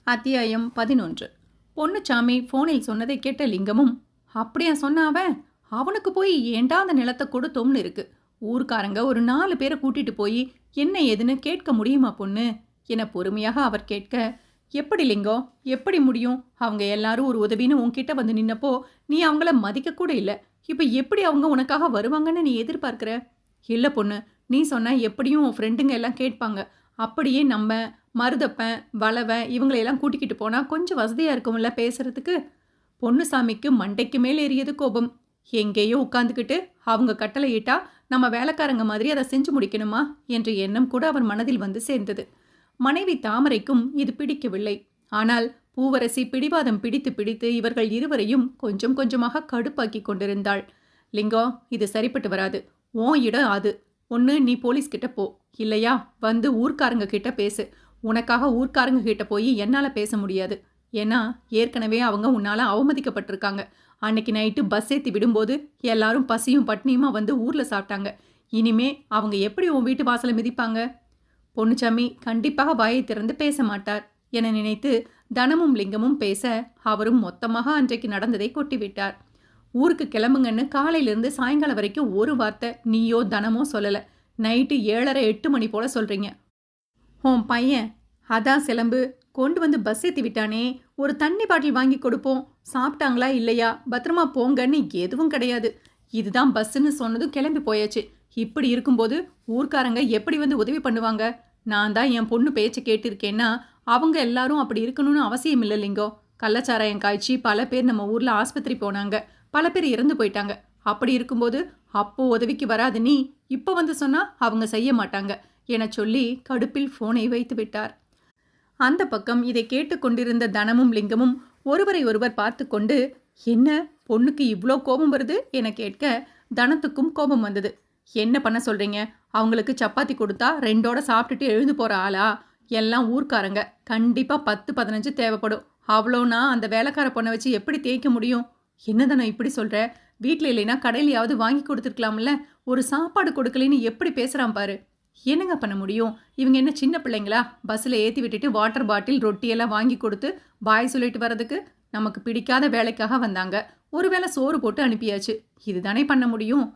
அத்தியாயம் 11. பொன்னுச்சாமி போனில் சொன்னதை கேட்ட லிங்கமும், அப்படியா சொன்ன அவன்? அவனுக்கு போய் ஏண்டா அந்த நிலத்தை கொடுத்தோம்னு இருக்கு. ஊர்க்காரங்க ஒரு 4 பேரை கூட்டிட்டு போய் என்ன ஏதுன்னு கேட்க முடியுமா பொண்ணு என பொறுமையாக அவர் கேட்க, எப்படி லிங்கம், எப்படி முடியும்? அவங்க எல்லாரும் ஒரு உதவின்னு உன்கிட்ட வந்து நின்னப்போ நீ அவங்கள மதிக்க கூட இல்லை. இப்போ எப்படி அவங்க உனக்காக வருவாங்கன்னு நீ எதிர்பார்க்கிற? இல்லை பொண்ணு, நீ சொன்ன எப்படியும் உன் ஃப்ரெண்டுங்க எல்லாம் கேட்பாங்க. அப்படியே நம்ம மருதப்பன் வளவன் இவங்களையெல்லாம் கூட்டிக்கிட்டு போனால் கொஞ்சம் வசதியாக இருக்கும்ல பேசுறதுக்கு. பொன்னுசாமிக்கு மண்டைக்கு மேல் ஏறியது கோபம். எங்கேயோ உட்காந்துக்கிட்டு அவங்க கட்டளையிட்டா நம்ம வேலைக்காரங்க மாதிரி அதை செஞ்சு முடிக்கணுமா என்ற எண்ணம் கூட அவர் மனதில் வந்து சேர்ந்தது. மனைவி தாமரைக்கும் இது பிடிக்கவில்லை. ஆனால் பூவரசி பிடிவாதம் பிடித்து பிடித்து இவர்கள் இருவரையும் கொஞ்சம் கொஞ்சமாக கடுப்பாக்கி கொண்டிருந்தாள். லிங்கம், இது சரிப்பட்டு வராது. உன் இடம் அது. ஒன்று நீ போலீஸ்கிட்ட போ, இல்லையா வந்து ஊர்க்காரங்க கிட்ட பேசு. உனக்காக ஊர்க்காரங்க கிட்ட போய் என்னால் பேச முடியாது. ஏன்னா ஏற்கனவே அவங்க உன்னால் அவமதிக்கப்பட்டிருக்காங்க. அன்னைக்கு நைட்டு பஸ் ஏற்றி விடும்போது எல்லாரும் பசியும் பட்னியுமா வந்து ஊரில் சாப்பிட்டாங்க. இனிமே அவங்க எப்படி உன் வீட்டு வாசலை மிதிப்பாங்க? பொன்னுச்சாமி கண்டிப்பாக வாயை திறந்து பேச மாட்டார் என நினைத்து தனமும் லிங்கமும் பேச அவரும் மொத்தமாக அன்றைக்கு நடந்ததை கொட்டிவிட்டார். ஊருக்கு கிளம்புங்கன்னு காலையிலிருந்து சாயங்காலம் வரைக்கும் ஒரு வார்த்தை நீயோ தனமோ சொல்லலை. நைட்டு 7:30 8 மணி போல் சொல்கிறீங்க. உன் பையன் அதான் சிலம்பு கொண்டு வந்து பஸ் ஏற்றி விட்டானே, ஒரு தண்ணி பாட்டில் வாங்கி கொடுப்போம், சாப்பிட்டாங்களா இல்லையா, பத்திரமா போங்கன்னு எதுவும் கிடையாது. இதுதான் பஸ்ஸுன்னு சொன்னதும் கிளம்பி போயாச்சு. இப்படி இருக்கும்போது ஊர்க்காரங்க எப்படி வந்து உதவி பண்ணுவாங்க? நான் தான் என் பொண்ணு பேச்சை கேட்டிருக்கேன்னா அவங்க எல்லாரும் அப்படி இருக்கணும்னு அவசியம் இல்லை லிங்கோ. கள்ளச்சாராயம் காய்ச்சி பல பேர் நம்ம ஊரில் ஆஸ்பத்திரி போனாங்க, பல பேர் இறந்து போயிட்டாங்க. அப்படி இருக்கும்போது அப்போ உதவிக்கு வராது நீ இப்போ வந்து சொன்னால் அவங்க செய்ய மாட்டாங்க என சொல்லி கடுப்பில் போனை வைத்து விட்டார். அந்த பக்கம் இதை கேட்டுக்கொண்டிருந்த தனமும் லிங்கமும் ஒருவரை ஒருவர் பார்த்து கொண்டு, என்ன பொண்ணுக்கு இவ்வளோ கோபம் வருது என கேட்க தனத்துக்கும் கோபம் வந்தது. என்ன பண்ண சொல்கிறீங்க? அவங்களுக்கு சப்பாத்தி கொடுத்தா 2ஓட சாப்பிட்டுட்டு எழுந்து போகிற ஆளா? எல்லாம் ஊர்க்காரங்க. கண்டிப்பாக 10-15 தேவைப்படும். அவ்வளோனா அந்த வேலைக்கார பொண்ணை வச்சு எப்படி தேய்க்க முடியும்? என்னதானே இப்படி சொல்கிற? வீட்டில் இல்லைன்னா கடையிலையாவது வாங்கி கொடுத்துருக்கலாம்ல. ஒரு சாப்பாடு கொடுக்கலன்னு எப்படி பேசுகிறான் பாரு. என்னங்க பண்ண முடியும்? இவங்க என்ன சின்ன பிள்ளைங்களா? பஸ்ஸில் ஏற்றி விட்டுட்டு வாட்டர் பாட்டில் ரொட்டியெல்லாம் வாங்கி கொடுத்து பாய் சொல்லிட்டு வர்றதுக்கு? நமக்கு பிடிக்காத வேலைக்காக வந்தாங்க, ஒரு வேளை சோறு போட்டு அனுப்பியாச்சு. இதுதானே பண்ண முடியும்.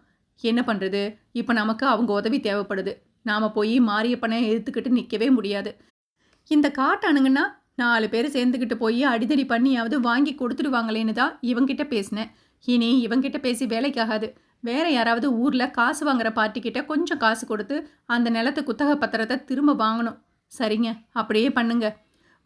என்ன பண்ணுறது? இப்போ நமக்கு அவங்க உதவி தேவைப்படுது. நாம் போய் மாரியப்பனை எதிர்த்துக்கிட்டு நிற்கவே முடியாது. இந்த காட்டானுங்கன்னா 4 பேர் சேர்ந்துக்கிட்டு போய் அடிதடி பண்ணியாவது வாங்கி கொடுத்துடுவாங்களேன்னு தான் இவங்கிட்ட பேசினேன். இனி இவங்கிட்ட பேசி வேலைக்காகாது. வேற யாராவது ஊரில் காசு வாங்குற பார்ட்டிக்கிட்ட கொஞ்சம் காசு கொடுத்து அந்த நிலத்து குத்தக பத்திரத்தை திரும்ப வாங்கணும். சரிங்க, அப்படியே பண்ணுங்க.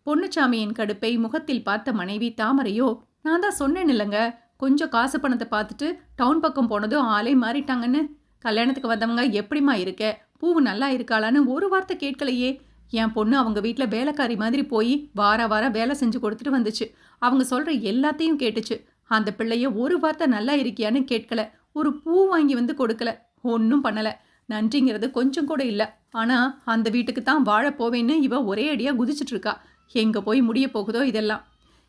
பொன்னுச்சாமியின் கடுப்பை முகத்தில் பார்த்த மனைவி தாமரையோ, நான் தான் சொன்னேன் இல்லைங்க, கொஞ்சம் காசு பணத்தை பார்த்துட்டு டவுன் பக்கம் போனதும் ஆளே மாறிட்டாங்கன்னு. கல்யாணத்துக்கு வந்தவங்க எப்படிமா இருக்க, பூவு நல்லா இருக்காளான்னு ஒரு வார்த்தை கேட்கலையே. என் பொண்ணு அவங்க வீட்டில் வேலைக்காரி மாதிரி போய் வாரம் வேலை செஞ்சு கொடுத்துட்டு வந்துச்சு. அவங்க சொல்கிற எல்லாத்தையும் கேட்டுச்சு. அந்த பிள்ளைய ஒரு வார்த்தை நல்லா இருக்கியான்னு கேட்கல, ஒரு பூ வாங்கி வந்து கொடுக்கல, ஒன்றும் பண்ணலை. நன்றிங்கிறது கொஞ்சம் கூட இல்லை. ஆனால் அந்த வீட்டுக்கு தான் வாழ போவேன்னு இவ ஒரே அடியாக குதிச்சிட்ருக்கா. எங்கே போய் முடிய போகுதோ இதெல்லாம்.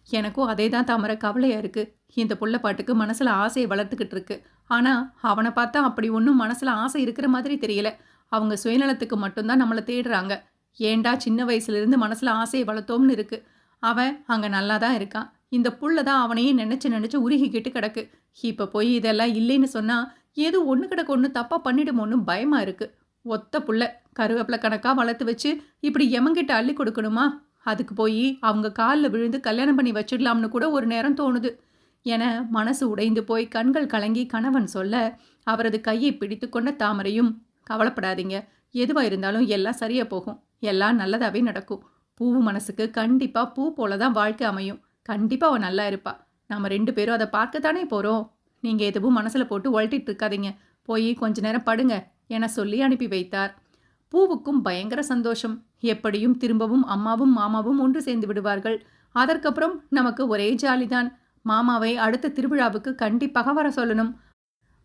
எனக்கும் அதே தான் தாமரை கவலையாக இருக்குது. இந்த புள்ள பாட்டுக்கு மனசில் ஆசையை வளர்த்துக்கிட்டு இருக்கு. ஆனால் அவனை பார்த்தா அப்படி ஒன்றும் மனசில் ஆசை இருக்கிற மாதிரி தெரியல. அவங்க சுயநலத்துக்கு மட்டும்தான் நம்மளை தேடுறாங்க. ஏண்டா சின்ன வயசுலேருந்து மனசில் ஆசையை வளர்த்தோம்னு இருக்கு. அவன் அங்கே நல்லா தான் இருக்கான். இந்த புள்ள தான் அவனையே நினச்சி உருகிக்கிட்டு கிடக்கு. இப்போ போய் இதெல்லாம் இல்லைன்னு சொன்னால் ஏதோ ஒன்று கிடக்கு ஒன்று தப்பாக பண்ணிடுமோன்னு பயமாக இருக்குது. ஒத்த புள்ள கருவேப்பிலை கணக்காக வளர்த்து வச்சு இப்படி எமங்கிட்ட அள்ளி கொடுக்கணுமா? அதுக்கு போய் அவங்க காலில் விழுந்து கல்யாணம் பண்ணி வச்சிடலாம்னு கூட ஒரு நேரம் தோணுது என மனசு உடைந்து போய் கண்கள் கலங்கி கணவன் சொல்ல, அவரது கையை பிடித்து கொண்ட தாமரையும், கவலைப்படாதீங்க, எதுவாக இருந்தாலும் எல்லாம் சரியாக போகும், எல்லாம் நல்லதாகவே நடக்கும். பூவு மனசுக்கு கண்டிப்பாக பூ போல தான் வாழ்க்கை அமையும். கண்டிப்பாக அவன் நல்லா இருப்பா. நம்ம 2 பேரும் அதை பார்க்கத்தானே போகிறோம். நீங்கள் எதுவும் மனசில் போட்டு உழட்டிட்டு இருக்காதீங்க, போய் கொஞ்ச நேரம் படுங்க என சொல்லி அனுப்பி வைத்தார். பூவுக்கும் பயங்கர சந்தோஷம். எப்படியும் திரும்பவும் அம்மாவும் மாமாவும் ஒன்று சேர்ந்து விடுவார்கள். அதற்கப்புறம் நமக்கு ஒரே ஜாலிதான். மாமாவை அடுத்த திருவிழாவுக்கு கண்டிப்பாக வர சொல்லணும்.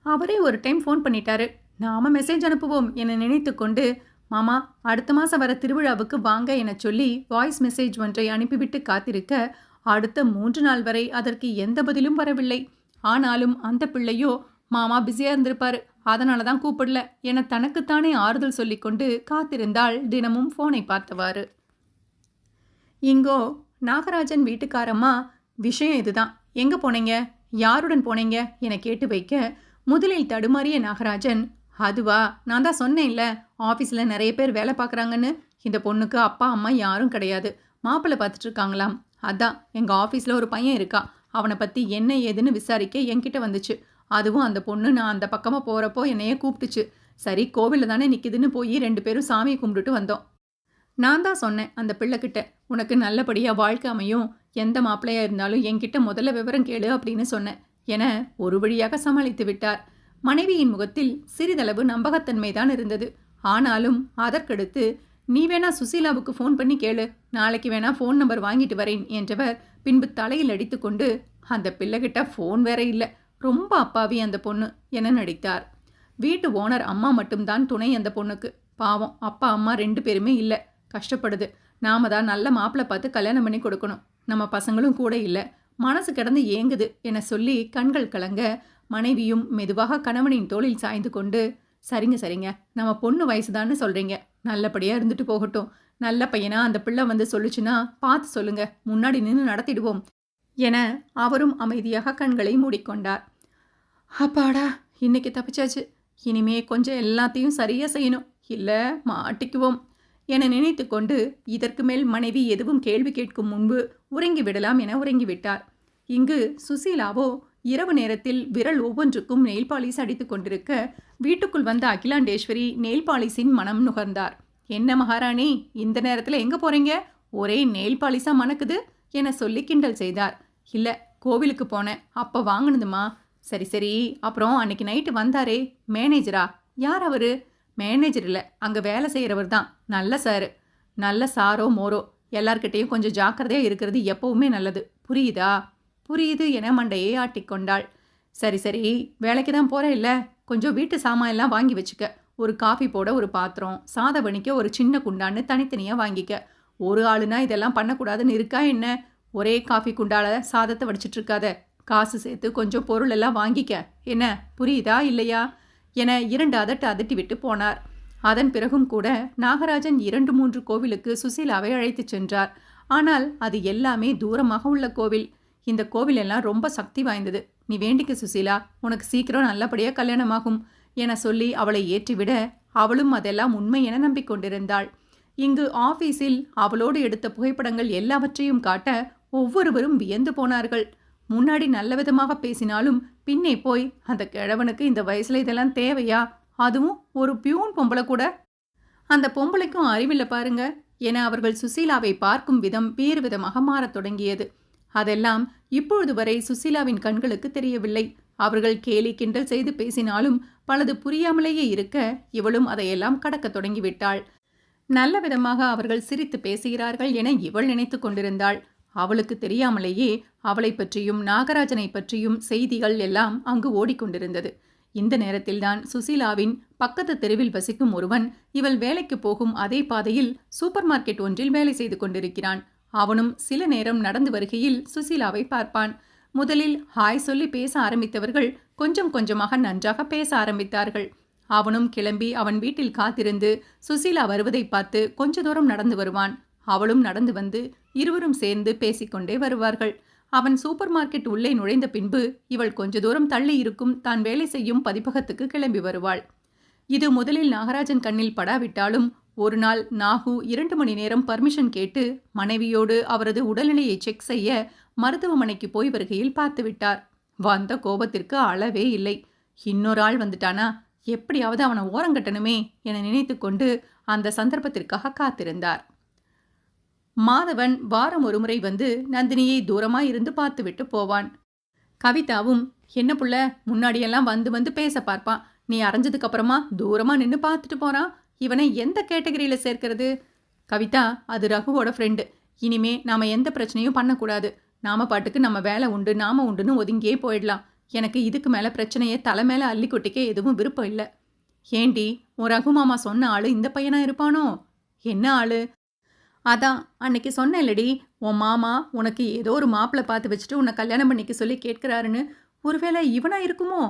அவரே ஒரு டைம் ஃபோன் பண்ணிட்டாரு. நாம மெசேஜ் அனுப்புவோம் என நினைத்து கொண்டு, மாமா அடுத்த மாதம் வர திருவிழாவுக்கு வாங்க என சொல்லி வாய்ஸ் மெசேஜ் ஒன்றை அனுப்பிவிட்டு காத்திருக்க, அடுத்த 3 நாள் வரை அதற்கு எந்த பதிலும் வரவில்லை. ஆனாலும் அந்த பிள்ளையோ மாமா பிஸியாக இருந்திருப்பாரு, அதனால தான் கூப்பிடல என தனக்குத்தானே ஆறுதல் சொல்லிக்கொண்டு காத்திருந்தாள் தினமும் ஃபோனை பார்த்தவாறு. இங்கோ நாகராஜன் வீட்டுக்காரம்மா, விஷயம் இதுதான், எங்க போனீங்க, யாருடன் போனீங்க என கேட்டு வைக்க, முதலில் தடுமாறிய நாகராஜன், அதுவா, நான் தான் சொன்னேன்ல, ஆஃபீஸில் நிறைய பேர் வேலை பார்க்குறாங்கன்னு. இந்த பொண்ணுக்கு அப்பா அம்மா யாரும் கிடையாது, மாப்பிள்ளை பார்த்துட்டு இருக்காங்களாம். அதான் எங்கள் ஆஃபீஸில் ஒரு பையன் இருக்கா, அவனை பற்றி என்ன ஏதுன்னு விசாரிக்க என்கிட்ட வந்துச்சு. அதுவும் அந்த பொண்ணு நான் அந்த பக்கமாக போகிறப்போ என்னையே கூப்பிட்டுச்சு. சரி, கோவிலில் தானே நிற்கிதுன்னு போய் 2 பேரும் சாமியை கும்பிட்டுட்டு வந்தோம். நான் தான் சொன்னேன் அந்த பிள்ளைக்கிட்ட, உனக்கு நல்லபடியாக வாழ்க்கை அமையும், எந்த மாப்பிள்ளையாக இருந்தாலும் என்கிட்ட முதல்ல விவரம் கேளு அப்படின்னு சொன்னேன் என ஒரு வழியாக சமாளித்து விட்டார். மனைவியின் முகத்தில் சிறிதளவு நம்பகத்தன்மை தான் இருந்தது. ஆனாலும் அதற்கடுத்து, நீ வேணா சுசீலாவுக்கு ஃபோன் பண்ணி கேளு, நாளைக்கு வேணா ஃபோன் நம்பர் வாங்கிட்டு வரேன் என்றவர் பின்பு தலையில் அடித்து கொண்டு, அந்த பிள்ளைகிட்ட ஃபோன் வேற இல்லை, ரொம்ப அப்பாவி அந்த பொண்ணு என நடித்தார். வீட்டு ஓனர் அம்மா மட்டும்தான் துணை அந்த பொண்ணுக்கு. பாவம், அப்பா அம்மா 2 பேருமே இல்லை, கஷ்டப்படுது. நாம தான் நல்ல மாப்பிள்ளை பார்த்து கல்யாணம் பண்ணி கொடுக்கணும். நம்ம பசங்களும் கூட இல்லை, மனசு கிடந்து ஏங்குது என சொல்லி கண்கள் கலங்க, மனைவியும் மெதுவாக கணவனின் தோளில் சாய்ந்து கொண்டு, சரிங்க சரிங்க, நம்ம பொண்ணு வயசுதான்னு சொல்கிறீங்க, நல்லபடியாக இருந்துட்டு போகட்டும். நல்ல பையனா அந்த பிள்ளை வந்து சொல்லுச்சுன்னா பார்த்து சொல்லுங்க, முன்னாடி நின்று நடத்திடுவோம் என அவரும் அமைதியாக கண்களை மூடிக்கொண்டார். அப்பாடா, இன்னைக்கு தப்பிச்சாச்சு. இனிமே கொஞ்சம் எல்லாத்தையும் சரியாக செய்யணும், இல்லை மாட்டிக்குவோம் என நினைத்து கொண்டு இதற்கு மேல் மனைவி எதுவும் கேள்வி கேட்கும் முன்பு உறங்கிவிடலாம் என உறங்கிவிட்டார். இங்கு சுசீலாவோ இரவு நேரத்தில் விரல் ஒவ்வொன்றுக்கும் நெயில் பாலிஸ் அடித்து கொண்டிருக்க, வீட்டுக்குள் வந்த அகிலாண்டேஸ்வரி நெயில் பாலிஸின் மனம் நுகர்ந்தார். என்ன மகாராணி, இந்த நேரத்தில் எங்கே போகிறீங்க, ஒரே நெயில் பாலிஸாக மணக்குது என சொல்லி கிண்டல் செய்தார். இல்லை, கோவிலுக்கு போனேன், அப்போ வாங்கினதுமா. சரி சரி, அப்புறம் அன்னைக்கு நைட்டு வந்தாரே மேனேஜரா, யார் அவரு? மேனேஜர் இல்லை, அங்கே வேலை செய்கிறவர் தான், நல்ல சாரு. நல்ல சாரோ மோரோ, எல்லார்கிட்டையும் கொஞ்சம் ஜாக்கிரதையாக இருக்கிறது எப்பவுமே நல்லது, புரியுதா? புரியுது என மண்டையை ஆட்டிக்கொண்டாள். சரி சரி, வேலைக்கு தான் போகிறேன் இல்லை, கொஞ்சம் வீட்டு சாமான் எல்லாம் வாங்கி வச்சுக்க. ஒரு காஃபி போட ஒரு பாத்திரம், சாதம் வணிக்க ஒரு சின்ன குண்டான்னு தனித்தனியாக வாங்கிக்க. ஒரு ஆளுனா இதெல்லாம் பண்ணக்கூடாதுன்னு இருக்கா என்ன? ஒரே காஃபி குண்டால சாதத்தை வடிச்சிட்டு இருக்காத, காசு சேர்த்து கொஞ்சம் பொருள் எல்லாம் வாங்கிக்க. என்ன, புரியுதா இல்லையா என 2 அதட்டு அதட்டி விட்டு போனார். அதன் பிறகும் கூட நாகராஜன் 2-3 கோவிலுக்கு சுசீலாவை அழைத்து சென்றார். ஆனால் அது எல்லாமே தூரமாக உள்ள கோவில். இந்த கோவில் எல்லாம் ரொம்ப சக்தி வாய்ந்தது, நீ வேண்டிக்க சுசீலா, உனக்கு சீக்கிரம் நல்லபடியாக கல்யாணமாகும் என சொல்லி அவளை ஏற்றிவிட, அவளும் அதெல்லாம் உண்மை என நம்பிக்கொண்டிருந்தாள். இங்கு ஆபீஸில் அவளோடு எடுத்த புகைப்படங்கள் எல்லாவற்றையும் காட்ட ஒவ்வொருவரும் வியந்து போனார்கள். முன்னாடி நல்ல விதமாக பேசினாலும் பின்னே போய், அந்த கிழவனுக்கு இந்த வயசுல இதெல்லாம் தேவையா, அதுவும் ஒரு பியூன் பொம்பளை கூட, அந்த பொம்பளைக்கும் அறிவில்லை பாருங்க என அவர்கள் சுசீலாவை பார்க்கும் விதம் வேறு விதமாக மாறத் தொடங்கியது. அதெல்லாம் இப்பொழுது வரை சுசீலாவின் கண்களுக்கு தெரியவில்லை. அவர்கள் கேலி கிண்டல் செய்து பேசினாலும் பலது புரியாமலேயே இருக்க, இவளும் அதையெல்லாம் கடக்க தொடங்கிவிட்டாள். நல்ல விதமாக அவர்கள் சிரித்து பேசுகிறார்கள் என இவள் நினைத்து கொண்டிருந்தாள். அவளுக்கு தெரியாமலேயே அவளை பற்றியும் நாகராஜனை பற்றியும் செய்திகள் எல்லாம் அங்கு ஓடிக்கொண்டிருந்தது. இந்த நேரத்தில்தான் சுசீலாவின் பக்கத்து தெருவில் வசிக்கும் ஒருவன் இவள் வேலைக்கு போகும் அதே பாதையில் சூப்பர் மார்க்கெட் ஒன்றில் வேலை செய்து கொண்டிருக்கிறான். அவனும் சில நேரம் நடந்து வருகையில் சுசீலாவை பார்ப்பான். முதலில் ஹாய் சொல்லி பேச ஆரம்பித்தவர்கள் கொஞ்சம் கொஞ்சமாக நன்றாக பேச ஆரம்பித்தார்கள். அவனும் கிளம்பி அவன் வீட்டில் காத்திருந்து சுசீலா வருவதை பார்த்து கொஞ்ச தூரம் நடந்து வருவான். அவளும் நடந்து வந்து இருவரும் சேர்ந்து பேசிக்கொண்டே வருவார்கள். அவன் சூப்பர் மார்க்கெட் உள்ளே நுழைந்த பின்பு இவள் கொஞ்ச தூரம் தள்ளி இருக்கும் தான் வேலை செய்யும் பதிப்பகத்துக்கு கிளம்பி வருவாள். இது முதலில் நாகராஜன் கண்ணில் படாவிட்டாலும் ஒரு நாள் நாகு 2 மணி நேரம் பர்மிஷன் கேட்டு மனைவியோடு அவரது உடல்நிலையை செக் செய்ய மருத்துவமனைக்கு போய் வருகையில் பார்த்து விட்டார். வந்த கோபத்திற்கு அளவே இல்லை. இன்னொரு ஆள் வந்துட்டானா, எப்படியாவது அவனை ஓரங்கட்டணுமே என நினைத்து கொண்டு அந்த சந்தர்ப்பத்திற்காக காத்திருந்தார். மாதவன் வாரம் ஒரு முறை வந்து நந்தினியை தூரமாய் இருந்து பார்த்துவிட்டு போவான். கவிதாவும், என்ன புள்ள, முன்னாடியெல்லாம் வந்து வந்து பேச பார்ப்பான், நீ அரைஞ்சதுக்கு அப்புறமா தூரமா நின்று பார்த்துட்டு போறான், இவனை எந்த கேட்டகரியில சேர்க்கிறது? கவிதா, அது ரகுவோட ஃப்ரெண்டு, இனிமே நாம எந்த பிரச்சனையும் பண்ணக்கூடாது, நாம பாட்டுக்கு நம்ம வேலை உண்டு நாம உண்டுன்னு ஒதுங்கியே போயிடலாம். எனக்கு இதுக்கு மேல பிரச்சனையை தலை மேல அள்ளி கொட்டிக்க எதுவும் விருப்பம் இல்லை. ஏண்டி, உன் ரகு மாமா சொன்ன ஆளு இந்த பையனா இருப்பானோ? என்ன ஆளு? அதான் அன்னைக்கு சொன்னேன்லடி, உன் மாமா உனக்கு ஏதோ ஒரு மாப்பிள்ளை பார்த்து வச்சுட்டு உன்னை கல்யாணம் பண்ணிக்க சொல்லி கேட்கிறாருன்னு. ஒருவேளை இவனா இருக்குமோ?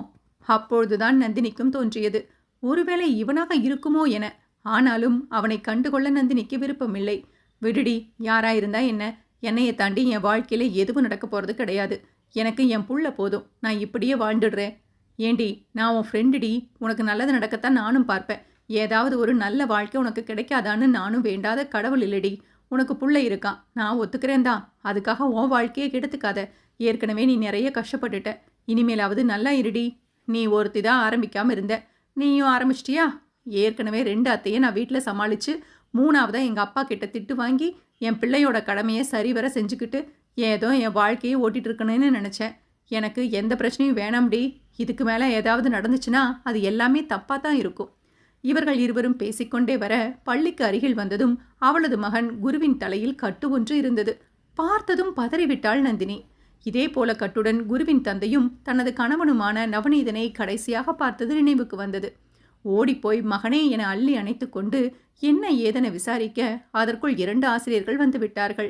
அப்பொழுதுதான் நந்தினிக்கும் தோன்றியது, ஒருவேளை இவனாக இருக்குமோ என. ஆனாலும் அவனை கண்டுகொள்ள நந்தினிக்கு விருப்பமில்லை. விடுடி, யாராயிருந்தா என்ன, என்னையை தாண்டி என் வாழ்க்கையில் எதுவும் நடக்க போகிறது கிடையாது. எனக்கு என் புள்ள போதும். நான் இப்படியே வாழ்ந்துடுறேன். ஏண்டி, நான் உன் ஃப்ரெண்டுடி. உனக்கு நல்லது நடக்கத்தான் நானும் பார்ப்பேன். ஏதாவது ஒரு நல்ல வாழ்க்கை உனக்கு கிடைக்காதான்னு நானும் வேண்டாத கடவுள் இல்லடி. உனக்கு புள்ள இருக்கான், நான் ஒத்துக்கிறேன் தான். அதுக்காக உன் வாழ்க்கையை கெடுத்துக்காத. ஏற்கனவே நீ நிறைய கஷ்டப்பட்டுட்ட. இனிமேலாவது நல்லா இருடி. நீ ஒருத்தி தான் ஆரம்பிக்காமல் இருந்த, நீயும் ஆரம்பிச்சிட்டியா? ஏற்கனவே 2 அத்தையை நான் வீட்டில் சமாளித்து 3ஆவதாக எங்கள் அப்பா கிட்ட திட்டு வாங்கி என் பிள்ளையோட கடமையை சரிவர செஞ்சுக்கிட்டு ஏதோ என் வாழ்க்கையை ஓட்டிகிட்டு இருக்கணும்னு நினச்சேன். எனக்கு எந்த பிரச்சனையும் வேணாம்டி. இதுக்கு மேலே ஏதாவது நடந்துச்சுன்னா அது எல்லாமே தப்பாக தான் இருக்கும். இவர்கள் இருவரும் பேசிக்கொண்டே வர பள்ளிக்கு அருகில் வந்ததும் அவளது மகன் குருவின் தலையில் கட்டு ஒன்று இருந்தது. பார்த்ததும் பதறிவிட்டாள் நந்தினி. இதே போல கட்டுடன் குருவின் தந்தையும் தனது கணவனுமான நவநீதனை கடைசியாக பார்த்தது நினைவுக்கு வந்தது. ஓடிப்போய் மகனே என அள்ளி அணைத்து கொண்டு என்ன ஏதென விசாரிக்க அதற்குள் 2 ஆசிரியர்கள் வந்து விட்டார்கள்.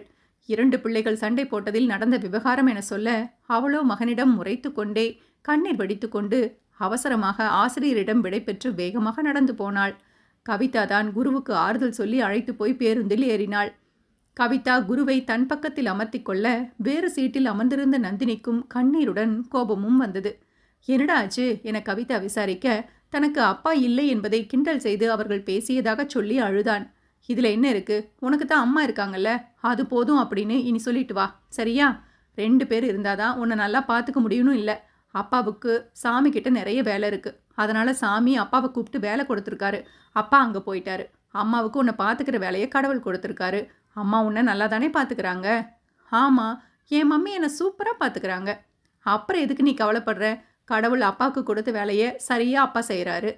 2 பிள்ளைகள் சண்டை போட்டதில் நடந்த விவகாரம் என சொல்ல அவளோ மகனிடம் முறைத்து கொண்டே கண்ணீர் வடித்து கொண்டு அவசரமாக ஆசிரியரிடம் விடைபெற்று வேகமாக நடந்து போனாள். கவிதா தான் குருவுக்கு ஆறுதல் சொல்லி அழைத்து போய் பேருந்தில் ஏறினாள். கவிதா குருவை தன் பக்கத்தில் அமர்த்தி கொள்ள வேறு சீட்டில் அமர்ந்திருந்த நந்தினிக்கும் கண்ணீருடன் கோபமும் வந்தது. என்னடா ஆச்சு என கவிதா விசாரிக்க தனக்கு அப்பா இல்லை என்பதை கிண்டல் செய்து அவர்கள் பேசியதாக சொல்லி அழுதான். இதில் என்ன இருக்கு, உனக்கு தான் அம்மா இருக்காங்கல்ல, அது போதும் அப்படின்னு இனி சொல்லிட்டு வா, சரியா? 2 பேர் இருந்தாதான் உன்னை நல்லா பார்த்துக்க முடியும்னு இல்லை. அப்பாவுக்கு சாமி கிட்ட நிறைய வேலை இருக்கு. அதனால சாமி அப்பாவை கூப்பிட்டு வேலை கொடுத்துருக்காரு. அப்பா அங்கே போயிட்டாரு. அம்மாவுக்கு உன்னை பார்த்துக்கிற வேலையை கடவுள் கொடுத்துருக்காரு. அம்மா உன்னை நல்லா தானே பார்த்துக்கிறாங்க? ஆமாம், என் மம்மி என்னை சூப்பராக பார்த்துக்கிறாங்க. அப்புறம் எதுக்கு நீ கவலைப்படுற? கடவுள் அப்பாவுக்கு கொடுத்த வேலையை சரியாக அப்பா செய்கிறாரு.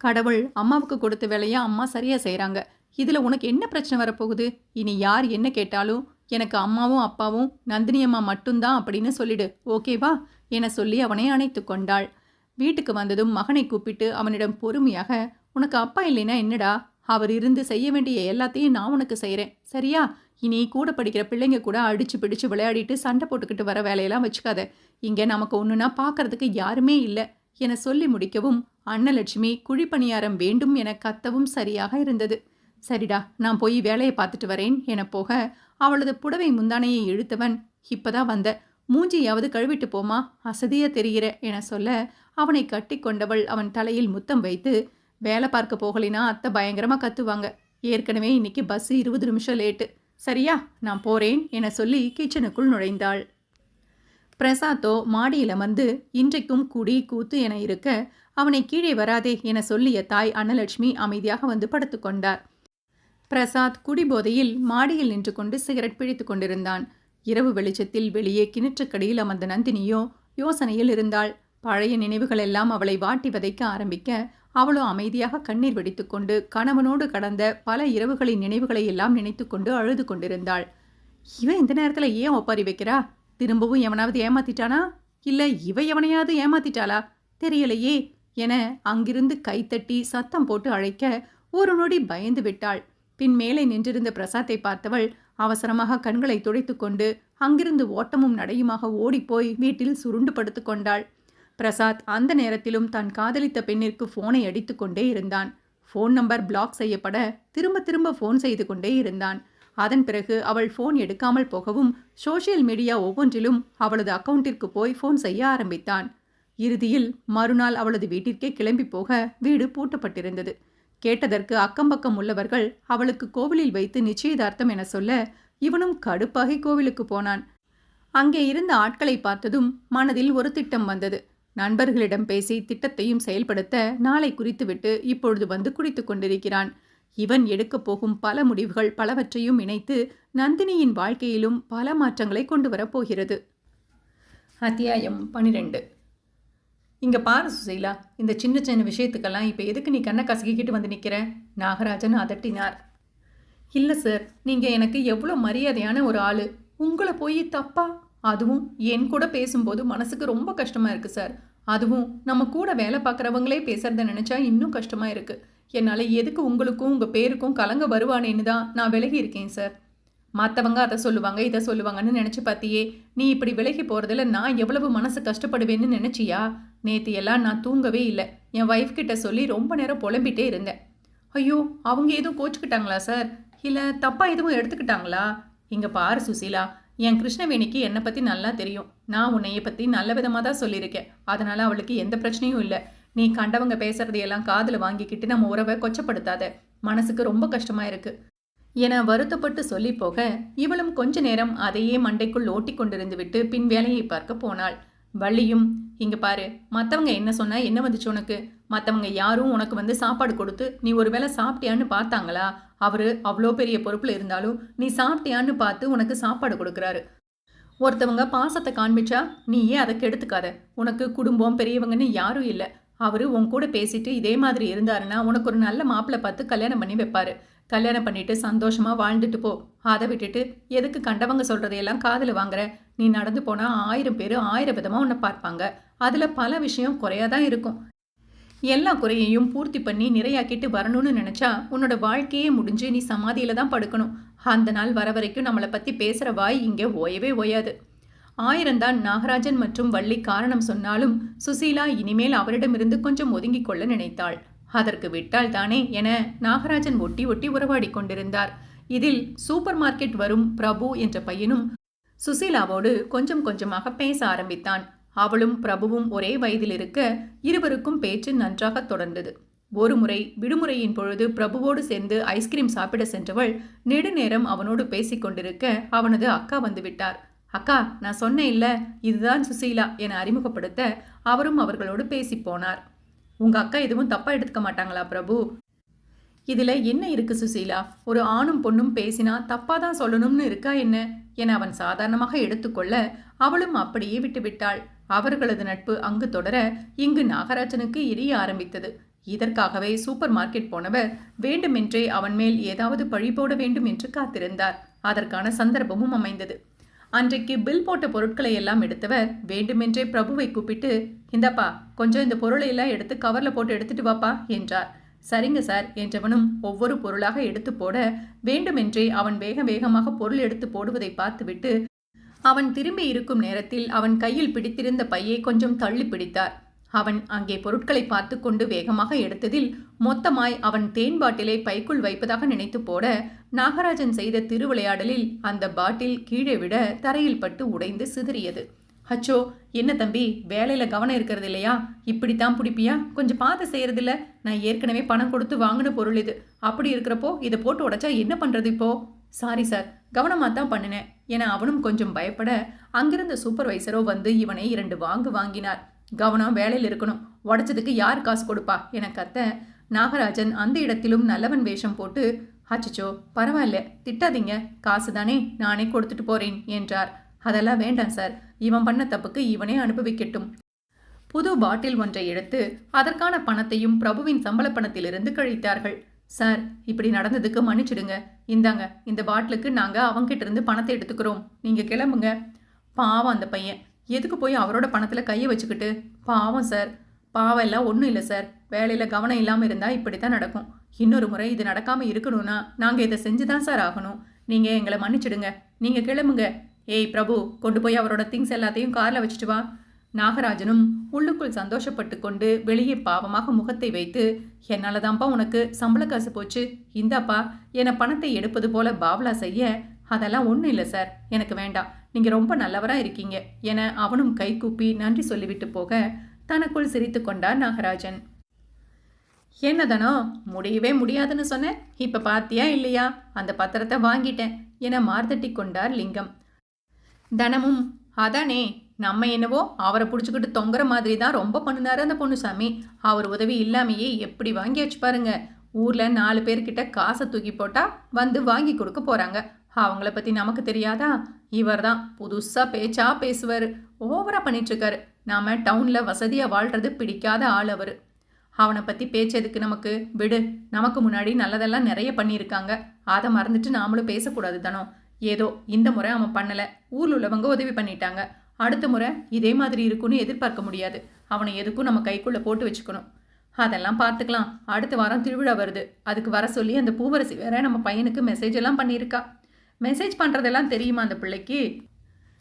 கடவுள் அம்மாவுக்கு கொடுத்த வேலையை அம்மா சரியாக செய்கிறாங்க. இதில் உனக்கு என்ன பிரச்சனை வரப்போகுது? இனி யார் என்ன கேட்டாலும் எனக்கு அம்மாவும் அப்பாவும் நந்தினி அம்மா மட்டும்தான் அப்படின்னு சொல்லிடு, ஓகேவா என சொல்லி அவனை அணைத்து கொண்டாள். வீட்டுக்கு வந்ததும் மகனை கூப்பிட்டு அவனிடம் பொறுமையாக, உனக்கு அப்பா இல்லைன்னா என்னடா, அவர் இருந்து செய்ய வேண்டிய எல்லாத்தையும் நான் உனக்கு செய்கிறேன், சரியா? இனி கூட படிக்கிற பிள்ளைங்க கூட அடிச்சு பிடிச்சு விளையாடிட்டு சண்டை போட்டுக்கிட்டு வர வேலையெல்லாம் வச்சுக்காத. இங்கே நமக்கு ஒன்றுனா பார்க்கறதுக்கு யாருமே இல்லை என சொல்லி முடிக்கவும் அன்னலட்சுமி குழிப்பணியாரம் வேண்டும் என கத்தவும் சரியாக இருந்தது. சரிடா, நான் போய் வேலையை பார்த்துட்டு வரேன் என போக அவளது புடவை முந்தானையை இழுத்தவன், இப்பதான் வந்த, மூஞ்சியாவது கழுவிட்டு போமா, அசதியா தெரிகிற என சொல்ல அவனை கட்டி கொண்டவள் அவன் தலையில் முத்தம் வைத்து, வேலை பார்க்க போகலினா அத்தை பயங்கரமாக கத்துவாங்க. ஏற்கனவே இன்னைக்கு பஸ் 20 நிமிஷம் லேட்டு, சரியா? நான் போறேன் என சொல்லி கிச்சனுக்குள் நுழைந்தாள். பிரசாத்தோ மாடியில் வந்து இன்றைக்கும் குடி கூத்து என இருக்க அவனை கீழே வராதே என சொல்லிய தாய் அன்னலட்சுமி அமைதியாக வந்து படுத்து கொண்டார். பிரசாத் குடிபோதையில் மாடியில் நின்று கொண்டு சிகரெட் பிழித்து கொண்டிருந்தான். இரவு வெளிச்சத்தில் வெளியே கிணற்றுக்கடியில் அமர்ந்த நந்தினியோ யோசனையில் இருந்தாள். பழைய நினைவுகள் எல்லாம் அவளை வாட்டி வதைக்க ஆரம்பிக்க அவளோ அமைதியாக கண்ணீர் வெடித்து கொண்டு கணவனோடு கடந்த பல இரவுகளின் நினைவுகளை எல்லாம் நினைத்து கொண்டு அழுது கொண்டிருந்தாள். இவன் இந்த நேரத்தில் ஏன் ஒப்பாரி வைக்கிறா? திரும்பவும் எவனாவது ஏமாத்திட்டானா, இல்லை இவ எவனையாவது ஏமாத்திட்டாளா தெரியலையே என அங்கிருந்து கைத்தட்டி சத்தம் போட்டு அழைக்க ஒரு நொடி பயந்து விட்டாள். பின் மேலே நின்றிருந்த பிரசாத்தை பார்த்தவள் அவசரமாக கண்களை துடைத்து கொண்டு அங்கிருந்து ஓட்டமும் நடையுமாக ஓடிப்போய் வீட்டில் சுருண்டு படுத்து கொண்டாள். பிரசாத் அந்த நேரத்திலும் தான் காதலித்த பெண்ணிற்கு ஃபோனை அடித்து கொண்டே இருந்தான். ஃபோன் நம்பர் பிளாக் செய்யப்பட திரும்ப திரும்ப ஃபோன் செய்து கொண்டே இருந்தான். அதன் பிறகு அவள் ஃபோன் எடுக்காமல் போகவும் சோஷியல் மீடியா ஒவ்வொன்றிலும் அவளது அக்கவுண்டிற்கு போய் ஃபோன் செய்ய ஆரம்பித்தான். இறுதியில் மறுநாள் அவளது வீட்டிற்கே கிளம்பி போக வீடு பூட்டப்பட்டிருந்தது. கேட்டதற்கு அக்கம்பக்கம் உள்ளவர்கள் அவளுக்கு கோவிலில் வைத்து நிச்சயதார்த்தம் என சொல்ல இவனும் கடுப்பாகி கோவிலுக்கு போனான். அங்கே இருந்த ஆட்களை பார்த்ததும் மனதில் ஒரு திட்டம் வந்தது. நண்பர்களிடம் பேசி திட்டத்தையும் செயல்படுத்த நாளை குறித்துவிட்டு இப்பொழுது வந்து குடித்து கொண்டிருக்கிறான். இவன் எடுக்கப் போகும் பல முடிவுகள் பலவற்றையும் இணைத்து நந்தினியின் வாழ்க்கையிலும் பல மாற்றங்களை கொண்டு வரப்போகிறது. அத்தியாயம் 12. இங்கே பாரு சுசீலா, இந்த சின்ன சின்ன விஷயத்துக்கெல்லாம் இப்போ எதுக்கு நீ கண்ணை கசக்கிக்கிட்டு வந்து நிற்கிற? நாகராஜன் அதட்டினார். இல்லை சார், நீங்கள் எனக்கு எவ்வளோ மரியாதையான ஒரு ஆள், உங்களை போய் தப்பா, அதுவும் என் கூட பேசும்போது மனசுக்கு ரொம்ப கஷ்டமாக இருக்குது சார். அதுவும் நம்ம கூட வேலை பார்க்குறவங்களே பேசுகிறத நினச்சா இன்னும் கஷ்டமாக இருக்குது. என்னால் எதுக்கு உங்களுக்கும் உங்கள் பேருக்கும் கலங்க வருவானேன்னு தான் நான் விலகி இருக்கேன் சார். மற்றவங்க அதை சொல்லுவாங்க இதை சொல்லுவாங்கன்னு நினச்சி பார்த்தியே, நீ இப்படி விலகி போகிறதுல நான் எவ்வளவு மனசு கஷ்டப்படுவேன்னு நினச்சியா? நேற்று எல்லாம் நான் தூங்கவே இல்லை. என் ஒய்ஃப் கிட்ட சொல்லி ரொம்ப நேரம் புலம்பிகிட்டே இருந்தேன். ஐயோ, அவங்க எதுவும் கோச்சுக்கிட்டாங்களா சார்? இல்லை தப்பாக எதுவும் எடுத்துக்கிட்டாங்களா? இங்க பாரு சுசீலா, என் கிருஷ்ணவேணிக்கு என்னை பத்தி நல்லா தெரியும். நான் உன்னைய பத்தி நல்ல விதமா தான் சொல்லியிருக்கேன். அதனால அவளுக்கு எந்த பிரச்சனையும் இல்லை. நீ கண்டவங்க பேசுறதையெல்லாம் காதுல வாங்கிக்கிட்டு நம்ம உறவை கொச்சப்படுத்தாத. மனசுக்கு ரொம்ப கஷ்டமா இருக்கு என வருத்தப்பட்டு சொல்லி போக, இவளும் கொஞ்ச நேரம் அதையே மண்டைக்குள் ஓட்டி கொண்டிருந்து விட்டு பின் வேலையை பார்க்க போனாள். வள்ளியும், இங்க பாரு, மற்றவங்க என்ன சொன்னா என்ன வந்துச்சு உனக்கு? மற்றவங்க யாரும் உனக்கு வந்து சாப்பாடு கொடுத்து நீ ஒரு வேளை சாப்பிட்டியான்னு பார்த்தாங்களா? அவரு அவ்வளோ பெரிய பொறுப்புல இருந்தாலும் நீ சாப்பிட்டியான்னு பார்த்து உனக்கு சாப்பாடு கொடுக்குறாரு. ஒருத்தவங்க பாசத்தை காண்பிச்சா நீயே அதை கெடுத்துக்காத. உனக்கு குடும்பம் பெரியவங்கன்னு யாரும் இல்லை. அவரு உன் கூட பேசிட்டு இதே மாதிரி இருந்தாருன்னா உனக்கு ஒரு நல்ல மாப்பிள்ளை பார்த்து கல்யாணம் பண்ணி வைப்பாரு. கல்யாணம் பண்ணிட்டு சந்தோஷமா வாழ்ந்துட்டு போ. அதை விட்டுட்டு எதுக்கு கண்டவங்க சொல்றதையெல்லாம் காதுல வாங்குற? நீ நடந்து போனா 1000 பேர் 1000 விதமா உன்னை பார்ப்பாங்க. அதுல பல விஷயம் குறையாதான் இருக்கும். எல்லா குறையையும் பூர்த்தி பண்ணி நிறையாக்கிட்டு வரணும்னு நினைச்சா உன்னோட வாழ்க்கையே முடிஞ்சு நீ சமாதியில தான் படுக்கணும். அந்த நாள் வர வரைக்கும் நம்மளை பத்தி பேசுற வாய் இங்க ஓயவே ஓயாது. 1000 தான் நாகராஜன் மற்றும் வள்ளி காரணம் சொன்னாலும் சுசீலா இனிமேல் அவரிடமிருந்து கொஞ்சம் ஒதுங்கிக் கொள்ள நினைத்தாள். அதற்கு விட்டால் தானே என நாகராஜன் ஒட்டி ஒட்டி உறவாடி கொண்டிருந்தார். இதில் சூப்பர் மார்க்கெட் வரும் பிரபு என்ற பையனும் சுசீலாவோடு கொஞ்சம் கொஞ்சமாக பேச ஆரம்பித்தான். அவளும் பிரபுவும் ஒரே வயதில் இருக்க இருவருக்கும் பேச்சு நன்றாக தொடர்ந்தது. ஒருமுறை விடுமுறையின் பொழுது பிரபுவோடு சேர்ந்து ஐஸ்கிரீம் சாப்பிட சென்றவள் நெடுநேரம் அவனோடு பேசிக் கொண்டிருக்க அவனது அக்கா வந்துவிட்டார். அக்கா, நான் சொன்னேன் இல்ல, இதுதான் சுசீலா என அறிமுகப்படுத்த அவரும் அவர்களோடு பேசி போனார். உங்க அக்கா எதுவும் தப்பா எடுத்துக்க மாட்டாங்களா பிரபு? இதுல என்ன இருக்கு சுசீலா? ஒரு ஆணும் பொண்ணும் பேசினா தப்பா தான் சொல்லணும்னு இருக்கா என்ன என அவன் சாதாரணமாக எடுத்துக்கொள்ள அவளும் அப்படியே விட்டுவிட்டாள். அவர்களது நட்பு அங்கு தொடர இங்கு நாகராஜனுக்கு எரிய ஆரம்பித்தது. இதற்காகவே சூப்பர் மார்க்கெட் போனவர் வேண்டுமென்றே அவன் மேல் ஏதாவது பழி போட வேண்டும் என்று காத்திருந்தார். அதற்கான சந்தர்ப்பமும் அமைந்தது. அன்றைக்கு பில் போட்ட பொருட்களை எல்லாம் எடுத்தவர் வேண்டுமென்றே பிரபுவை கூப்பிட்டு, இந்தப்பா, கொஞ்சம் இந்த பொருளை எல்லாம் எடுத்து கவர்ல போட்டு எடுத்துட்டு வாப்பா என்றார். சரிங்க சார் என்றவனும் ஒவ்வொரு பொருளாக எடுத்து போட வேண்டுமென்றே அவன் வேக வேகமாக பொருள் எடுத்து போடுவதை பார்த்துவிட்டு அவன் திரும்பி இருக்கும் நேரத்தில் அவன் கையில் பிடித்திருந்த பையை கொஞ்சம் தள்ளி பிடித்தார். அவன் அங்கே பொருட்களை பார்த்து கொண்டு வேகமாக எடுத்ததில் மொத்தமாய் அவன் தேன் பாட்டிலை பைக்குள் வைப்பதாக நினைத்து போட நாகராஜன் செய்த திருவிளையாடலில் அந்த பாட்டில் கீழே விட தரையில் பட்டு உடைந்து சிதறியது. அச்சோ, என்ன தம்பி, வேலையில கவனம் இருக்கிறது இல்லையா? இப்படித்தான் பிடிப்பியா? கொஞ்சம் பார்த்து செய்யறதில்ல. நான் ஏற்கனவே பணம் கொடுத்து வாங்கின பொருள் இது. அப்படி இருக்கிறப்போ இதை போட்டு உடைச்சா என்ன பண்றது இப்போ? சாரி சார், கவனமாக தான் பண்ணினேன் என அவனும் கொஞ்சம் பயப்பட அங்கிருந்த சூப்பர்வைசரோ வந்து இவனை 2 வாங்கினார். கவனம் வேலையில் இருக்கணும், உடைச்சதுக்கு யார் காசு கொடுப்பா என கத்த நாகராஜன் அந்த இடத்திலும் நல்லவன் வேஷம் போட்டு, அச்சச்சோ பரவாயில்ல, திட்டாதீங்க, காசு தானே, நானே கொடுத்துட்டு போறேன் என்றார். அதெல்லாம் வேண்டாம் சார், இவன் பண்ண தப்புக்கு இவனே அனுபவிக்கட்டும். புது பாட்டில் ஒன்றை எடுத்து அதற்கான பணத்தையும் பிரபுவின் சம்பள பணத்திலிருந்து கழித்தார்கள். சார், இப்படி நடந்ததுக்கு மன்னிச்சிடுங்க. இந்தாங்க, இந்த பாட்டிலுக்கு நாங்க அவங்கிட்ட இருந்து பணத்தை எடுத்துக்கிறோம், நீங்க கிளம்புங்க. பாவம் அந்த பையன், எதுக்கு போய் அவரோட பணத்துல கையை வச்சுக்கிட்டு? பாவம் சார். பாவம் எல்லாம் ஒன்றும் இல்லை சார், வேலையில கவனம் இல்லாமல் இருந்தா இப்படித்தான் நடக்கும். இன்னொரு முறை இது நடக்காம இருக்கணும்னா நாங்க இதை செஞ்சுதான் சார் ஆகணும். நீங்க எங்களை மன்னிச்சிடுங்க, நீங்க கிளம்புங்க. ஏய் பிரபு, கொண்டு போய் அவரோட திங்ஸ் எல்லாத்தையும் கார்ல வச்சுட்டு வா. நாகராஜனும் உள்ளுக்குள் சந்தோஷப்பட்டு கொண்டு வெளியே பாவமாக முகத்தை வைத்து, என்னால தான்ப்பா உனக்கு சம்பள காசு போச்சு, இந்தாப்பா என பணத்தை எடுப்பது போல பாவலா செய்ய, அதெல்லாம் ஒன்றும் இல்லை சார், எனக்கு வேண்டாம், நீங்க ரொம்ப நல்லவரா இருக்கீங்க என அவனும் கை கூப்பி நன்றி சொல்லிவிட்டு போக தனக்குள் சிரித்து கொண்டார் நாகராஜன். என்னதானோ, முடியவே முடியாதுன்னு சொன்னேன், இப்ப பாத்தியா இல்லையா, அந்த பத்திரத்தை வாங்கிட்டேன் என மார்த்தட்டி கொண்டார் லிங்கம். தனமும், அதானே, நம்ம என்னவோ அவரை பிடிச்சிக்கிட்டு தொங்குற மாதிரி தான் ரொம்ப பண்ணினாரு அந்த பொண்ணுசாமி. அவர் உதவி இல்லாமையே எப்படி வாங்கியாச்சு பாருங்க. ஊர்ல 4 பேர்கிட்ட காசை தூக்கி போட்டா வந்து வாங்கி கொடுக்க போறாங்க. அவங்கள பத்தி நமக்கு தெரியாதா? இவர் தான் புதுசா பேச்சா பேசுவாரு, ஓவரா பண்ணிட்டு இருக்காரு. நாம டவுன்ல வசதியா வாழ்றது பிடிக்காத ஆள் அவரு. அவனை பத்தி பேச்சதுக்கு நமக்கு விடு, நமக்கு முன்னாடி நல்லதெல்லாம் நிறைய பண்ணியிருக்காங்க, அதை மறந்துட்டு நாமளும் பேசக்கூடாது தானோ. ஏதோ இந்த முறை அவன் பண்ணல, ஊர்ல உள்ளவங்க உதவி பண்ணிட்டாங்க, அடுத்த முறை இதே மாதிரி இருக்குன்னு எதிர்பார்க்க முடியாது. அவனை எதுக்கும் நம்ம கைக்குள்ள போட்டு வச்சுக்கணும். அதெல்லாம் பார்த்துக்கலாம், அடுத்த வாரம் திருவிழா வருது, அதுக்கு வர சொல்லி அந்த பூவரசி வேற நம்ம பையனுக்கு மெசேஜ் எல்லாம் பண்ணியிருக்கா. மெசேஜ் பண்ணுறதெல்லாம் தெரியுமா அந்த பிள்ளைக்கு?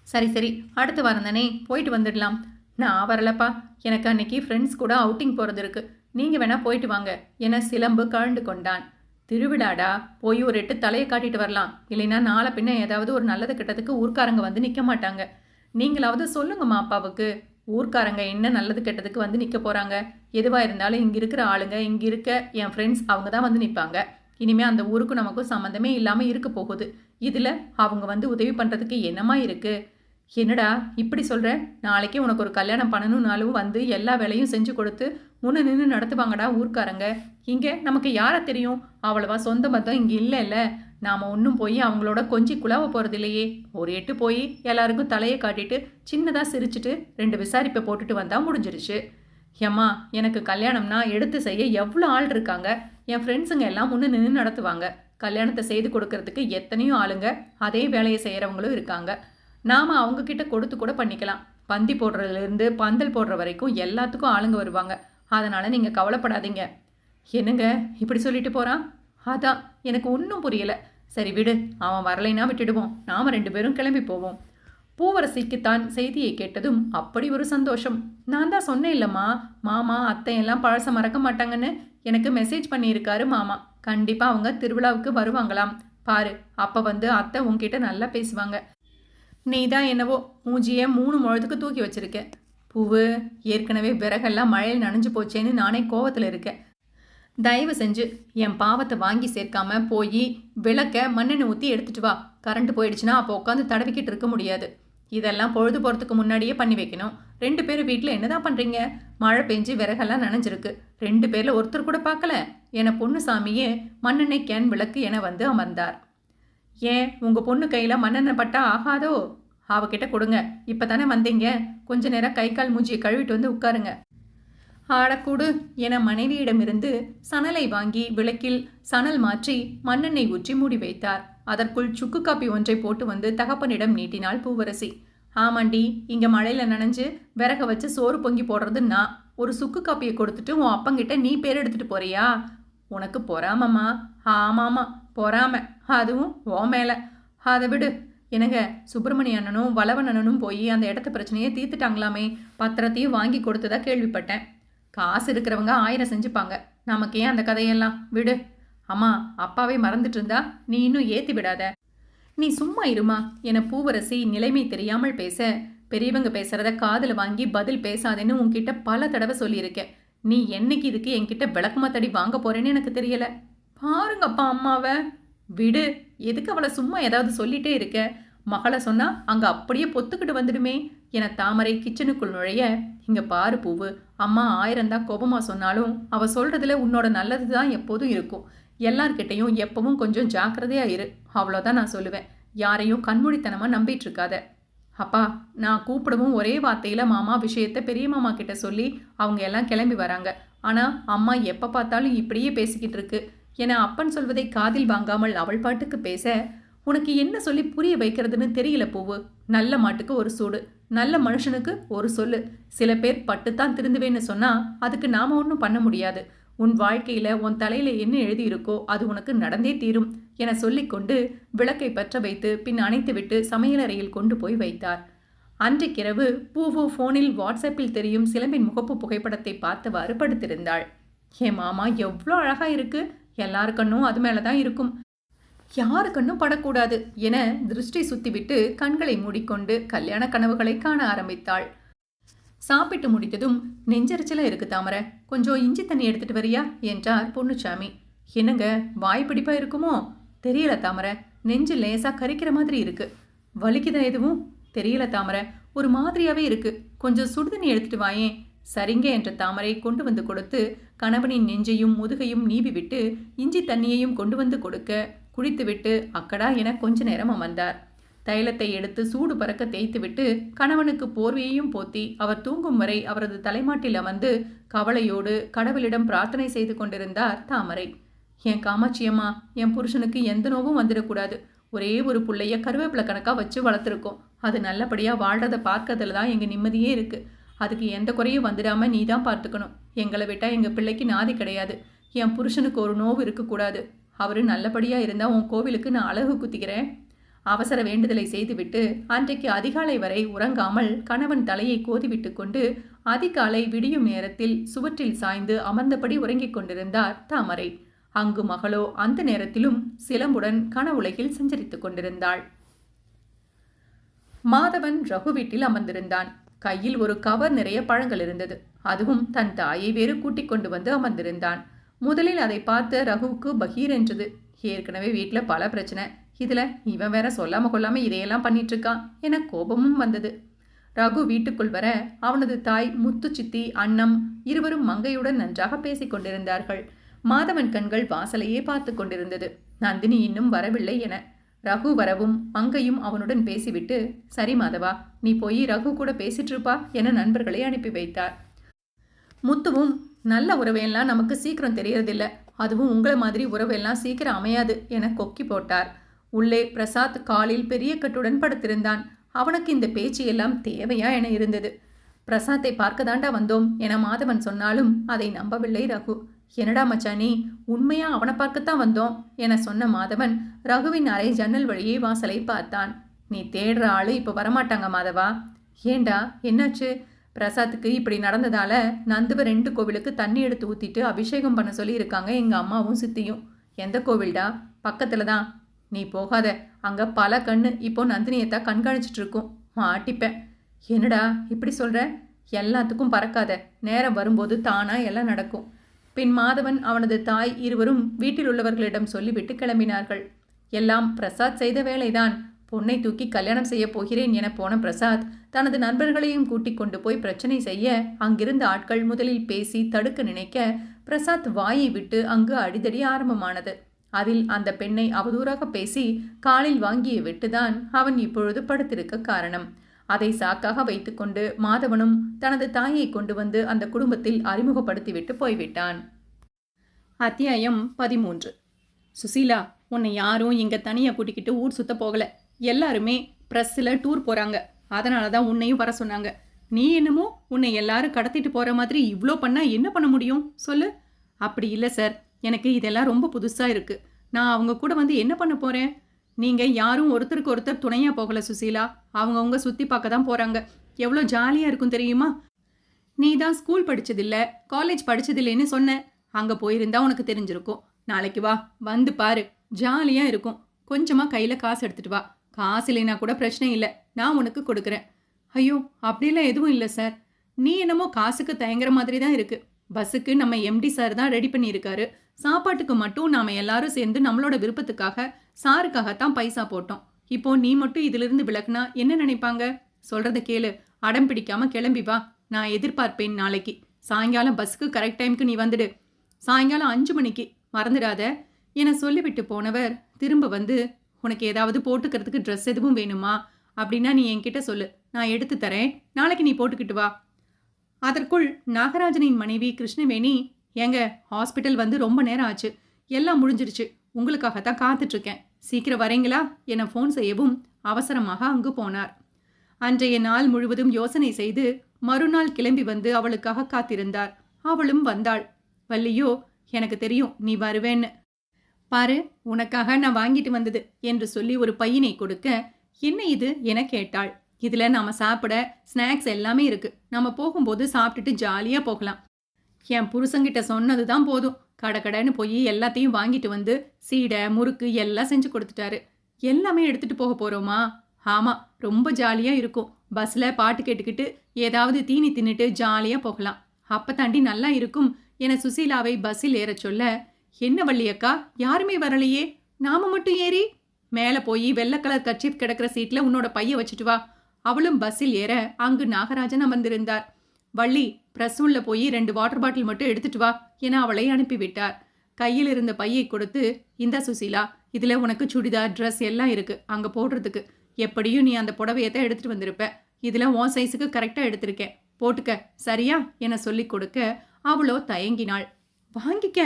சரி சரி, அடுத்த வாரம் தானே, போயிட்டு வந்துடலாம். நான் வரலப்பா, எனக்கு அன்னைக்கு ஃப்ரெண்ட்ஸ் கூட அவுட்டிங் போகிறது இருக்கு, நீங்கள் வேணா போயிட்டு வாங்க என சிலம்பு கழண்டு கொண்டான். திருவிழாடா, போய் ஒரு எட்டு தலையை காட்டிட்டு வரலாம். இல்லைன்னா நாளை பின்ன ஏதாவது ஒரு நல்லது கெட்டதுக்கு ஊர்க்காரங்க வந்து நிற்க மாட்டாங்க. நீங்களாவது சொல்லுங்கம்மா அப்பாவுக்கு. ஊர்க்காரங்க என்ன நல்லது கெட்டதுக்கு வந்து நிற்க போகிறாங்க? எதுவாக இருந்தாலும் இங்கே இருக்கிற ஆளுங்க, இங்கே இருக்க என் ஃப்ரெண்ட்ஸ் அவங்க தான் வந்து நிற்பாங்க. இனிமேல் அந்த ஊருக்கும் நமக்கும் சம்மந்தமே இல்லாமல் இருக்க போகுது. இதில் அவங்க வந்து உதவி பண்ணுறதுக்கு என்னமா இருக்குது? என்னடா இப்படி சொல்கிற? நாளைக்கே உனக்கு ஒரு கல்யாணம் பண்ணணும்னாலும் வந்து எல்லா வேலையும் செஞ்சு கொடுத்து முன்ன நின்று நடத்துவாங்கடா ஊர்க்காரங்க. இங்கே நமக்கு யாரை தெரியும்? அவ்வளவா சொந்த பந்தம் இங்கே இல்லைல்ல. நாம் ஒன்றும் போய் அவங்களோட கொஞ்சி குழாவ போகிறது இல்லையே. ஒரு எட்டு போய் எல்லாருக்கும் தலையை காட்டிட்டு சின்னதாக சிரிச்சிட்டு 2 விசாரிப்பை போட்டுட்டு வந்தால் முடிஞ்சிருச்சு. ஏம்மா, எனக்கு கல்யாணம்னா எடுத்து செய்ய எவ்வளோ ஆள் இருக்காங்க. என் ஃப்ரெண்ட்ஸுங்க எல்லாம் முன்ன நின்று நடத்துவாங்க. கல்யாணத்தை செய்து கொடுக்கறதுக்கு எத்தனையோ ஆளுங்க அதே வேலையை செய்கிறவங்களும் இருக்காங்க. நாம் அவங்கக்கிட்ட கொடுத்து கூட பண்ணிக்கலாம். பந்தி போடுறதுலேருந்து பந்தல் போடுற வரைக்கும் எல்லாத்துக்கும் ஆளுங்க வருவாங்க. அதனால் நீங்கள் கவலைப்படாதீங்க. என்னங்க இப்படி சொல்லிட்டு போகிறான்? அதான் எனக்கு ஒன்றும் புரியலை. சரி விடு, அவன் வரலைன்னா விட்டுடுவோம். நாம் 2 பேரும் கிளம்பி போவோம். பூவரசிக்குத்தான் செய்தியை கேட்டதும் அப்படி ஒரு சந்தோஷம். நான் தான் சொன்னேன் இல்லைம்மா, மாமா அத்தை எல்லாம் பழச மறக்க மாட்டாங்கன்னு எனக்கு மெசேஜ் பண்ணியிருக்காரு மாமா. கண்டிப்பாக அவங்க திருவிழாவுக்கு வருவாங்களாம். பாரு, அப்போ வந்து அத்தை உன்கிட்ட நல்லா பேசுவாங்க. நீ தான் என்னவோ மூஞ்சியை 3 முழத்துக்கு தூக்கி வச்சிருக்க. பூவு, ஏற்கனவே விறகெல்லாம் மழையில் நனைஞ்சு போச்சேன்னு நானே கோவத்தில் இருக்கேன். தயவு செஞ்சு என் பாவத்தை வாங்கி சேர்க்காம போய் விளக்க மண்ணெண்ணெய் ஊற்றி எடுத்துட்டு வா. கரண்ட் போயிடுச்சுன்னா அப்போ உட்காந்து தடவிக்கிட்டு இருக்க முடியாது. இதெல்லாம் பொழுது போகிறதுக்கு முன்னாடியே பண்ணி வைக்கணும். 2 பேர் வீட்டில் என்னதான் பண்ணுறீங்க? மழை பெஞ்சு விறகெல்லாம் நனைஞ்சிருக்கு. 2 பேரில் ஒருத்தர் கூட பார்க்கல என பொண்ணுசாமியே மண்ணெண்ணெய் கேன் விளக்கு என வந்து அமர்ந்தார். ஏன் உங்கள் பொண்ணு கையில் மண்ணெண்ணெய் பட்டா ஆகாதோ? அவகிட்ட கொடுங்க. இப்போ தானே வந்தீங்க, கொஞ்ச நேரம் கை கால் மூஞ்சியை கழுவிட்டு வந்து உட்காருங்க. ஆடக்கூடு என மனைவியிடமிருந்து சணலை வாங்கி விளக்கில் சணல் மாற்றி மண்ணெண்ணெய் ஊற்றி மூடி வைத்தார். அதற்குள் சுக்கு காப்பி ஒன்றை போட்டு வந்து தகப்பனிடம் நீட்டினாள் பூவரசி. ஆமாண்டி, இங்கே மழையில் நனைஞ்சு விறக வச்சு சோறு பொங்கி போடுறது நான். ஒரு சுக்கு காப்பியை கொடுத்துட்டு உன் அப்பங்கிட்ட நீ பேர் எடுத்துகிட்டு போறியா? உனக்கு பொறாமம்மா. ஆமாம்மா பொறாம, அதுவும் ஓ மேலே. அதை விடு. என்னங்க, சுப்பிரமணிய அண்ணனும் வளவன் அண்ணனும் போய் அந்த இடத்த பிரச்சனையை தீர்த்துட்டாங்களாமே. பத்திரத்தையும் வாங்கி கொடுத்ததா கேள்விப்பட்டேன். காசு இருக்கிறவங்க 1000 செஞ்சுப்பாங்க. நமக்கு ஏன் அந்த கதையெல்லாம்? விடு. அம்மா, அப்பாவே மறந்துட்டு இருந்தா நீ இன்னும் ஏற்றி விடாத. நீ சும்மா இருமா என பூவரசி நிலைமை தெரியாமல் பேச, பெரியவங்க பேசுறத காதில் வாங்கி பதில் பேசாதேன்னு உன்கிட்ட பல தடவை சொல்லியிருக்கேன். நீ என்னைக்கு இதுக்கு என்கிட்ட விளக்கமா தடி வாங்க போறேன்னு எனக்கு தெரியல. பாருங்கப்பா அம்மாவை. விடு. எதுக்கு அவளை சும்மா ஏதாவது சொல்லிட்டே இருக்க? மகளை சொன்னா அங்கே அப்படியே பொத்துக்கிட்டு வந்துடுமே என தாமரை கிச்சனுக்குள் நுழைய, இங்க பாரு பூவு, அம்மா 1000 தான் கோபமா சொன்னாலும் அவ சொல்றதுல உன்னோட நல்லது தான் எப்போதும் இருக்கும். எல்லார்கிட்டையும் எப்பவும் கொஞ்சம் ஜாக்கிரதையா இரு. அவ்வளோதான் நான் சொல்லுவேன். யாரையும் கண்மூடித்தனமா நம்பிட்டு இருக்காத. அப்பா, நான் கூப்பிடவும் ஒரே வார்த்தையில மாமா விஷயத்த பெரிய மாமா கிட்ட சொல்லி அவங்க எல்லாம் கிளம்பி வராங்க. ஆனா அம்மா எப்ப பார்த்தாலும் இப்படியே பேசிக்கிட்டு இருக்கு என அப்பன் சொல்வதை காதில் வாங்காமல் அவள் பாட்டுக்கு பேச, உனக்கு என்ன சொல்லி புரிய வைக்கிறதுன்னு தெரியல பூவு. நல்ல மாட்டுக்கு ஒரு சூடு, நல்ல மனுஷனுக்கு ஒரு சொல்லு. சில பேர் பட்டுத்தான் திருந்துவேன்னு சொன்னா அதுக்கு நாம ஒன்றும் பண்ண முடியாது. உன் வாழ்க்கையில உன் தலையில என்ன எழுதி இருக்கோ அது உனக்கு நடந்தே தீரும் என சொல்லிக்கொண்டு விளக்கை பற்ற வைத்து பின் அணைத்துவிட்டு சமையலறையில் கொண்டு போய் வைத்தார். அன்றைக்கிரவு பூவு போனில் வாட்ஸ்அப்பில் தெரியும் சிலம்பின் முகப்பு புகைப்படத்தை பார்த்தவாறு படுத்திருந்தாள். என் மாமா எவ்வளோ அழகா இருக்கு. எல்லாருக்கண்ணும் அது மேலதான் இருக்கும். யாரு கண்ணும் படக்கூடாது என திருஷ்டி சுத்திவிட்டு கண்களை மூடிக்கொண்டு கல்யாண கனவுகளை காண ஆரம்பித்தாள். சாப்பிட்டு முடித்ததும் நெஞ்சரிச்சலா இருக்கு தாமரை, கொஞ்சம் இஞ்சி தண்ணி எடுத்துட்டு வரியா என்றார் பொன்னுச்சாமி. என்னங்க, வாய் பிடிப்பா இருக்குமோ? தெரியல தாமரை, நெஞ்சு லேசா கரிக்கிற மாதிரி இருக்கு. வலிக்குதா எதுவும்? தெரியல தாமரை, ஒரு மாதிரியாவே இருக்கு. கொஞ்சம் சுடுதண்ணி எடுத்துட்டு வாயேன். சரிங்க என்ற தாமரை கொண்டு வந்து கொடுத்து கணவனின் நெஞ்சையும் முதுகையும் நீவி விட்டு இஞ்சி தண்ணியையும் கொண்டு வந்து கொடுக்க குடித்துவிட்டு அக்கடா என கொஞ்ச நேரம் அமர்ந்தார். தைலத்தை எடுத்து சூடு பறக்க தேய்த்துவிட்டு கணவனுக்கு போர்வையையும் போத்தி அவர் தூங்கும் வரை அவரது தலைமாட்டில் அமர்ந்து கவலையோடு கடவுளிடம் பிரார்த்தனை செய்து கொண்டிருந்தார் தாமரை. என் காமாட்சியம்மா, என் புருஷனுக்கு எந்த நோவும் வந்துடக்கூடாது. ஒரே ஒரு புள்ளைய கருவேப்பிலை கணக்காக வச்சு வளர்த்துருக்கோம். அது நல்லபடியாக வாழ்றதை பார்க்கறதுல தான் எங்கள் நிம்மதியே இருக்கு. அதுக்கு எந்த குறையும் வந்துடாம நீ தான் பார்த்துக்கணும். எங்களை விட்டால் எங்கள் பிள்ளைக்கு நாதி கிடையாது. என் புருஷனுக்கு ஒரு நோவு இருக்கக்கூடாது. அவரு நல்லபடியாக இருந்தால் உன் கோவிலுக்கு நான் அழகு குத்திக்கிறேன். அவசர வேண்டுதலை செய்துவிட்டு அன்றைக்கு அதிகாலை வரை உறங்காமல் கணவன் தலையை கோதிவிட்டு கொண்டு அதிகாலை விடியும் நேரத்தில் சுவற்றில் சாய்ந்து அமர்ந்தபடி உறங்கிக் கொண்டிருந்தார் தாமரை. அங்கு மகளோ அந்த நேரத்திலும் சிலம்புடன் கனவுலகில் சஞ்சரித்துக் கொண்டிருந்தாள். மாதவன் ரகு வீட்டில் அமர்ந்திருந்தான். கையில் ஒரு கவர் நிறைய பழங்கள் இருந்தது. அதுவும் தன் தாயை வேறு கூட்டிக் கொண்டு வந்து அமர்ந்திருந்தான். முதலில் அதை பார்த்த ரகுவுக்கு பகீர் என்றது. ஏற்கனவே வீட்டில் பல பிரச்சனை, இதுல இவன் வேற சொல்லாம கொள்ளாம இதையெல்லாம் பண்ணிட்டு இருக்கான் என கோபமும் வந்தது. ரகு வீட்டுக்குள் வர அவனது தாய் முத்து, சித்தி, அண்ணம் இருவரும் மங்கையுடன் நன்றாக பேசிக் கொண்டிருந்தார்கள். மாதவன் கண்கள் வாசலையே பார்த்து கொண்டிருந்தது. நந்தினி இன்னும் வரவில்லை என. ரகு வரவும் மங்கையும் அவனுடன் பேசிவிட்டு, சரி மாதவா, நீ போய் ரகு கூட பேசிட்டு இருப்பா என நண்பர்களை அனுப்பி வைத்தார். முத்துவும், நல்ல உறவையெல்லாம் நமக்கு சீக்கிரம் தெரியறதில்ல, அதுவும் உங்களை மாதிரி உறவெல்லாம் சீக்கிரம் அமையாது என கொக்கி போட்டார். உள்ளே பிரசாத் காலில் பெரிய கட்டுடன் படுத்திருந்தான். அவனுக்கு இந்த பேச்சு எல்லாம் தேவையா என இருந்தது. பிரசாத்தை பார்க்க தாண்டா வந்தோம் என மாதவன் சொன்னாலும் அதை நம்பவில்லை ரகு. என்னடா மச்சானி, உண்மையா அவனை பார்க்கத்தான் வந்தோம் என சொன்ன மாதவன் ரகுவின் அறை ஜன்னல் வழியே வாசலை பார்த்தான். நீ தேடுற ஆளு இப்ப வரமாட்டாங்க மாதவா. ஏண்டா, என்னாச்சு? பிரசாத்துக்கு இப்படி நடந்ததால நந்துவ 2 கோவிலுக்கு தண்ணி எடுத்து ஊத்திட்டு அபிஷேகம் பண்ண சொல்லி இருக்காங்க எங்க அம்மாவும் சித்தியும். எந்த கோவில்டா? பக்கத்துல தான். நீ போகாத, அங்க பல கண்ணு இப்போ நந்தினியத்தான் கண்காணிச்சிட்டு இருக்கும். மாட்டிப்பேன். என்னடா இப்படி சொல்ற? எல்லாத்துக்கும் பறக்காத, நேரம் வரும்போது தானா எல்லாம் நடக்கும். பின் மாதவன் அவனது தாய் இருவரும் வீட்டில் உள்ளவர்களிடம் சொல்லிவிட்டு கிளம்பினார்கள். எல்லாம் பிரசாத் செய்த வேலைதான். பொண்ணை தூக்கி கல்யாணம் செய்ய போகிறேன் என போன பிரசாத் தனது நண்பர்களையும் கூட்டிக் கொண்டு போய் பிரச்சனை செய்ய அங்கிருந்த ஆட்கள் முதலில் பேசி தடுக்க நினைக்க பிரசாத் வாயை விட்டு அங்கு அடிதடி ஆரம்பமானது. அதில் அந்த பெண்ணை அவதூறாக பேசி காலில் வாங்கிய வெட்டுதான் அவன் இப்பொழுது படுத்திருக்க காரணம். அதை சாக்காக வைத்துக்கொண்டு மாதவனும் தனது தாயை கொண்டு வந்து அந்த குடும்பத்தில் அறிமுகப்படுத்திவிட்டு போய்விட்டான். அத்தியாயம் 13. சுசீலா, உன்னை யாரும் இங்க தனியா கூட்டிக்கிட்டு ஊர் சுத்த போகல. எல்லாருமே பிரஸ்ல டூர் போறாங்க. அதனால தான் உன்னையும் வர சொன்னாங்க. நீ என்னமோ உன்னை எல்லாரும் கடத்திட்டு போற மாதிரி இவ்வளோ பண்ணா என்ன பண்ண முடியும் சொல்லு? அப்படி இல்லை சார், எனக்கு இதெல்லாம் ரொம்ப புதுசா இருக்கு. நான் அவங்க கூட வந்து என்ன பண்ண போறேன்? நீங்க யாரும் ஒருத்தருக்கு ஒருத்தர் துணையா போகல சுசீலா. அவங்கவுங்க சுத்தி பார்க்க தான் போறாங்க. எவ்வளோ ஜாலியா இருக்கும் தெரியுமா? நீ தான் ஸ்கூல் படிச்சதில்ல, காலேஜ் படிச்சதில்லைன்னு சொன்ன. அங்க போயிருந்தா உனக்கு தெரிஞ்சிருக்கும். நாளைக்கு வா, வந்து பாரு, ஜாலியா இருக்கும். கொஞ்சமா கையில காசு எடுத்துட்டு வா. காசு இல்லைனா கூட பிரச்சனை இல்லை, நான் உனக்கு கொடுக்குறேன். ஐயோ, அப்படிலாம் எதுவும் இல்லை சார். நீ என்னமோ காசுக்கு தயங்குற மாதிரி தான் இருக்கு. பஸ்ஸுக்கு நம்ம எம்டி சார் தான் ரெடி பண்ணியிருக்காரு. சாப்பாட்டுக்கு மட்டும் நாம எல்லாரும் சேர்ந்து நம்மளோட விருப்பத்துக்காக சாருக்காகத்தான் பைசா போட்டோம். இப்போ நீ மட்டும் இதிலிருந்து விலகுனா என்ன நினைப்பாங்க? சொல்றத கேளு, அடம் பிடிக்காம கிளம்பி வா. நான் எதிர்பார்ப்பேன் நாளைக்கு. சாயங்காலம் பஸ்ஸுக்கு கரெக்ட் டைமுக்கு நீ வந்துடு. சாயங்காலம் 5 மணிக்கு மறந்துடாத என சொல்லிவிட்டு போனவர் திரும்ப வந்து, உனக்கு ஏதாவது போட்டுக்கிறதுக்கு ட்ரெஸ் எதுவும் வேணுமா அப்படின்னா நீ என்கிட்ட சொல்லு, நான் எடுத்து தரேன். நாளைக்கு நீ போட்டுக்கிட்டு வா. அதற்குள் நாகராஜனின் மனைவி கிருஷ்ணவேணி, ஏங்க, ஹாஸ்பிட்டல் வந்து ரொம்ப நேரம் ஆச்சு, எல்லாம் முடிஞ்சிருச்சு, உங்களுக்காகத்தான் காத்துட்டு இருக்கேன், சீக்கிரம் வரீங்களா என ஃபோன் செய்யவும் அவசரமாக அங்கு போனார். அன்றைய நாள் முழுவதும் யோசனை செய்து மறுநாள் கிளம்பி வந்து அவளுக்காக காத்திருந்தார். அவளும் வந்தாள். வள்ளியோ, எனக்கு தெரியும் நீ வருவேன்னு. பாரு, உனக்காக நான் வாங்கிட்டு வந்தது என்று சொல்லி ஒரு பையனை கொடுக்க, என்ன இது என கேட்டாள். இதுல நாம சாப்பிட ஸ்நாக்ஸ் எல்லாமே இருக்கு. நாம போகும்போது சாப்பிட்டுட்டு ஜாலியா போகலாம். என் புருஷங்கிட்ட சொன்னது தான் போதும், கடன்னு போய் எல்லாத்தையும் வாங்கிட்டு வந்து சீடை முறுக்கு எல்லாம் செஞ்சு கொடுத்துட்டாரு. எல்லாமே எடுத்துட்டு போக போறோமா? ஆமா, ரொம்ப ஜாலியா இருக்கும். பஸ்ல பாட்டு கேட்டுக்கிட்டு ஏதாவது தீனி தின்னுட்டு ஜாலியா போகலாம். அப்ப தாண்டி நல்லா இருக்கும் என சுசீலாவை பஸ்ஸில் ஏற சொல்ல, என்ன வள்ளியக்கா, யாருமே வரலையே, நாம மட்டும் ஏறி? மேல போய் வெள்ளை கலர் கர்ச்சீஃப் கிடக்கிற சீட்ல உன்னோட பைய வச்சுட்டு வா. அவளும் பஸ்ஸில் ஏற அங்கு நாகராஜன் அமர்ந்திருந்தார். வள்ளி, பிரஸ் உள்ள போய் 2 வாட்டர் பாட்டில் மட்டும் எடுத்துட்டு வா என அவளை அனுப்பிவிட்டார். கையில் இருந்த பையை கொடுத்து, இந்த சுசீலா, இதுல உனக்கு சுடிதார் ட்ரெஸ் எல்லாம் இருக்கு அங்க போடுறதுக்கு. எப்படியும் நீ அந்த புடவையத்தை எடுத்துட்டு வந்திருப்ப. இதுல உன் சைஸுக்கு கரெக்டா எடுத்திருக்கேன், போட்டுக்க சரியா என சொல்லி கொடுக்க அவளோ தயங்கினாள். வாங்கிக்க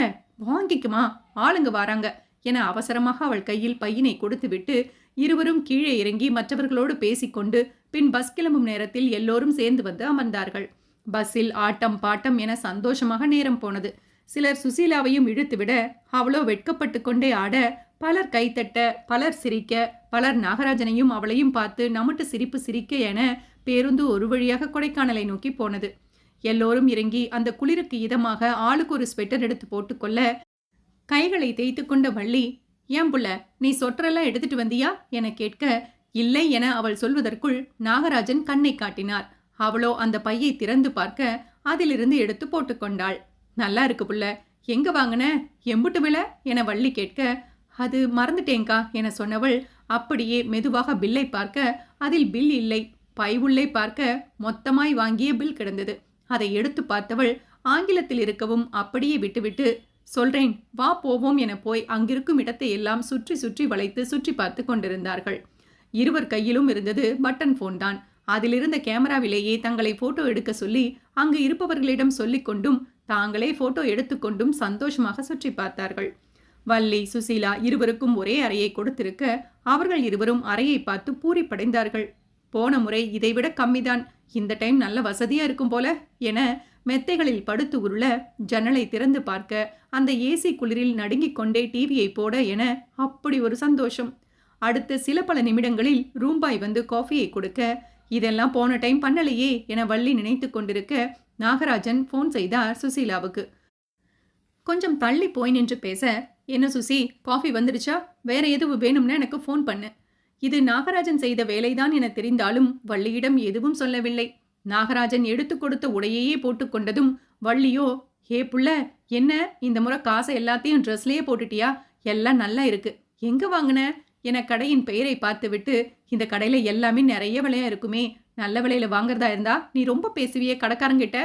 வாங்கிக்குமா, ஆளுங்க வராங்க என அவசரமாக அவள் கையில் பையினை கொடுத்து விட்டு இருவரும் கீழே இறங்கி மற்றவர்களோடு பேசிக்கொண்டு பின் பஸ் கிளம்பும் நேரத்தில் எல்லோரும் சேர்ந்து வந்து அமர்ந்தார்கள். பஸ்ஸில் ஆட்டம் பாட்டம் என சந்தோஷமாக நேரம் போனது. சிலர் சுசீலாவையும் இழுத்துவிட அவளோ வெட்கப்பட்டு கொண்டே ஆட, பலர் கைத்தட்ட, பலர் சிரிக்க, பலர் நாகராஜனையும் அவளையும் பார்த்து நமட்டு சிரிப்பு சிரிக்க என பேருந்து ஒரு வழியாக கொடைக்கானலை நோக்கி போனது. எல்லோரும் இறங்கி அந்த குளிருக்கு இதமாக ஆளுக்கு ஒரு ஸ்வெட்டர் எடுத்து போட்டுக்கொள்ள, கைகளை தேய்த்து கொண்ட வள்ளி, ஏன் புள்ள, நீ சொற்றெல்லாம் எடுத்துட்டு வந்தியா என கேட்க, இல்லை என அவள் சொல்வதற்குள் நாகராஜன் கண்ணை காட்டினார். அவளோ அந்த பையை திறந்து பார்க்க அதிலிருந்து எடுத்து போட்டுக்கொண்டாள். நல்லா இருக்கு புள்ள, எங்க வாங்கின, எம்புட்டு விலை என வள்ளி கேட்க, அது மறந்துட்டேங்கா என சொன்னவள் அப்படியே மெதுவாக பில்லை பார்க்க அதில் பில் இல்லை. பை உள்ளே பார்க்க மொத்தமாய் வாங்கிய பில் கிடந்தது. அதை எடுத்து பார்த்தவள் ஆங்கிலத்தில் இருக்கவும் அப்படியே விட்டுவிட்டு, சொல்றேன் வா போவோம் என போய் அங்கிருக்கும் இடத்தை எல்லாம் சுற்றி சுற்றி வளைத்து சுற்றி பார்த்து கொண்டிருந்தார்கள். இருவர் கையிலும் இருந்தது பட்டன் போன் தான். அதிலிருந்த கேமராவிலேயே தங்களை போட்டோ எடுக்க சொல்லி அங்கு இருப்பவர்களிடம் சொல்லிக் கொண்டும் தாங்களே போட்டோ எடுத்துக்கொண்டும் சந்தோஷமாக சுற்றி பார்த்தார்கள். வள்ளி, சுசீலா இருவருக்கும் ஒரே அறையை கொடுத்திருக்க அவர்கள் இருவரும் அறையை பார்த்து பூரிப்படைந்தார்கள். போன முறை இதைவிட கம்மிதான், இந்த டைம் நல்ல வசதியா இருக்கும் போல என மெத்தைகளில் படுத்து உருள, ஜன்னலை திறந்து பார்க்க அந்த ஏசி குளிரில் நடுங்கிக் கொண்டே டிவியை போட என அப்படி ஒரு சந்தோஷம். அடுத்த சில பல நிமிடங்களில் ரூம்பாய் வந்து காஃபியை கொடுக்க, இதெல்லாம் போன டைம் பண்ணலையே என வள்ளி நினைத்து கொண்டிருக்க நாகராஜன் போன் செய்தார் சுசீலாவுக்கு. கொஞ்சம் தள்ளி போய் நின்று பேச, என்ன சுசி, காஃபி வந்துடுச்சா, வேற எதுவும் வேணும்னா எனக்கு ஃபோன் பண்ணு. இது நாகராஜன் செய்த வேலைதான் என தெரிந்தாலும் வள்ளியிடம் எதுவும் சொல்லவில்லை. நாகராஜன் எடுத்து கொடுத்த உடையையே போட்டுக்கொண்டதும் வள்ளியோ, ஏ புள்ள, என்ன இந்த முறை காசை எல்லாத்தையும் ட்ரெஸ்லேயே போட்டுட்டியா, எல்லாம் நல்லா இருக்கு, எங்க வாங்கின என கடையின் பெயரை பார்த்துவிட்டு, இந்த கடையில எல்லாமே நிறைய விலையா இருக்குமே, நல்ல விலையில வாங்குறதா இருந்தா நீ ரொம்ப பேசுவியே கடைக்காரங்கிட்ட.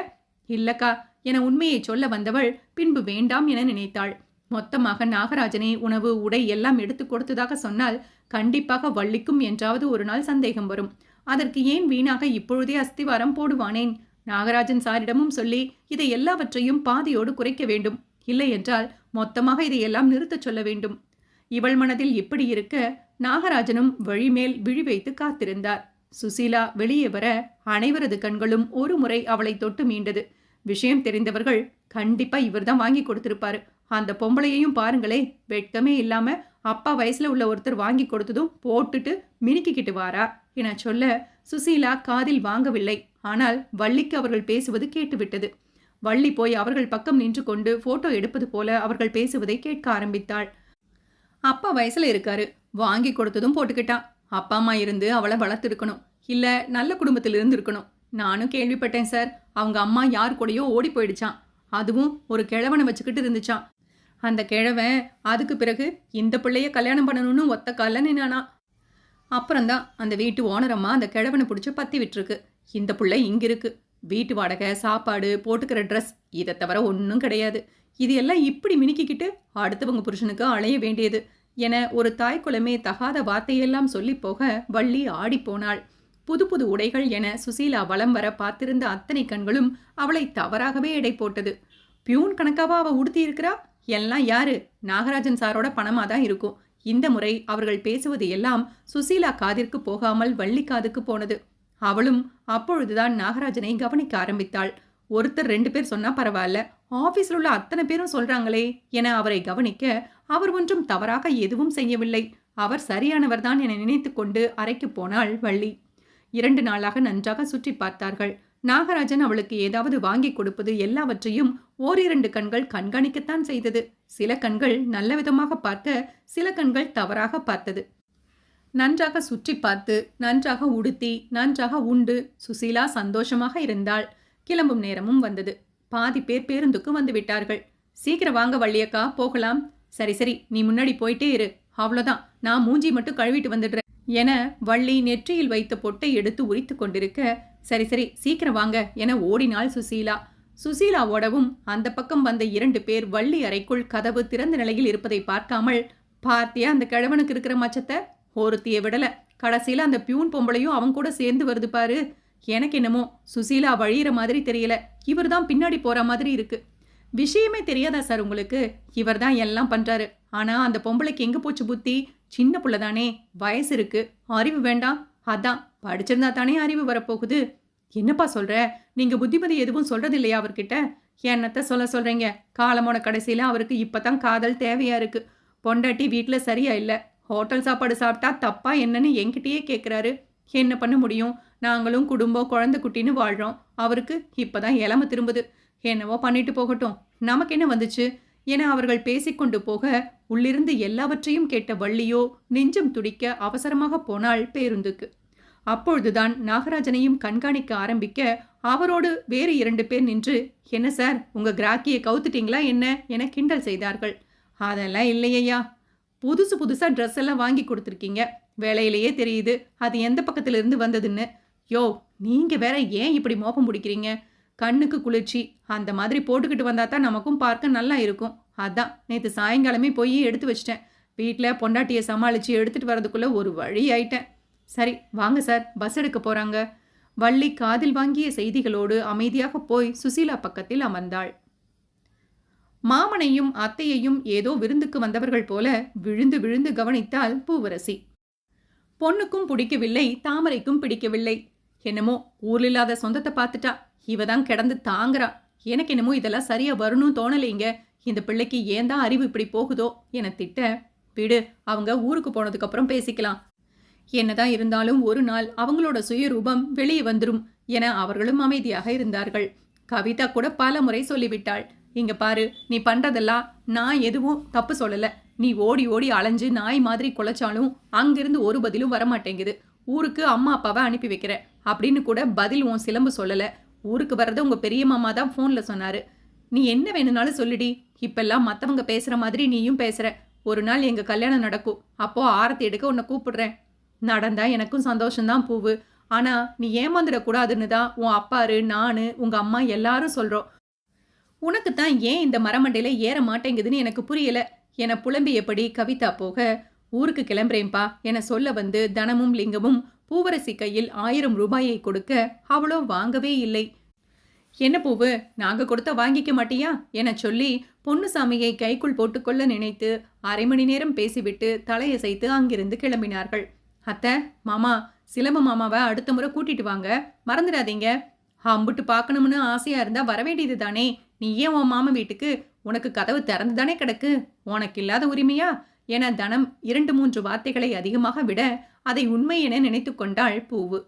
இல்லக்கா என உண்மையை சொல்ல வந்தவள் பின்பு வேண்டாம் என நினைத்தாள். மொத்தமாக நாகராஜனே உணவு உடை எல்லாம் எடுத்து கொடுத்ததாக சொன்னால் கண்டிப்பாக வள்ளிக்கும் என்றாவது ஒரு நாள் சந்தேகம் வரும். அதற்கு ஏன் வீணாக இப்பொழுதே அஸ்திவாரம் போடுவானேன்? நாகராஜன் சாரிடமும் சொல்லி இதை எல்லாவற்றையும் பாதியோடு குறைக்க வேண்டும். இல்லை என்றால் மொத்தமாக இதையெல்லாம் நிறுத்தச் சொல்ல வேண்டும். இவள் மனதில் இப்படி இருக்க நாகராஜனும் வழிமேல் விழி வைத்து காத்திருந்தார். சுசீலா வெளியே வர அனைவரது கண்களும் ஒரு முறை அவளை தொட்டு மீண்டது. விஷயம் தெரிந்தவர்கள், கண்டிப்பா இவர்தான் வாங்கி கொடுத்திருப்பாரு, அந்த பொம்பளையையும் பாருங்களே, வெட்கமே இல்லாம அப்பா வயசுல உள்ள ஒருத்தர் வாங்கி கொடுத்ததும் போட்டுட்டு மினுக்கிக்கிட்டு வாரா என சொல்ல சுசீலா காதில் வாங்கவில்லை. ஆனால் வள்ளிக்கு அவர்கள் பேசுவது கேட்டுவிட்டது. வள்ளி போய் அவர்கள் பக்கம் நின்று கொண்டு போட்டோ எடுப்பது போல அவர்கள் பேசுவதை கேட்க ஆரம்பித்தாள். அப்பா வயசுல இருக்காரு, வாங்கி கொடுத்ததும் போட்டுக்கிட்டான். அப்பா அம்மா இருந்து அவளை வளர்த்துருக்கணும், இல்ல நல்ல குடும்பத்தில் இருந்து இருக்கணும். நானும் கேள்விப்பட்டேன் சார், அவங்க அம்மா யார் கூடயோ ஓடி போயிடுச்சான், அதுவும் ஒரு கிழவனை வச்சுக்கிட்டு இருந்துச்சான். அந்த கிழவன் அதுக்கு பிறகு இந்த பிள்ளைய கல்யாணம் பண்ணணும்னு ஒத்த கால நின்னானா. அப்புறம்தான் அந்த வீட்டு ஓனரம்மா அந்த கிழவனை பிடிச்சி பத்தி விட்டுருக்கு. இந்த பிள்ளை இங்க இருக்கு, வீட்டு வாடகை, சாப்பாடு, போட்டுக்கிற ட்ரெஸ், இதை தவிர ஒன்றும் கிடையாது. இது எல்லாம் இப்படி மினுக்கிக்கிட்டு அடுத்தவங்க புருஷனுக்கு அலைய வேண்டியது என ஒரு தாய்க்குலமே தகாத வார்த்தையெல்லாம் சொல்லி போக வள்ளி ஆடி போனாள். புது புது உடைகள் என சுசீலா வலம் வர பார்த்திருந்த அத்தனை கண்களும் அவளை தவறாகவே எடை போட்டது. பியூன் கணக்காவா அவ உடுத்தி இருக்கிறா? எல்லாம் யாரு, நாகராஜன் சாரோட பணமா தான் இருக்கும். இந்த முறை அவர்கள் பேசுவது எல்லாம் சுசீலா காதிற்கு போகாமல் வள்ளி காதுக்கு போனது. அவளும் அப்பொழுதுதான் நாகராஜனை கவனிக்க ஆரம்பித்தாள். ஒருத்தர் 2 பேர் சொன்னா பரவாயில்ல, ஆபீஸ்ல உள்ள அத்தனை பேரும் சொல்றாங்களே என அவரை கவனிக்க அவர் ஒன்றும் தவறாக எதுவும் செய்யவில்லை. அவர் சரியானவர்தான் என நினைத்து கொண்டு அறைக்கு போனாள் வள்ளி. 2 நாளாக நன்றாக சுற்றி பார்த்தார்கள். நாகராஜன் அவளுக்கு ஏதாவது வாங்கி கொடுப்பது எல்லாவற்றையும் 1-2 கண்கள் கண்காணிக்கத்தான் செய்தது. சில கண்கள் நல்ல விதமாக பார்க்க, சில கண்கள் தவறாக பார்த்தது. நன்றாக சுற்றி பார்த்து, நன்றாக உடுத்தி, நன்றாக உண்டு சுசீலா சந்தோஷமாக இருந்தாள். கிளம்பும் நேரமும் வந்தது. பாதி பேர் பேருந்துக்கு வந்து விட்டார்கள். சீக்கிரம் வாங்க வள்ளியக்கா, போகலாம். சரி சரி, நீ முன்னாடி போயிட்டே இரு, அவ்வளோதான், நான் மூஞ்சி மட்டும் கழுவிட்டு வந்துடுறேன் என வள்ளி நெற்றியில் வைத்த பொட்டை எடுத்து உரித்து கொண்டிருக்க, சரி சரி சீக்கிரம் வாங்க என ஓடினாள் சுசீலா. சுசீலா ஓடவும் அந்த பக்கம் வந்த 2 பேர் வள்ளி அறைக்குள் கதவு திறந்த நிலையில் இருப்பதை பார்க்காமல், பார்த்தியா அந்த கிழவனுக்கு இருக்கிற மச்சத்தை, ஒருத்திய விடல, கடைசியில அந்த பியூன் பொம்பளையும் அவன் கூட சேர்ந்து வருது பாரு. எனக்கு என்னமோ சுசீலா வழியிற மாதிரி தெரியல, இவர் தான் பின்னாடி போற மாதிரி இருக்கு. விஷயமே தெரியாதா சார் உங்களுக்கு? இவர் தான் எல்லாம் பண்றாரு. ஆனா அந்த பொம்பளைக்கு எங்க போச்சு புத்தி? சின்ன புள்ளதானே, வயசு இருக்கு, அறிவு வேண்டாம். அதான் படிச்சிருந்தா தானே அறிவு வரப்போகுது. என்னப்பா சொல்ற? நீங்க புத்திமதி எதுவும் சொல்றது இல்லையா அவர்கிட்ட? என்னத்த சொல்றீங்க? காலமோன கடைசியில அவருக்கு இப்பதான் காதல் தேவையா இருக்கு. பொண்டாட்டி வீட்டுல சரியா இல்ல, ஹோட்டல் சாப்பாடு சாப்பிட்டா தப்பா என்னன்னு என்கிட்டயே கேட்குறாரு. என்ன பண்ண முடியும்? நாங்களும் குடும்பம், குழந்தை குட்டின்னு வாழ்றோம். அவருக்கு இப்பதான் இளம திரும்புது. என்னவோ பண்ணிட்டு போகட்டும், நமக்கு என்ன வந்துச்சு? என அவர்கள் பேசிக்கொண்டு போக உள்ளிருந்து எல்லாவற்றையும் கேட்ட வள்ளியோ நெஞ்சம் துடிக்க அவசரமாக போனாள் பேருந்துக்கு. அப்பொழுதுதான் நாகராஜனையும் கண்காணிக்க ஆரம்பிக்க அவரோடு வேறு 2 பேர் நின்று, என்ன சார், உங்க கிராக்கியை கவுத்துட்டீங்களா என்ன என கிண்டல் செய்தார்கள். அதெல்லாம் இல்லையா, புதுசு புதுசா ட்ரெஸ் எல்லாம் வாங்கி கொடுத்துருக்கீங்க, வேலையிலேயே தெரியுது அது எந்த பக்கத்துல இருந்து வந்ததுன்னு. யோ, நீங்க வேற ஏன் இப்படி மோப்பம் பிடிக்கிறீங்க? கண்ணுக்கு குளிர்ச்சி அந்த மாதிரி போட்டுக்கிட்டு வந்தா தான் நமக்கும் பார்க்க நல்லா இருக்கும். அதான் நேற்று சாயங்காலமே போய் எடுத்து வச்சிட்டேன். வீட்டில் பொண்டாட்டியை சமாளித்து எடுத்துகிட்டு வரதுக்குள்ளே ஒரு வழி ஆயிட்டேன். சரி வாங்க சார், பஸ் எடுக்க போகிறாங்க. வள்ளி காதில் வாங்கிய செய்திகளோடு அமைதியாக போய் சுசீலா பக்கத்தில் அமர்ந்தாள். மாமனையும் அத்தையையும் ஏதோ விருந்துக்கு வந்தவர்கள் போல விழுந்து விழுந்து கவனித்தாள் பூவரசி. பொண்ணுக்கும் பிடிக்கவில்லை, தாமரைக்கும் பிடிக்கவில்லை. என்னமோ ஊர்ல இல்லாத சொந்தத்தை பார்த்துட்டா, இவதான் கிடந்து தாங்குறா. எனக்கு என்னமோ இதெல்லாம் சரியா வரணும் தோணலைங்க. இந்த பிள்ளைக்கு ஏன் தான் அறிவு இப்படி போகுதோ என திட்ட, விடு, அவங்க ஊருக்கு போனதுக்கு அப்புறம் பேசிக்கலாம். என்னதான் இருந்தாலும் ஒரு நாள் அவங்களோட சுயரூபம் வெளியே வந்துடும் என அவர்களும் அமைதியாக இருந்தார்கள். கவிதா கூட பல முறை சொல்லிவிட்டாள், இங்க பாரு, நீ பண்றதெல்லாம் நான் எதுவும் தப்பு சொல்லல. நீ ஓடி ஓடி அலைஞ்சு நாய் மாதிரி குலைச்சாலும் அங்கிருந்து ஒரு பதிலும் வரமாட்டேங்குது. ஊருக்கு அம்மா அப்பாவை அனுப்பி வைக்கிற அப்படின்னு கூட பதில் உன் சிலம்பு சொல்லல. ஊருக்கு வர்றத உங்க பெரிய மாமா தான் போன்ல சொன்னாரு. நீ என்ன வேணும்னாலும் சொல்லிடி. இப்பெல்லாம் மத்தவங்க பேசுற மாதிரி நீயும் பேசுற. ஒரு நாள் எங்க கல்யாணம் நடக்கும், அப்போ ஆரத்தி எடுக்க உன்னை கூப்பிடுறேன். நடந்தா எனக்கும் சந்தோஷம்தான் பூவு. ஆனா நீ ஏமாந்துடக்கூடாதுன்னு தான் உன் அப்பாரு, நானு, உங்க அம்மா எல்லாரும் சொல்றோம். உனக்குத்தான் ஏன் இந்த மரமண்டையில ஏற மாட்டேங்குதுன்னு எனக்கு புரியல என புலம்பியபடி கவிதா போக, ஊருக்கு கிளம்புறேன்பா என சொல்ல வந்து தனமும் லிங்கமும் பூவரசி கையில் 1000 ரூபாயை கொடுக்க அவளோ வாங்கவே இல்லை. என்ன பூவு, நாங்க கொடுத்த வாங்கிக்க மாட்டியா என சொல்லி பொன்னுசாமியை கைக்குள் போட்டுக்கொள்ள நினைத்து அரை மணி நேரம் பேசிவிட்டு தலையசைத்து அங்கிருந்து கிளம்பினார்கள். அத்தை, மாமா, சிலம்பு மாமாவை அடுத்த முறை கூட்டிட்டு வாங்க, மறந்துடாதீங்க. அம்புட்டு பார்க்கணும்னு ஆசையா இருந்தா வரவேண்டியது தானே. நீ ஏன் உன் மாமா வீட்டுக்கு? உனக்கு கதவு திறந்து தானே கிடக்கு, உனக்கு இல்லாத உரிமையா என தனம் 2-3 வார்த்தைகளை அதிகமாக விட அதை உண்மை என நினைத்து கொண்டாள் பூவு.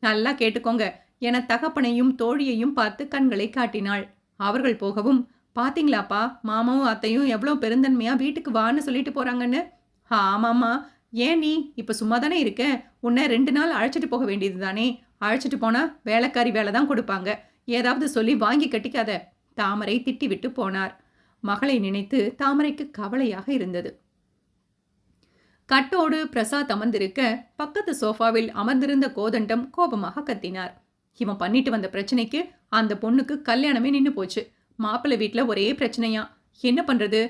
நல்லா கேட்டுக்கோங்க என தகப்பனையும் தோழியையும் பார்த்து கண்களை காட்டினாள். அவர்கள் போகவும், பாத்தீங்களாப்பா, மாமாவும் அத்தையும் எவ்வளோ பெருந்தன்மையா வீட்டுக்கு வான்னு சொல்லிட்டு போறாங்கன்னு. ஆமாம்மா, ஏன் நீ இப்ப சும்மா தானே இருக்க? உன்னை 2 நாள் அழைச்சிட்டு போக வேண்டியது தானே. அழைச்சிட்டு போனா வேலைக்காரி வேலை தான் கொடுப்பாங்க. ஏதாவது சொல்லி வாங்கி கட்டிக்காத. தாமரை திட்டிவிட்டு போனார். மகளை நினைத்து தாமரைக்கு கவலையாக இருந்தது. கட்டோடு பிரசாத் அமர்ந்திருக்க பக்கத்து சோஃபாவில் அமர்ந்திருந்த கோதண்டம் கோபமாக கத்தினார். இவன் பண்ணிட்டு வந்த பிரச்சனைக்கு அந்த பொண்ணுக்கு கல்யாணமே நின்னு போச்சு. மாப்பிள்ளை வீட்டுல ஒரே பிரச்சனையா. என்ன பண்றது?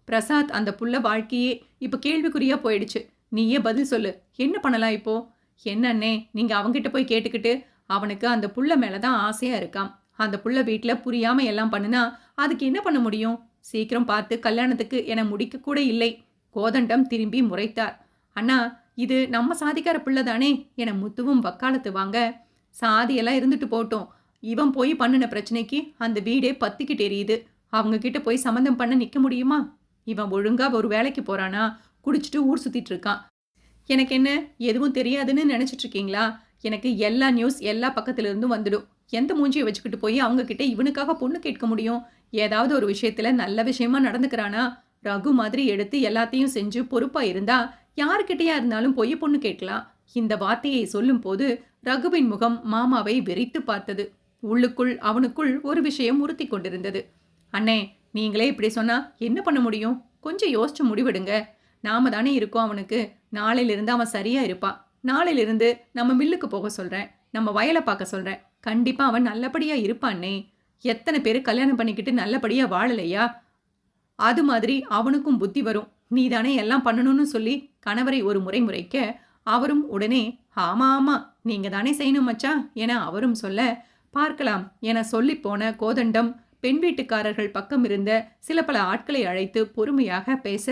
பிரசாத், அந்த புள்ள வாழ்க்கையே இப்ப கேள்விக்குறியா போயிடுச்சு. நீயே பதில் சொல்லு. என்ன பண்ணலாம் இப்போ? என்னன்னே, நீங்க அவங்கிட்ட போய் கேட்டுக்கிட்டு, அவனுக்கு அந்த புள்ள மேலதான் ஆசையா இருக்காம். அந்த புள்ள வீட்டுல புரியாம எல்லாம் பண்ணுனா அதுக்கு என்ன பண்ண முடியும்? சீக்கிரம் பார்த்து கல்யாணத்துக்கு என முடிக்க கூட இல்லை. கோதண்டம் திரும்பி முறைத்தார். அண்ணா, இது நம்ம சாதிக்கார பிள்ளைதானே என முத்துவும் வக்காலத்து வாங்க, சாதியெல்லாம் இருந்துட்டு போட்டோம். இவன் போய் பண்ணின பிரச்சனைக்கு அந்த வீடே பத்திக்கிட்டு எரியுது. அவங்க கிட்ட போய் சம்மந்தம் பண்ண நிக்க முடியுமா? இவன் ஒழுங்கா ஒரு வேலைக்கு போறானா? குடிச்சிட்டு ஊர் சுத்திட்டு இருக்கான். எனக்கு என்ன, எதுவும் தெரியாதுன்னு நினைச்சிட்டு இருக்கீங்களா? எனக்கு எல்லா நியூஸ் எல்லா பக்கத்துல இருந்தும் வந்துடும். எந்த மூஞ்சியை வச்சுக்கிட்டு போய் அவங்க கிட்ட இவனுக்காக பொண்ணு கேட்க முடியும்? ஏதாவது ஒரு விஷயத்துல நல்ல விஷயமா நடந்துக்கிறானா? ரகு மாதிரி எடுத்து எல்லாத்தையும் செஞ்சு பொறுப்பா இருந்தா யாருக்கிட்டையா இருந்தாலும் போய் பொண்ணு கேட்கலாம். இந்த வார்த்தையை சொல்லும் போது ரகுவின் முகம் மாமாவை வெறித்து பார்த்தது. உள்ளுக்குள் அவனுக்குள் ஒரு விஷயம் உறுத்தி கொண்டிருந்தது. அண்ணே, நீங்களே இப்படி சொன்னா என்ன பண்ண முடியும்? கொஞ்சம் யோசிச்சு முடிவெடுங்க. நாம தானே இருக்கோம் அவனுக்கு. நாளையிலிருந்து அவன் சரியா இருப்பான். நாளையிலிருந்து நம்ம மில்லுக்கு போக சொல்றேன், நம்ம வயலை பார்க்க சொல்றேன். கண்டிப்பா அவன் நல்லபடியா இருப்பானே. எத்தனை பேரு கல்யாணம் பண்ணிக்கிட்டு நல்லபடியா வாழலையா? அது மாதிரி அவனுக்கும் புத்தி வரும். நீ தானே எல்லாம் பண்ணணும்னு சொல்லி கணவரை ஒரு முறை முறைக்க அவரும் உடனே ஆமா ஆமா நீங்க தானே செய்யணும் மச்சான் என அவரும் சொல்ல, பார்க்கலாம் என சொல்லி போன கோதண்டம் பெண் வீட்டுக்காரர்கள் பக்கம் இருந்த சில பல ஆட்களை அழைத்து பொறுமையாக பேச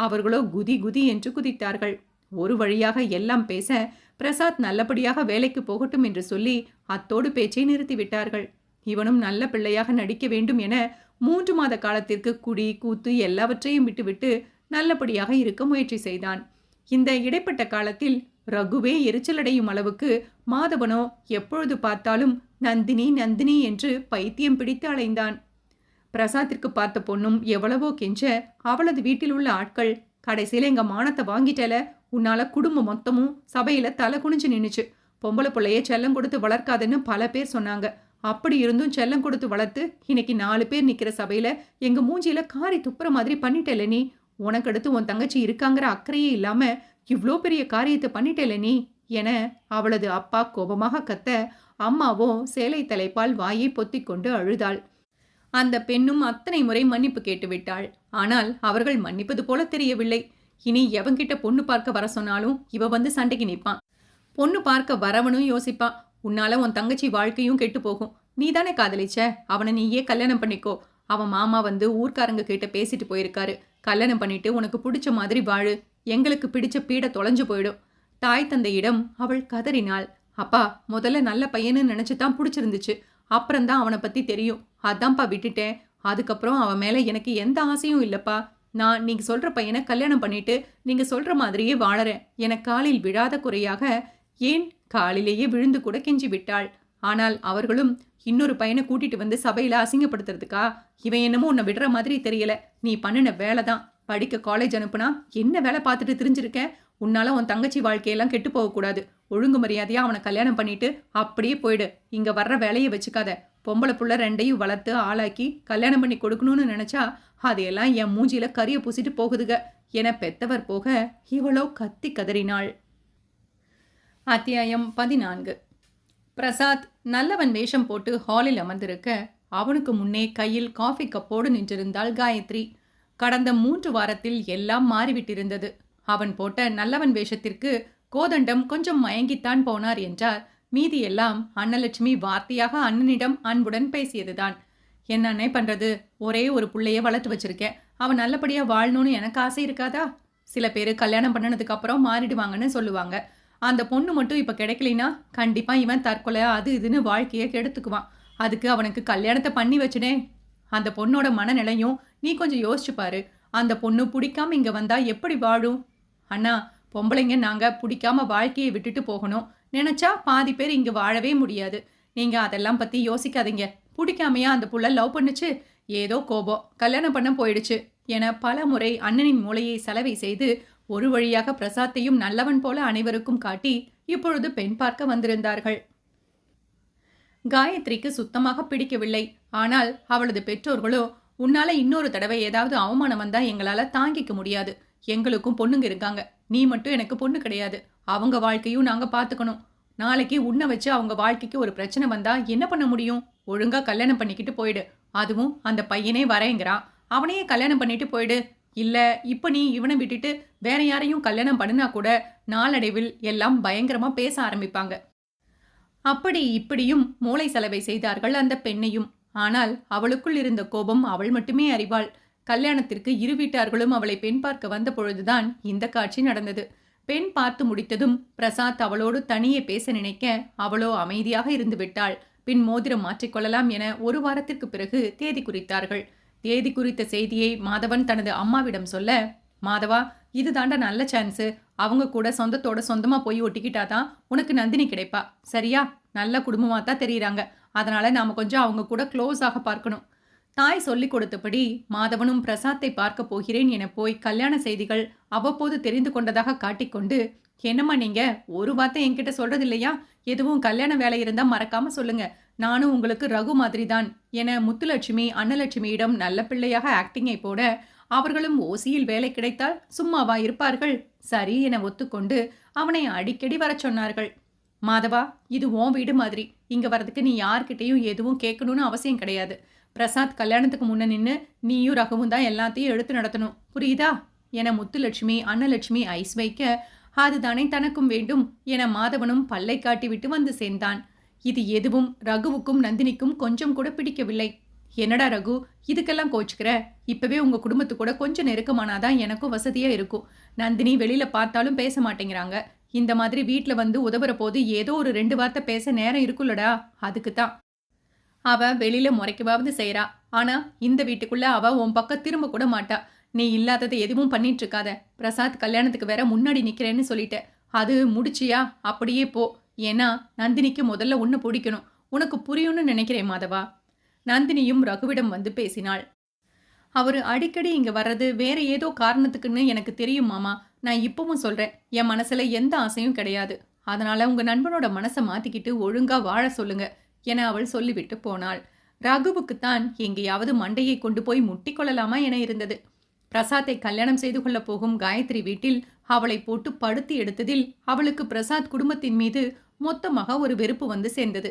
அவர்களோ குதி குதி என்று குதித்தார்கள். ஒரு வழியாக எல்லாம் பேச பிரசாத் நல்லபடியாக வேலைக்கு போகட்டும் என்று சொல்லி அத்தோடு பேச்சை நிறுத்திவிட்டார்கள். இவனும் நல்ல பிள்ளையாக நடிக்க வேண்டும் என 3 மாத காலத்திற்கு குடி கூத்து எல்லாவற்றையும் விட்டுவிட்டு நல்லபடியாக இருக்க முயற்சி செய்தான். இந்த இடைப்பட்ட காலத்தில் ரகுவே எரிச்சலடையும் அளவுக்கு மாதவனோ எப்பொழுது பார்த்தாலும் நந்தினி நந்தினி என்று பைத்தியம் பிடித்து அலைந்தான். பிரசாத்திற்கு பார்த்த பொண்ணும் எவ்வளவோ கெஞ்ச அவளது வீட்டில் உள்ள ஆட்கள், கடைசியில எங்க மானத்தை வாங்கிட்டல, உன்னால குடும்பம் மொத்தமும் சபையில தலை குனிஞ்சு நின்னுச்சு. பொம்பளை பிள்ளைய செல்லம் கொடுத்து வளர்க்காதுன்னு பல பேர் சொன்னாங்க. அப்படி இருந்தும் செல்லம் கொடுத்து வளர்த்து இன்னைக்கு 4 பேர் நிக்கிற சபையில எங்க மூஞ்சியில காரி துப்புற மாதிரி பண்ணிட்டல நீ. உனக்கடுத்து உன் தங்கச்சி இருக்காங்கிற அக்கறையே இல்லாம இவ்ளோ பெரிய காரியத்தை பண்ணிட்டல நீ என அவளது அப்பா கோபமாக கத்த, அம்மாவோ சேலை தலைப்பால் வாயை பொத்திக் கொண்டு அழுதாள். அந்த பெண்ணும் அத்தனை முறை மன்னிப்பு கேட்டுவிட்டாள். ஆனால் அவர்கள் மன்னிப்பது போல தெரியவில்லை. இனி எவன்கிட்ட பொண்ணு பார்க்க வர சொன்னாலும் இவ வந்து சண்டைக்கு நிற்பான். பொண்ணு பார்க்க வரவனும் யோசிப்பான், உன்னால உன் தங்கச்சி வாழ்க்கையும் கெட்டு போகும். நீ தானே காதலிச்ச, அவனை நீயே கல்யாணம் பண்ணிக்கோ. அவன் மாமா வந்து ஊர்க்காரங்க கிட்ட பேசிட்டு போயிருக்காரு. கல்யாணம் பண்ணிட்டு உனக்கு பிடிச்ச மாதிரி வாழு, எங்களுக்கு பிடிச்ச பீட தொலைஞ்சு போயிடும். தாய் தந்தையிடம் அவள் கதறினாள். அப்பா, முதல்ல நல்ல பையன்னு நினைச்சுதான் பிடிச்சிருந்துச்சு. அப்புறம்தான் அவனை பத்தி தெரியும். அதான்ப்பா விட்டுட்டேன். அதுக்கப்புறம் அவன் மேல எனக்கு எந்த ஆசையும் இல்லப்பா. நான் நீங்க சொல்ற பையனை கல்யாணம் பண்ணிட்டு நீங்க சொல்ற மாதிரியே வாழறேன். என காலில் விழாத குறையாக, ஏன் காலிலேயே விழுந்து கூட கெஞ்சி விட்டாள். ஆனால் அவர்களும், இன்னொரு பையனை கூட்டிட்டு வந்து சபையில அசிங்கப்படுத்துறதுக்கா? இவன் என்னமோ உன்னை விடுற மாதிரி தெரியல. நீ பண்ணின வேலை தான். படிக்க காலேஜ் அனுப்புனா என்ன வேலை பார்த்துட்டு தெரிஞ்சிருக்க? உன்னால உன் தங்கச்சி வாழ்க்கையெல்லாம் கெட்டு போகக்கூடாது. ஒழுங்கு மரியாதையா அவனை கல்யாணம் பண்ணிட்டு அப்படியே போயிடு. இங்க வர்ற வேலையை வச்சுக்காத. பொம்பளை புள்ள 2ஐயும் வளர்த்து ஆளாக்கி கல்யாணம் பண்ணி கொடுக்கணும்னு நினைச்சா அதையெல்லாம் என் மூஞ்சியில கரிய பூசிட்டு போகுதுக என பெத்தவர் போக இவளோ கத்தி கதறினாள். அத்தியாயம் 14. பிரசாத் நல்லவன் வேஷம் போட்டு ஹாலில் அமர்ந்திருக்க அவனுக்கு முன்னே கையில் காஃபி கப்போடு நின்றிருந்தாள் காயத்ரி. கடந்த 3 வாரத்தில் எல்லாம் மாறிவிட்டிருந்தது. அவன் போட்ட நல்லவன் வேஷத்திற்கு கோதண்டம் கொஞ்சம் மயங்கித்தான் போனார் என்றார். மீதி எல்லாம் அன்னலட்சுமி வார்த்தையாக அண்ணனிடம் அன்புடன் பேசியதுதான். என்ன அண்ணே பண்றது, ஒரே ஒரு புள்ளைய வளர்த்து வச்சிருக்கேன். அவன் நல்லபடியா வாழணும்னு எனக்கு ஆசை இருக்காதா? சில பேர் கல்யாணம் பண்ணனதுக்கு அப்புறம் மாறிடுவாங்கன்னு சொல்லுவாங்க. அந்த பொண்ணு மட்டும் இப்ப கிடைக்கலைன்னா கண்டிப்பா இவன் தற்கொலை அது இதுன்னு வாழ்க்கையை கெடுத்துக்குவான். அதுக்கு அவனுக்கு கல்யாணத்தை பண்ணி வச்சுனே. அந்த பொண்ணோட மனநிலையும் நீ கொஞ்சம் யோசிச்சு பாரு. அந்த பொண்ணு பிடிக்காம இங்க வந்தா எப்படி வாழும்? அண்ணா, பொம்பளைங்க நாங்க பிடிக்காம வாழ்க்கையை விட்டுட்டு போகணும் நினைச்சா பாதி பேர் இங்க வாழவே முடியாது. நீங்க அதெல்லாம் பத்தி யோசிக்காதீங்க. பிடிக்காமையா அந்த புள்ள லவ் பண்ணுச்சு, ஏதோ கோபம் கல்யாணம் பண்ண போயிடுச்சு என பல முறை அண்ணனின் மூளையை சலவை செய்து ஒரு வழியாக பிரசாத்தையும் நல்லவன் போல அனைவருக்கும் காட்டி இப்பொழுது பெண் பார்க்க வந்திருந்தார்கள். காயத்ரிக்கு சுத்தமாக பிடிக்கவில்லை. ஆனால் அவளது பெற்றோர்களோ, உன்னால இன்னொரு தடவை ஏதாவது அவமானம் வந்தா எங்களால தாங்கிக்க முடியாது. எங்களுக்கும் பொண்ணுங்க இருக்காங்க. நீ மட்டும் எனக்கு பொண்ணு கிடையாது. அவங்க வாழ்க்கையும் நாங்க பாத்துக்கணும். நாளைக்கு உன்னை வச்சு அவங்க வாழ்க்கைக்கு ஒரு பிரச்சனை வந்தா என்ன பண்ண முடியும்? ஒழுங்கா கல்யாணம் பண்ணிக்கிட்டு போயிடு. அதுவும் அந்த பையனே வரேங்கிறான், அவனையே கல்யாணம் பண்ணிட்டு போயிடு. இல்ல இப்ப நீ இவனை விட்டுட்டு வேற யாரையும் கல்யாணம் பண்ணினா கூட நாளடைவில் எல்லாம் பயங்கரமா பேச ஆரம்பிப்பாங்க. அப்படி இப்படியும் மூளை சலவை செய்தார்கள் அந்த பெண்ணையும். ஆனால் அவளுக்குள் இருந்த கோபம் அவள் மட்டுமே அறிவாள். கல்யாணத்திற்கு இரு வீட்டார்களும் அவளை பெண் பார்க்க வந்த பொழுதுதான் இந்த காட்சி நடந்தது. பெண் பார்த்து முடித்ததும் பிரசாத் அவளோடு தனியே பேச நினைக்க அவளோ அமைதியாக இருந்து விட்டாள். பின் மோதிரம் மாற்றிக்கொள்ளலாம் என 1 வாரத்திற்கு பிறகு தேதி குறித்தார்கள். தேதி குறித்த செய்தியை மாதவன் தனது அம்மாவிடம் சொல்ல, மாதவா, இது தாண்டா நல்ல சான்ஸு. அவங்க கூட சொந்தத்தோட சொந்தமா போய் ஒட்டிக்கிட்டாதான் உனக்கு நந்தினி கிடைப்பா. சரியா? நல்ல குடும்பமா தான் தெரியுறாங்க. அதனால நாம கொஞ்சம் அவங்க கூட க்ளோஸ் ஆக பார்க்கணும். தாய் சொல்லிக் கொடுத்தபடி மாதவனும் பிரசாத்தை பார்க்க போகிறேன் என போய் கல்யாண செய்திகள் அவ்வப்போது தெரிந்து கொண்டதாக காட்டிக்கொண்டு, என்னம்மா நீங்க ஒரு வார்த்தை என்கிட்ட சொல்றது இல்லையா? எதுவும் கல்யாண வேலை இருந்தா மறக்காம சொல்லுங்க. நானும் உங்களுக்கு ரகு மாதிரி தான் என முத்துலட்சுமி அன்னலட்சுமியிடம் நல்ல பிள்ளையாக ஆக்டிங்கை போட, அவர்களும் ஓசியில் வேலை கிடைத்தால் சும்மாவா இருப்பார்கள்? சரி என ஒத்துக்கொண்டு அவனை அடிக்கடி வர சொன்னார்கள். மாதவா, இது உன் வீடு மாதிரி. இங்க வரதுக்கு நீ யார்கிட்டையும் எதுவும் கேட்கணும்னு அவசியம் கிடையாது. பிரசாத் கல்யாணத்துக்கு முன்ன நின்று நீயும் ரகுவும் தான் எல்லாத்தையும் எடுத்து நடத்தணும், புரியுதா என முத்துலட்சுமி அன்னலட்சுமி ஐஸ் வைக்க, அதுதானே தனக்கும் வேண்டும் என மாதவனும் பல்லை காட்டிவிட்டு வந்து சேர்ந்தான். இது எதுவும் ரகுவுக்கும் நந்தினிக்கும் கொஞ்சம் கூட பிடிக்கவில்லை. என்னடா ரகு, இதுக்கெல்லாம் கோச்சுக்கிற? இப்பவே உங்க குடும்பத்து கூட கொஞ்சம் நெருக்கமானாதான் எனக்கும் வசதியா இருக்கும். நந்தினி வெளியில பார்த்தாலும் பேச மாட்டேங்கிறாங்க. இந்த மாதிரி வீட்டுல வந்து உதவுற போது ஏதோ ஒரு 2 வார்த்தை பேச நேரம் இருக்குல்லடா, அதுக்குத்தான். அவ வெளியில முறைக்கவாவது செய்யறா. ஆனா இந்த வீட்டுக்குள்ள அவ உன் பக்கம் திரும்ப கூட மாட்டா. நீ இல்லாததை எதுவும் பண்ணிட்டு இருக்காத. பிரசாத் கல்யாணத்துக்கு வேற முன்னாடி நிக்கிறேன்னு சொல்லிட்ட. அது முடிச்சியா? அப்படியே போ. ஏன்னா நந்தினிக்கு முதல்ல உன்னை பிடிக்கணும். உனக்கு புரியும்னு நினைக்கிறேன் மாதவா. நந்தினியும் ரகுவிடம் வந்து பேசினாள். அவரு அடிக்கடி இங்க வர்றது வேற ஏதோ காரணத்துக்குன்னு எனக்கு தெரியும் மாமா. நான் இப்பவும் சொல்றேன். என் மனசுல எந்த ஆசையும் கிடையாது. அதனால உங்க நண்பனோட மனச மாத்திக்கிட்டு ஒழுங்கா வாழ சொல்லுங்க என அவள் சொல்லிவிட்டு போனாள். ரகுவுக்குத்தான் எங்கேயாவது மண்டையை கொண்டு போய் முட்டிக்கொள்ளலாமா என இருந்தது. பிரசாத்தை கல்யாணம் செய்து கொள்ளப் போகும் காயத்ரி வீட்டில் அவளை போட்டு படுத்தி எடுத்ததில் அவளுக்கு பிரசாத் குடும்பத்தின் மீது மொத்தமாக ஒரு வெறுப்பு வந்து சேர்ந்தது.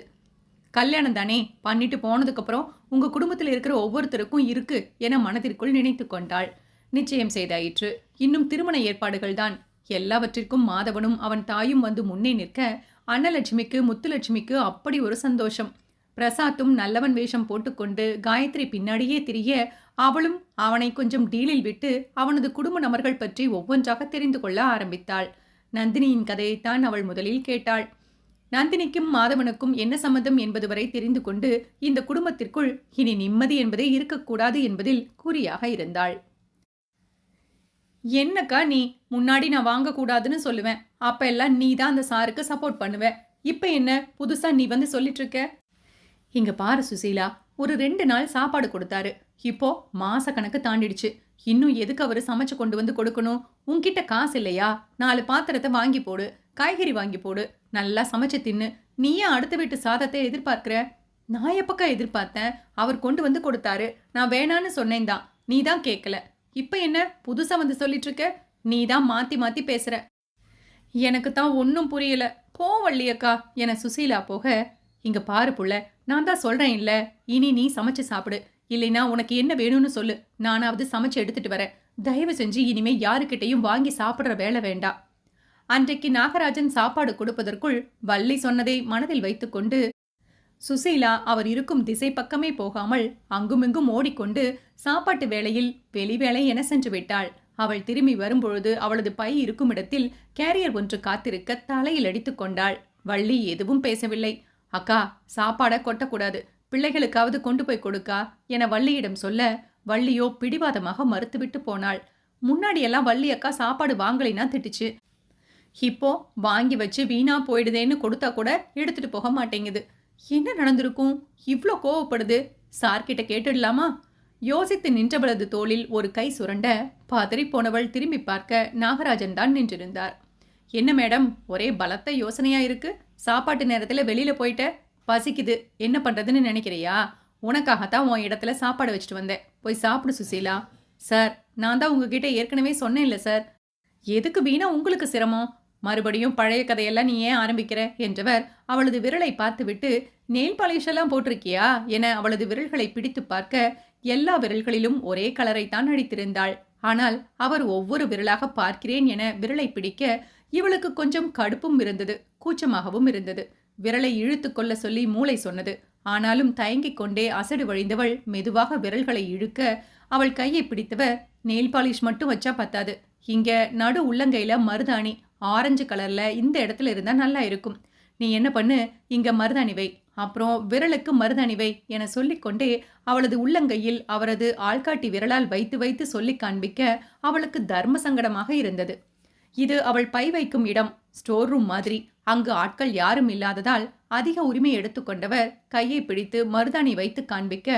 கல்யாணம் தானே பண்ணிட்டு போனதுக்கப்புறம் உங்க குடும்பத்தில் இருக்கிற ஒவ்வொருத்தருக்கும் இருக்கு என மனதிற்குள் நினைத்து கொண்டாள். நிச்சயம் செய்தாயிற்று. இன்னும் திருமண ஏற்பாடுகள் தான். எல்லாவற்றிற்கும் மாதவனும் அவன் தாயும் வந்து முன்னே நிற்க அன்னலட்சுமிக்கு முத்துலட்சுமிக்கு அப்படி ஒரு சந்தோஷம். பிரசாத்தும் நல்லவன் வேஷம் போட்டுக்கொண்டு காயத்ரி பின்னாடியே திரிய அவளும் அவனை கொஞ்சம் டீலில் விட்டு அவனது குடும்ப நபர்கள் பற்றி ஒவ்வொன்றாக தெரிந்து கொள்ள ஆரம்பித்தாள். நந்தினியின் கதையைத்தான் அவள் முதலில் கேட்டாள். நந்தினிக்கும் மாதவனுக்கும் என்ன சம்மதம் என்பது வரை தெரிந்து கொண்டு இந்த குடும்பத்திற்குள் இனி நிம்மதி என்பதே இருக்கக்கூடாது என்பதில் குறியாக இருந்தாள். என்னக்கா நீ முன்னாடி நான் வாங்கக்கூடாதுன்னு சொல்லுவேன். அப்ப எல்லாம் நீ தான் அந்த சாருக்கு சப்போர்ட் பண்ணுவ. இப்ப என்ன புதுசா நீ வந்து சொல்லிட்டு இருக்க? இங்க பாரு சுசீலா, ஒரு 2 நாள் சாப்பாடு கொடுத்தாரு. இப்போ மாச கணக்கு தாண்டிடுச்சு. இன்னும் எதுக்கு அவரு சமைச்சு கொண்டு வந்து கொடுக்கணும்? உன்கிட்ட காசு இல்லையா? 4 பாத்திரத்தை வாங்கி போடு, காய்கறி வாங்கி போடு, நல்லா சமைச்சு தின்னு. நீ ஏன் அடுத்த வீட்டு சாதத்தை எதிர்பார்க்கிற? நான் எப்பக்கா எதிர்பார்த்தேன்? அவர் கொண்டு வந்து கொடுத்தாரு. நான் வேணான்னு சொன்னேன் தான். நீ தான் கேட்கல. இப்ப என்ன புதுசா வந்து சொல்லிட்டு இருக்க? நீ தான் மாத்தி மாத்தி பேசுற. எனக்கு தான் ஒன்னும் புரியல. போவள்ளியக்கா என சுசீலா போக, இங்க பாரு புள்ள, நான் தான் சொல்றேன் இல்ல, இனி நீ சமைச்சு சாப்பிடு. இல்லைனா உனக்கு என்ன வேணும்னு சொல்லு, நானாவது சமைச்சு எடுத்துட்டு வரேன். தயவு செஞ்சு இனிமே யாருக்கிட்டையும் வாங்கி சாப்பிடுற வேலை வேண்டாம். அன்றைக்கு நாகராஜன் சாப்பாடு கொடுப்பதற்குள் வள்ளி சொன்னதை மனதில் வைத்துக்கொண்டு சுசீலா அவர் இருக்கும் திசை பக்கமே போகாமல் அங்குமிங்கும் ஓடிக்கொண்டு சாப்பாட்டு வேளையில் வெளிவேளை என சென்று விட்டாள். அவள் திரும்பி வரும்பொழுது அவளது பை இருக்கும் இடத்தில் கேரியர் ஒன்று காத்திருக்க தலையில் அடித்துக் கொண்டாள். வள்ளி எதுவும் பேசவில்லை. அக்கா, சாப்பாட கொட்டக்கூடாது, பிள்ளைகளுக்காவது கொண்டு போய் கொடுக்கா என வள்ளியிடம் சொல்ல, வள்ளியோ பிடிவாதமாக மறுத்துவிட்டு போனாள். முன்னாடியெல்லாம் வள்ளி அக்கா சாப்பாடு வாங்கலைன்னா திட்டுச்சு. இப்போ வாங்கி வச்சு வீணா போயிடுதேன்னு கொடுத்தா கூட எடுத்துட்டு போக மாட்டேங்குது. என்ன நடந்திருக்கும்? இவ்ளோ கோவப்படுது. சார்கிட்ட கேட்டுடலாமா? யோசித்து நின்றவளது தோளில் ஒரு கை சுரண்ட பதறி போனவள் திரும்பி பார்க்க நாகராஜன் தான் நின்றிருந்தார். என்ன மேடம், ஒரே பலத்த யோசனையா இருக்கு. சாப்பாட்டு நேரத்துல வெளியில போயிட்ட, பசிக்குது, என்ன பண்றதுன்னு நினைக்கிறியா? உனக்காகத்தான் உன் இடத்துல சாப்பாடு வச்சுட்டு வந்தேன். போய் சாப்பிடு சுசீலா. சார், நான் தான் உங்ககிட்ட ஏற்கனவே சொன்னேன் இல்ல சார், எதுக்கு வீணா உங்களுக்கு சிரமம்? மறுபடியும் பழைய கதையெல்லாம் நீ ஏன் ஆரம்பிக்கிற என்றவர் அவளது விரலை பார்த்துவிட்டு, நெயில் பாலிஷ் எல்லாம் போட்டிருக்கியா என அவளது விரல்களை பிடித்து பார்க்க எல்லா விரல்களிலும் ஒரே கலரைத்தான் அடித்திருந்தாள். ஆனால் அவர் ஒவ்வொரு விரலாக பார்க்கிறேன் என விரலை பிடிக்க இவளுக்கு கொஞ்சம் கடுப்பும் இருந்தது, கூச்சமாகவும் இருந்தது. விரலை இழுத்து கொள்ள சொல்லி மூளை சொன்னது. ஆனாலும் தயங்கிக் கொண்டே அசடு வழிந்தவள் மெதுவாக விரல்களை இழுக்க அவள் கையை பிடித்தவர், நெயில் பாலிஷ் மட்டும் வச்சா பத்தாது, இங்க நடு உள்ளங்கையில மருதாணி ஆரஞ்சு கலர்ல இந்த இடத்துல இருந்தா நல்லா இருக்கும். நீ என்ன பண்ணு, இங்க மருதாணி வை, அப்புறம் விரலுக்கு மருதாணி வை என சொல்லிக்கொண்டே அவளது உள்ளங்கையில் அவரது ஆள்காட்டி விரலால் வைத்து வைத்து சொல்லி காண்பிக்க அவளுக்கு தர்ம சங்கடமாக இருந்தது. இது அவள் பை வைக்கும் இடம், ஸ்டோர் ரூம் மாதிரி. அங்கு ஆட்கள் யாரும் இல்லாததால் அதிக உரிமை எடுத்துக்கொண்டவர் கையை பிடித்து மருதாணி வைத்து காண்பிக்க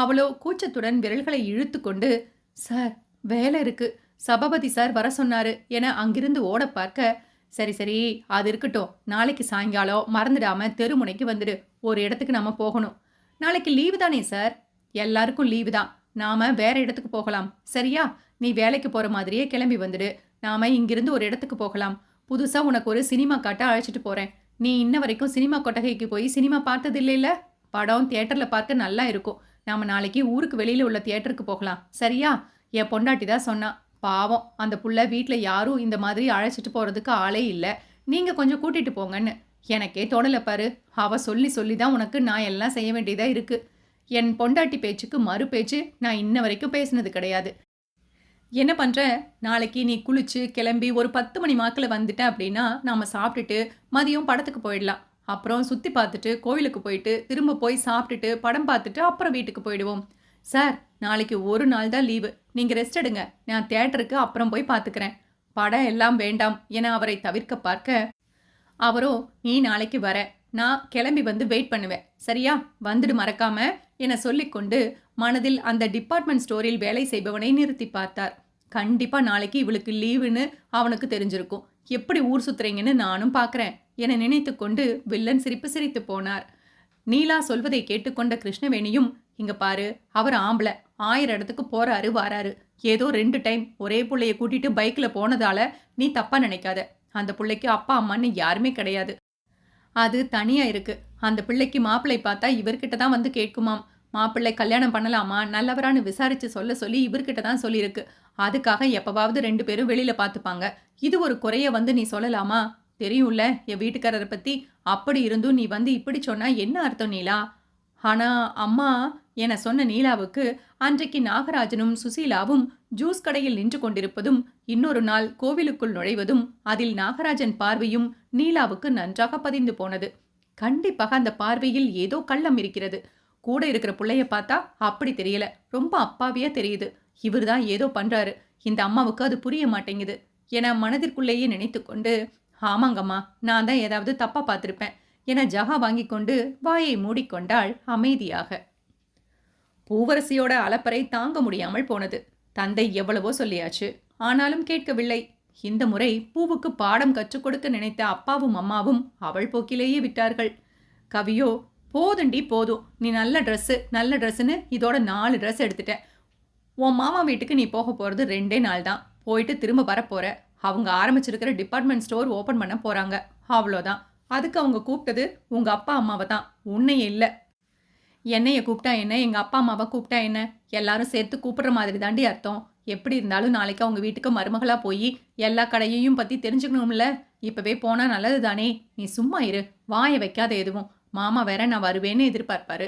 அவளோ கூச்சத்துடன் விரல்களை இழுத்து கொண்டு, சார் வேலை இருக்கு, சபாபதி சார் வர சொன்னாரு என அங்கிருந்து ஓட பார்க்க, சரி சரி அது இருக்கட்டும், நாளைக்கு சாயங்காலம் மறந்துடாம தெருமுனைக்கு வந்துடு, ஒரு இடத்துக்கு நாம போகணும். நாளைக்கு லீவு தானே சார்? எல்லாருக்கும் லீவு தான், நாம வேற இடத்துக்கு போகலாம், சரியா? நீ வேலைக்கு போற மாதிரியே கிளம்பி வந்துடு, நாம இங்கிருந்து ஒரு இடத்துக்கு போகலாம். புதுசா உனக்கு ஒரு சினிமா காட்ட அழைச்சிட்டு போறேன். நீ இன்ன வரைக்கும் சினிமா கொட்டகைக்கு போய் சினிமா பார்த்தது இல்லைல்ல? படம் தியேட்டர்ல பார்க்க நல்லா இருக்கும். நாம நாளைக்கு ஊருக்கு வெளியில உள்ள தியேட்டருக்கு போகலாம், சரியா? என் பொண்டாட்டி தான் சொன்னா. பாவம், அந்த புள்ள வீட்டில் யாரும் இந்த மாதிரி அழைச்சிட்டு போறதுக்கு ஆளே இல்லை, நீங்க கொஞ்சம் கூட்டிட்டு போங்கன்னு. எனக்கே தோணல பாரு. அவ சொல்லி சொல்லி தான் உனக்கு நான் எல்லாம் செய்ய வேண்டியதா இருக்கு. என் பொண்டாட்டி பேச்சுக்கு மறு பேச்சு நான் இன்ன வரைக்கும் பேசினது கிடையாது. என்ன பண்ற? நாளைக்கு நீ குளிச்சு கிளம்பி ஒரு 10 மணி வாக்கில் வந்துட்ட அப்படின்னா நாம சாப்பிட்டுட்டு மதியம் படத்துக்கு போயிடலாம். அப்புறம் சுத்தி பார்த்துட்டு கோவிலுக்கு போயிட்டு திரும்ப போய் சாப்பிட்டுட்டு படம் பார்த்துட்டு அப்புறம் வீட்டுக்கு போயிடுவோம். சார், நாளைக்கு ஒரு நாள் தான் லீவு, நீங்க ரெஸ்ட் எடுங்க, நான் தியேட்டருக்கு அப்புறம் போய் பார்த்துக்கிறேன். படம் எல்லாம் வேண்டாம் என அவரை தவிர்க்க பார்க்க, அவரோ நீ நாளைக்கு வர, நான் கிளம்பி வந்து வெயிட் பண்ணுவேன். சரியா? வந்துடு மறக்காம என சொல்லிக்கொண்டு மனதில் அந்த டிபார்ட்மெண்ட் ஸ்டோரில் வேலை செய்பவனை நிறுத்தி பார்த்தார். கண்டிப்பா நாளைக்கு இவளுக்கு லீவுன்னு அவனுக்கு தெரிஞ்சிருக்கும். எப்படி ஊர் சுத்துறீங்கன்னு நானும் பார்க்கறேன் என நினைத்துக்கொண்டு வில்லன் சிரிப்பு சிரித்து போனார். நீலா சொல்வதை கேட்டுக்கொண்ட கிருஷ்ணவேணியும், இங்க பாரு, அவர் ஆம்பளை, 1000 இடத்துக்கு போறாரு வாராரு. ஏதோ 2 டைம் ஒரே புள்ளைய கூட்டிட்டு பைக்ல போனதால நீ தப்பா நினைக்காத. அந்த புள்ளைக்கு அப்பா அம்மான்னு யாருமே கிடையாது. அது தனியா இருக்கு. அந்த பிள்ளைக்கு மாப்பிள்ளை பார்த்தா இவர்கிட்ட தான் வந்து கேட்குமாம். மாப்பிள்ளை கல்யாணம் பண்ணலாமா நல்லவரான்னு விசாரிச்சு சொல்ல சொல்லி இவர்கிட்ட தான் சொல்லியிருக்கு. அதுக்காக எப்பவாவது 2 பேரும் வெளியில பார்த்துப்பாங்க. இது ஒரு குறைய வந்து நீ சொல்லலாமா? தெரியும்ல என் வீட்டுக்காரரை பத்தி. அப்படி இருந்தும் நீ வந்து இப்படி சொன்னா என்ன அர்த்தம் நீலா? ஆனா அம்மா என சொன்ன நீலாவுக்கு அன்றைக்கு நாகராஜனும் சுசீலாவும் ஜூஸ் கடையில் நின்று கொண்டிருப்பதும் இன்னொரு நாள் கோவிலுக்குள் நுழைவதும் அதில் நாகராஜன் பார்வையும் நீலாவுக்கு நன்றாக பதிந்து போனது. கண்டிப்பாக அந்த பார்வையில் ஏதோ கள்ளம் இருக்கிறது. கூட இருக்கிற புள்ளைய பார்த்தா அப்படி தெரியல, ரொம்ப அப்பாவியா தெரியுது. இவர்தான் ஏதோ பண்றாரு, இந்த அம்மாவுக்கு அது புரிய மாட்டேங்குது என மனதிற்குள்ளேயே நினைத்து கொண்டு, ஆமாங்கம்மா, நான் தான் ஏதாவது தப்பா பார்த்திருப்பேன் என ஜகா வாங்கி கொண்டு வாயை மூடிக்கொண்டாள் அமைதியாக. பூவரசியோட அலப்பறை தாங்க முடியாமல் போனது. தந்தை எவ்வளவோ சொல்லியாச்சு, ஆனாலும் கேட்கவில்லை. இந்த முறை பூவுக்கு பாடம் கற்றுக் கொடுக்க நினைத்த அப்பாவும் அம்மாவும் அவள் போக்கிலேயே விட்டார்கள். கவியோ, போதுண்டி போதும், நீ நல்ல ட்ரெஸ்ஸுன்னு இதோட 4 ட்ரெஸ் எடுத்துட்ட. உன் மாமா வீட்டுக்கு நீ போக போகிறது 2 நாள் தான். போயிட்டு திரும்ப வரப்போற. அவங்க ஆரம்பிச்சிருக்கிற டிபார்ட்மெண்ட் ஸ்டோர் ஓப்பன் பண்ண போகிறாங்க, அவ்வளோதான். அதுக்கு அவங்க கூப்பிட்டது உங்கள் அப்பா அம்மாவை தான், உன்னையே இல்லை. என்னைய கூப்பிட்டா என்ன, எங்கள் அப்பா அம்மாவை கூப்பிட்டா என்ன, எல்லாரும் சேர்த்து கூப்பிட்ற மாதிரி தாண்டி அர்த்தம். எப்படி இருந்தாலும் நாளைக்கு அவங்க வீட்டுக்கு மருமகளாக போய் எல்லா கடையையும் பற்றி தெரிஞ்சுக்கணும்ல. இப்போவே போனால் நல்லது தானே. நீ சும்மா இரு, வாயை வைக்காத எதுவும். மாமா வேற நான் வருவேன்னு எதிர்பார்ப்பாரு.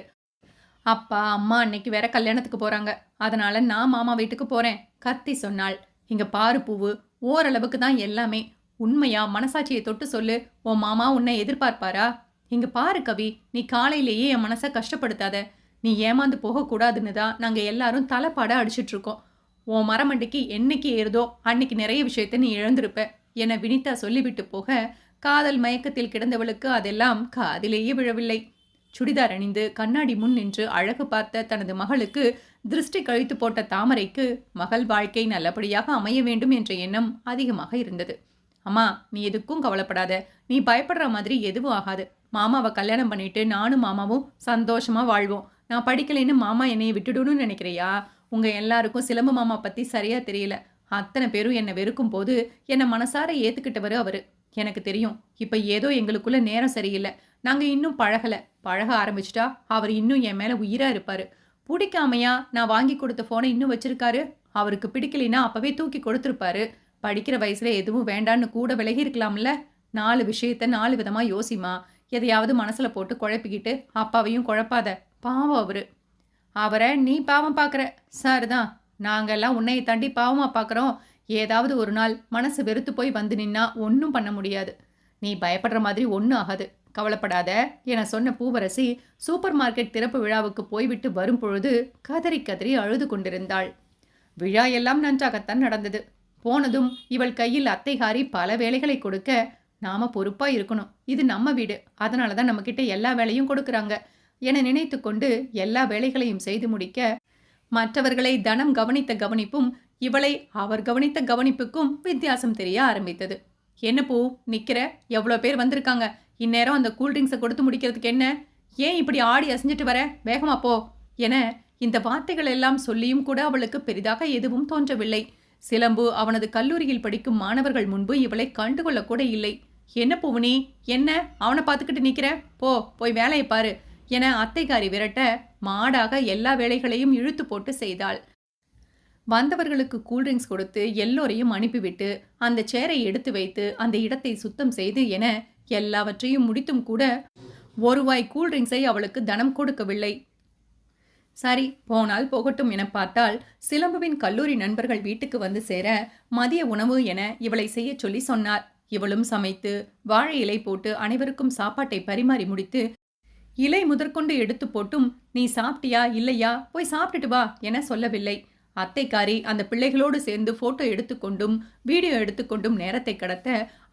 அப்பா அம்மா அன்னைக்கு வேற கல்யாணத்துக்கு போகிறாங்க, அதனால் நான் மாமா வீட்டுக்கு போகிறேன் கத்தி சொன்னாள். இங்கே பாரு பூவு, ஓரளவுக்கு தான் எல்லாமே. உண்மையா மனசாட்சியை தொட்டு சொல்லு, உன் மாமா உன்னை எதிர்பார்ப்பாரா? இங்கே பாரு கவி, நீ காலையிலேயே என் மனசை கஷ்டப்படுத்தாத. நீ ஏமாந்து போகக்கூடாதுன்னு தான் நாங்கள் எல்லாரும் தலைப்பாட அடிச்சிட்ருக்கோம். உன் மரமண்டிக்கு என்னைக்கு ஏறுதோ அன்னைக்கு நிறைய விஷயத்த நீ இழந்திருப்ப என வினிதா சொல்லிவிட்டு போக, காதல் மயக்கத்தில் கிடந்தவளுக்கு அதெல்லாம் காதிலேயே விழவில்லை. சுடிதார் அணிந்து கண்ணாடி முன் நின்று அழகு பார்த்த தனது மகளுக்கு திருஷ்டி கழித்து போட்ட தாமரைக்கு மகள் வாழ்க்கை நல்லபடியாக அமைய வேண்டும் என்ற எண்ணம் அதிகமாக இருந்தது. அம்மா, நீ எதுக்கும் கவலைப்படாத, நீ பயப்படுற மாதிரி எதுவும் ஆகாது. மாமாவை கல்யாணம் பண்ணிட்டு நானும் மாமாவும் சந்தோஷமா வாழ்வோம். நான் படிக்கலைன்னு மாமா என்னைய விட்டுடுன்னு நினைக்கிறியா? உங்க எல்லாருக்கும் சிலம்பு மாமா பத்தி சரியா தெரியல. அத்தனை பேரும் என்னை வெறுக்கும் போது என்னை மனசார ஏத்துக்கிட்டவர் அவரு. எனக்கு தெரியும், இப்ப ஏதோ எங்களுக்குள்ள நேரம் சரியில்லை. நாங்க இன்னும் பழக ஆரம்பிச்சிட்டா அவர் இன்னும் என் மேல உயிரா இருப்பாரு. பிடிக்காமையா நான் வாங்கி கொடுத்த போனை இன்னும் வச்சிருக்காரு? அவருக்கு பிடிக்கலைன்னா அப்பவே தூக்கி கொடுத்துருப்பாரு. படிக்கிற வயசுல எதுவும் வேண்டான்னு கூட விலகி இருக்கலாம்ல. 4 விஷயத்த 4 விதமா யோசிமா. எதையாவது மனசுல போட்டு குழப்பிக்கிட்டு அப்பாவையும் குழப்பாத. பாவம் அவரு. அவரை நீ பாவம் பார்க்குற. சார் தான், நாங்கெல்லாம் உன்னையை தாண்டி பாவமாக பார்க்குறோம். ஏதாவது ஒரு நாள் மனசு வெறுத்து போய் வந்து நின்னா ஒன்றும் பண்ண முடியாது. நீ பயப்படுற மாதிரி ஒன்றும் ஆகாது, கவலைப்படாத என சொன்ன பூவரசி சூப்பர் மார்க்கெட் திறப்பு விழாவுக்கு போய்விட்டு வரும் பொழுது கதறி கதறி அழுது கொண்டிருந்தாள். விழா எல்லாம் நன்றாகத்தான் நடந்தது. போனதும் இவள் கையில் அத்தைகாரி பல வேலைகளை கொடுக்க, நாம பொறுப்பா இருக்கணும், இது நம்ம வீடு, அதனால தான் நம்மக்கிட்ட எல்லா வேலையும் கொடுக்குறாங்க என நினைத்து கொண்டு எல்லா வேலைகளையும் செய்து முடிக்க, மற்றவர்களை தனம் கவனித்த கவனிப்பும் இவளை அவர் கவனித்த கவனிப்புக்கும் வித்தியாசம் தெரிய ஆரம்பித்தது. என்ன பூ நிக்கிற, எவ்வளோ பேர் வந்திருக்காங்க, இந்நேரம் அந்த கூல்ட்ரிங்க்ஸை கொடுத்து முடிக்கிறதுக்கு என்ன? ஏன் இப்படி ஆடி அசைஞ்சிட்டு வர, வேகமா போ என இந்த வார்த்தைகள் எல்லாம் சொல்லியும் கூட அவளுக்கு பெரிதாக எதுவும் தோன்றவில்லை. சிலம்பு அவனது கல்லூரியில் படிக்கும் மாணவர்கள் முன்பு இவளை கண்டுகொள்ள கூட இல்லை. என்ன பூவனி, என்ன அவனை பார்த்துக்கிட்டு நிக்கிற, போய் வேலையை பாரு என அத்தைக்காரி விரட்ட மாடாக எல்லா வேலைகளையும் இழுத்து போட்டு செய்தாள். வந்தவர்களுக்கு கூல்ட்ரிங்க்ஸ் கொடுத்து எல்லோரையும் அனுப்பிவிட்டு அந்த சேரை எடுத்து வைத்து அந்த இடத்தை சுத்தம் செய்து என எல்லாவற்றையும் முடித்தும் கூட ஒரு வாய் கூல்ட்ரிங்க்ஸை அவளுக்கு தனம் கொடுக்கவில்லை. சரி, போனால் போகட்டும் என பார்த்தால் சிலம்புவின் கல்லூரி நண்பர்கள் வீட்டுக்கு வந்து சேர மதிய உணவு என இவளை செய்ய சொல்லி சொன்னார். இவளும் சமைத்து வாழை இலை போட்டு அனைவருக்கும் சாப்பாட்டை பரிமாறி முடித்து இலை முதற்கொண்டு எடுத்து போட்டும் நீ சாப்பிட்டியா இல்லையா, போய் சாப்பிட்டுட்டு வா என சொல்லவில்லை. அத்தைக்காரி அந்த பிள்ளைகளோடு சேர்ந்து போட்டோ எடுத்துக்கொண்டும் வீடியோ எடுத்துக்கொண்டும் நேரத்தை கடத்த,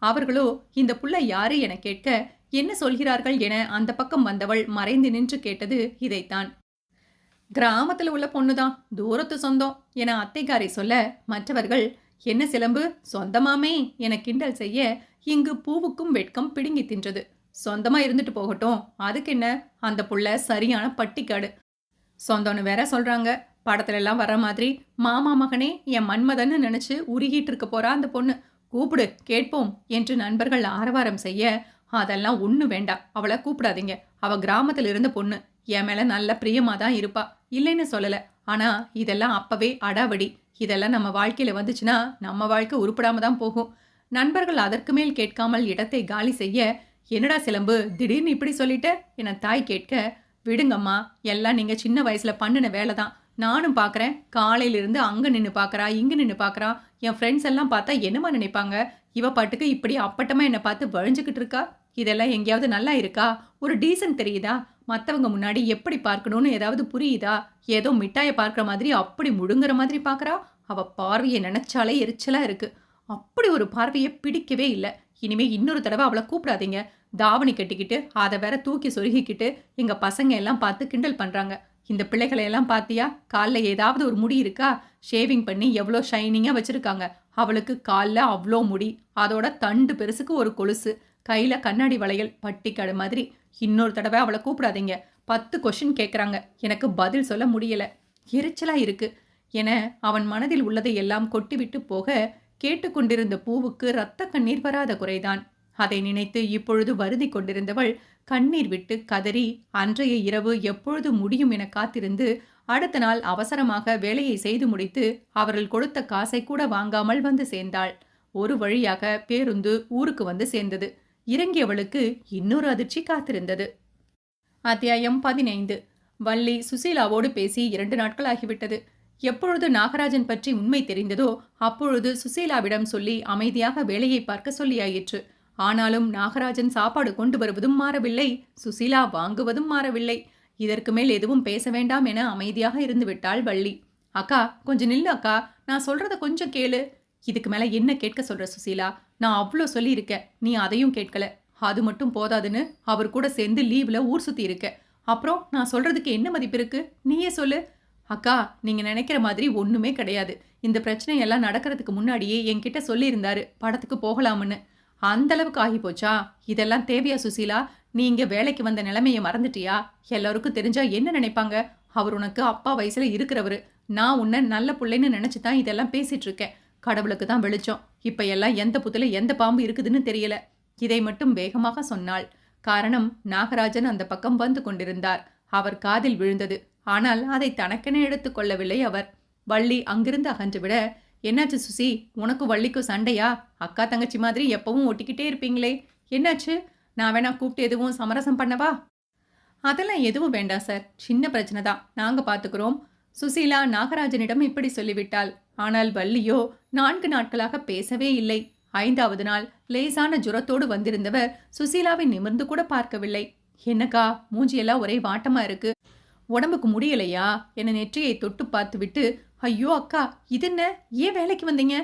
அவர்களோ இந்த புள்ள யாரு என கேட்க, என்ன சொல்கிறார்கள் என அந்த பக்கம் வந்தவள் மறைந்து நின்று கேட்டது இதைத்தான். கிராமத்துல உள்ள பொண்ணுதான், தூரத்து சொந்தம் என அத்தைக்காரை சொல்ல, மற்றவர்கள் என்ன சிலம்பு சொந்தமாமே என கிண்டல் செய்ய, இங்கு பூவுக்கும் வெட்கம் பிடுங்கி தின்றது. சொந்தமா இருந்துட்டு போகட்டும், அதுக்கு என்ன, அந்த புள்ள சரியான பட்டிக்காடு. சொந்தம்னு வேற சொல்றாங்க. படத்துல எல்லாம் வர்ற மாதிரி மாமா மகனே என் மன்மதன்னு நினைச்சு உருகிட்டு இருக்க போறா அந்த பொண்ணு. கூப்பிடு கேட்போம் என்று நண்பர்கள் ஆரவாரம் செய்ய, அதெல்லாம் ஒண்ணு வேண்டாம், அவளை கூப்பிடாதீங்க. அவ கிராமத்துல இருந்த பொண்ணு, என் மேல நல்ல பிரியமா தான் இருப்பா, இல்லைன்னு சொல்லல. ஆனா இதெல்லாம் அப்பவே அடாவடி. இதெல்லாம் நம்ம வாழ்க்கையில வந்துச்சுன்னா நம்ம வாழ்க்கை உருப்படாம தான் போகும். நண்பர்கள் அதற்கு மேல் கேட்காமல் இடத்தை காலி செய்ய, என்னடா சிலம்பு திடீர்னு இப்படி சொல்லிட்ட என தாய் கேட்க, விடுங்கம்மா, எல்லாம் நீங்க சின்ன வயசுல பண்ணின வேலை தான். நானும் பார்க்குறேன். காலையிலிருந்து அங்கே நின்று பார்க்குறா, இங்கே நின்று பார்க்குறா. என் ஃப்ரெண்ட்ஸ் எல்லாம் பார்த்தா என்னம்மா நினைப்பாங்க? இவ பாட்டுக்கு இப்படி அப்பட்டமாக என்னை பார்த்து வழிஞ்சுக்கிட்டு இருக்கா. இதெல்லாம் எங்கேயாவது நல்லா இருக்கா? ஒரு டீசன்ட் தெரியுதா? மற்றவங்க முன்னாடி எப்படி பார்க்கணும்னு ஏதாவது புரியுதா? ஏதோ மிட்டாயை பார்க்குற மாதிரி அப்படி முழுங்குற மாதிரி பார்க்குறா. அவள் பார்வையை நினச்சாலே எரிச்சலாக இருக்கு. அப்படி ஒரு பார்வையை பிடிக்கவே இல்லை. இனிமே இன்னொரு தடவை அவளை கூப்பிடாதீங்க. தாவணி கட்டிக்கிட்டு அதை வேற தூக்கி சொருகிக்கிட்டு எங்கள் பசங்க எல்லாம் பார்த்து கிண்டல் பண்ணுறாங்க. இந்த பிள்ளைகளை எல்லாம் பார்த்தியா? காலில் ஏதாவது ஒரு முடி இருக்கா? ஷேவிங் பண்ணி எவ்வளோ ஷைனிங்காக வச்சுருக்காங்க. அவளுக்கு காலில் அவ்வளோ முடி, அதோட தண்டு பெருசுக்கு ஒரு கொலுசு, கையில் கண்ணாடி வளையல், பட்டிக்காடு மாதிரி. இன்னொரு தடவை அவளை கூப்பிடாதீங்க. 10 கொஷின் கேட்குறாங்க, எனக்கு பதில் சொல்ல முடியலை, எரிச்சலாக இருக்கு என அவன் மனதில் உள்ளதை எல்லாம் கொட்டிவிட்டு போக, கேட்டுக்கொண்டிருந்த பூவுக்கு இரத்த கண்ணீர் வராத குறைதான். அதை நினைத்து இப்பொழுது வருதி கொண்டிருந்தவள் கண்ணீர் விட்டு கதறி அன்றைய இரவு எப்பொழுது முடியும் என காத்திருந்து அடுத்த நாள் அவசரமாக வேலையை செய்து முடித்து அவர்கள் கொடுத்த காசை கூட வாங்காமல் வந்து சேர்ந்தாள். ஒரு வழியாக பேருந்து ஊருக்கு வந்து சேர்ந்தது. இறங்கியவளுக்கு இன்னொரு அதிர்ச்சி காத்திருந்தது. அத்தியாயம் 15. வள்ளி சுசீலாவோடு பேசி 2 நாட்கள் ஆகிவிட்டது. எப்பொழுது நாகராஜன் பற்றி உண்மை தெரிந்ததோ அப்பொழுது சுசீலாவிடம் சொல்லி அமைதியாக வேலையை பார்க்க சொல்லியாயிற்று. ஆனாலும் நாகராஜன் சாப்பாடு கொண்டு வருவதும் மாறவில்லை, சுசீலா வாங்குவதும் மாறவில்லை. இதற்கு மேல் எதுவும் பேச வேண்டாம் என அமைதியாக இருந்து விட்டாள் வள்ளி. அக்கா கொஞ்சம் நில்லு அக்கா, நான் சொல்றத கொஞ்சம் கேளு. இதுக்கு மேல என்ன கேட்க சொல்ற சுசீலா? நான் அவ்வளோ சொல்லியிருக்கேன், நீ அதையும் கேட்கல. அது மட்டும் போதாதுன்னு அவர் கூட சேர்ந்து லீவ்ல ஊர் சுத்தி இருக்க. அப்புறம் நான் சொல்றதுக்கு என்ன மதிப்பு இருக்கு? நீயே சொல்லு. அக்கா, நீங்க நினைக்கிற மாதிரி ஒண்ணுமே கிடையாது. இந்த பிரச்சனை எல்லாம் நடக்கிறதுக்கு முன்னாடியே என்கிட்ட சொல்லியிருந்தாரு படத்துக்கு போகலாம்னு. அந்த அளவுக்கு ஆகி போச்சா? இதெல்லாம் தேவையா சுசீலா? நீ இங்க வேலைக்கு வந்த நிலைமையை மறந்துட்டியா? எல்லாருக்கும் தெரிஞ்சா என்ன நினைப்பாங்க? அவர் உனக்கு அப்பா வயசுல இருக்கிறவரு. நான் உன்னை நல்ல பிள்ளைன்னு நினைச்சுதான் இதெல்லாம் பேசிட்டு இருக்கேன். கடவுளுக்கு தான் வெளிச்சம். இப்ப எல்லாம் எந்த புத்துல எந்த பாம்பு இருக்குதுன்னு தெரியல. இதை மட்டும் வேகமாக சொன்னாள். காரணம், நாகராஜன் அந்த பக்கம் வந்து கொண்டிருந்தார். அவர் காதில் விழுந்தது. ஆனால் அதை தனக்கென எடுத்துக் கொள்ளவில்லை அவர். வள்ளி அங்கிருந்து அகன்றுவிட, என்னாச்சு சுசி, உனக்கு வள்ளிக்கும் சண்டையா? அக்கா தங்கச்சி மாதிரி எப்பவும் ஒட்டிக்கிட்டே இருப்பீங்களே, என்னாச்சு? நான் வேணா கூப்பிட்டு எதுவும் சமரசம் பண்ணவா? அதெல்லாம் எதுவும் வேண்டாம் சார், சின்ன பிரச்சனை தான், நாங்க பார்த்துக்கிறோம். சுசீலா நாகராஜனிடம் இப்படி சொல்லிவிட்டாள். ஆனால் வள்ளியோ 4 நாட்களாக பேசவே இல்லை. 5வது நாள் லேசான ஜுரத்தோடு வந்திருந்தவர் சுசீலாவை நிமிர்ந்து கூட பார்க்கவில்லை. என்னக்கா, மூஞ்சியெல்லாம் ஒரே வாட்டமா இருக்கு, உடம்புக்கு முடியலையா என நெற்றியை தொட்டு பார்த்து விட்டு, ஐயோ அக்கா, இது என்ன, ஏன் வேலைக்கு வந்தீங்க?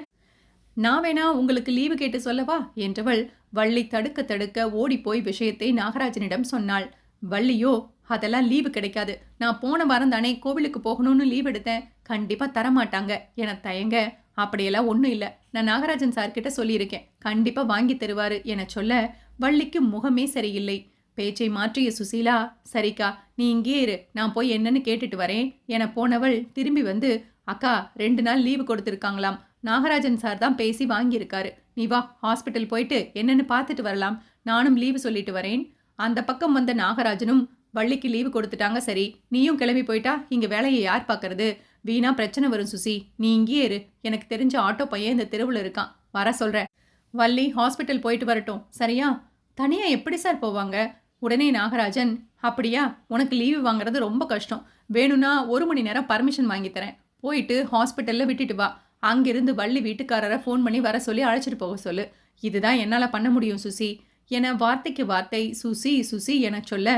நான் வேணா உங்களுக்கு லீவு கேட்டு சொல்லவா என்றவள் வள்ளி தடுக்க தடுக்க ஓடிப்போய் விஷயத்தை நாகராஜனிடம் சொன்னாள். வள்ளியோ, அதெல்லாம் லீவு கிடைக்காது, நான் போன வாரம் தானே கோவிலுக்கு போகணும்னு லீவ் எடுத்தேன், கண்டிப்பா தரமாட்டாங்க என தயங்க, அப்படியெல்லாம் ஒன்றும் இல்லை, நான் நாகராஜன் சார்கிட்ட சொல்லியிருக்கேன், கண்டிப்பா வாங்கி தருவாரு என சொல்ல வள்ளிக்கு முகமே சரியில்லை. பேச்சை மாற்றிய சுசீலா, சரிக்கா நீ இங்கே இரு, நான் போய் என்னன்னு கேட்டுட்டு வரேன் என போனவள் திரும்பி வந்து, அக்கா 2 நாள் லீவு கொடுத்துருக்காங்களாம், நாகராஜன் சார் தான் பேசி வாங்கியிருக்காரு, நீ வா ஹாஸ்பிட்டல் போயிட்டு என்னன்னு பார்த்துட்டு வரலாம், நானும் லீவு சொல்லிட்டு வரேன். அந்த பக்கம் வந்த நாகராஜனும், வள்ளிக்கு லீவு கொடுத்துட்டாங்க, சரி நீயும் கிளம்பி போயிட்டா இங்க வேலையை யார் பார்க்கறது? வீணா பிரச்சனை வரும் சுசி, நீ இங்கே இரு, எனக்கு தெரிஞ்ச ஆட்டோ பையன் இந்த தெருவில் இருக்கான், வர சொல்கிறேன். வள்ளி ஹாஸ்பிட்டல் போயிட்டு வரட்டும், சரியா? தனியா எப்படி சார் போவாங்க? உடனே நாகராஜன், அப்படியா, உனக்கு லீவு வாங்குறது ரொம்ப கஷ்டம், வேணும்னா 1 மணி நேரம் பர்மிஷன் வாங்கித்தரேன், போயிட்டு ஹாஸ்பிட்டலில் விட்டுட்டு வா, அங்கிருந்து வள்ளி வீட்டுக்காரரை ஃபோன் பண்ணி வர சொல்லி அழைச்சிட்டு போக சொல்லு, இதுதான் என்னால் பண்ண முடியும் சுசி என வார்த்தைக்கு வார்த்தை சுசி சுசி என சொல்ல,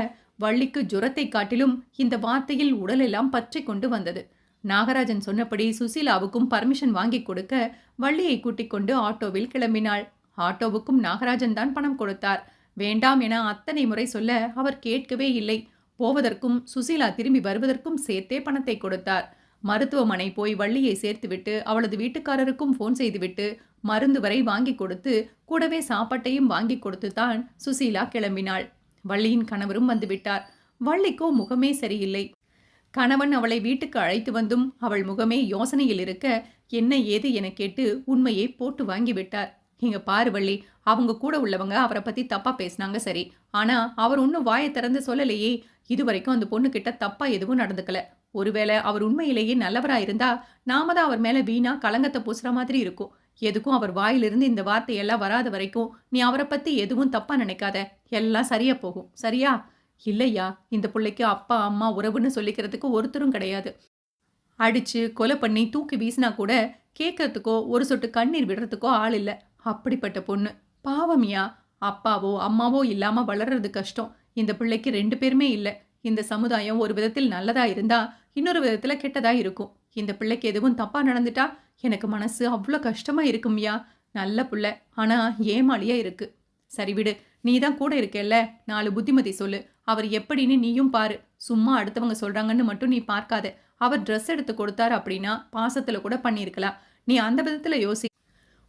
வள்ளிக்கு ஜுரத்தை காட்டிலும் இந்த வார்த்தையில் உடலெல்லாம் பற்றி கொண்டு வந்தது. நாகராஜன் சொன்னபடி சுசீலாவுக்கும் பர்மிஷன் வாங்கி கொடுக்க வள்ளியை கூட்டிக் கொண்டு ஆட்டோவில் கிளம்பினாள். ஆட்டோவுக்கும் நாகராஜன் தான் பணம் கொடுத்தார். வேண்டாம் என அத்தனை முறை சொல்ல அவர் கேட்கவே இல்லை. போவதற்கும் சுசீலா திரும்பி வருவதற்கும் சேர்த்தே பணத்தை கொடுத்தார். மருத்துவமனை போய் வள்ளியை சேர்த்துவிட்டு அவளது வீட்டுக்காரருக்கும் போன் செய்துவிட்டு மருந்து வரை வாங்கி கொடுத்து கூடவே சாப்பாட்டையும் வாங்கி கொடுத்து தான் சுசீலா கிளம்பினாள். வள்ளியின் கணவரும் வந்துவிட்டார். வள்ளிக்கோ முகமே சரியில்லை. கணவன் அவளை வீட்டுக்கு அழைத்து வந்தும் அவள் முகமே யோசனையில் இருக்க என்ன ஏது என கேட்டு உண்மையை போட்டு வாங்கிவிட்டார். இங்க பாரு வள்ளி, அவங்க கூட உள்ளவங்க அவரை பத்தி தப்பா பேசினாங்க சரி, ஆனா அவர் இன்னும் வாயை திறந்து சொல்லலையே. இதுவரைக்கும் அந்த பொண்ணு கிட்ட தப்பா எதுவும் நடந்துக்கல. ஒருவேளை அவர் உண்மையிலேயே நல்லவரா இருந்தா நாம தான் அவர் மேல வீணா களங்கத்தை பூசுற மாதிரி இருக்கும். எதுக்கும் அவர் வாயிலிருந்து இந்த வார்த்தையெல்லாம் வராத வரைக்கும் நீ அவரை பத்தி எதுவும் தப்பா நினைக்காத. எல்லாம் சரியா போகும், சரியா? இல்லையா, இந்த பிள்ளைக்கு அப்பா அம்மா உறவுன்னு சொல்லிக்கிறதுக்கு ஒருத்தரும் கிடையாது. அடிச்சு கொலை பண்ணி தூக்கி வீசினா கூட கேட்கறதுக்கோ ஒரு சொட்டு கண்ணீர் விடுறதுக்கோ ஆள் இல்லை. அப்படிப்பட்ட பொண்ணு பாவமியா. அப்பாவோ அம்மாவோ இல்லாம வளர்றது கஷ்டம். இந்த பிள்ளைக்கு 2 பேருமே இல்லை. இந்த சமுதாயம் ஒரு விதத்தில் நல்லதா இருந்தா இன்னொரு விதத்துல கெட்டதா இருக்கும். இந்த பிள்ளைக்கு எதுவும் தப்பா நடந்துட்டா எனக்கு மனசு அவ்வளோ கஷ்டமா இருக்கும்யா. நல்ல புள்ள, ஆனா ஏமாளியா இருக்கு. சரி விடு, நீ தான் கூட இருக்கேல்ல, 4 புத்திமதி சொல்லு. அவர் எப்படின்னு நீயும் பாரு. சும்மா அடுத்தவங்க சொல்றாங்கன்னு மட்டும் நீ பார்க்காத. அவர் ட்ரெஸ் எடுத்து கொடுத்தாரு அப்படின்னா பாசத்துல கூட பண்ணியிருக்கலாம். நீ அந்த விதத்துல யோசி.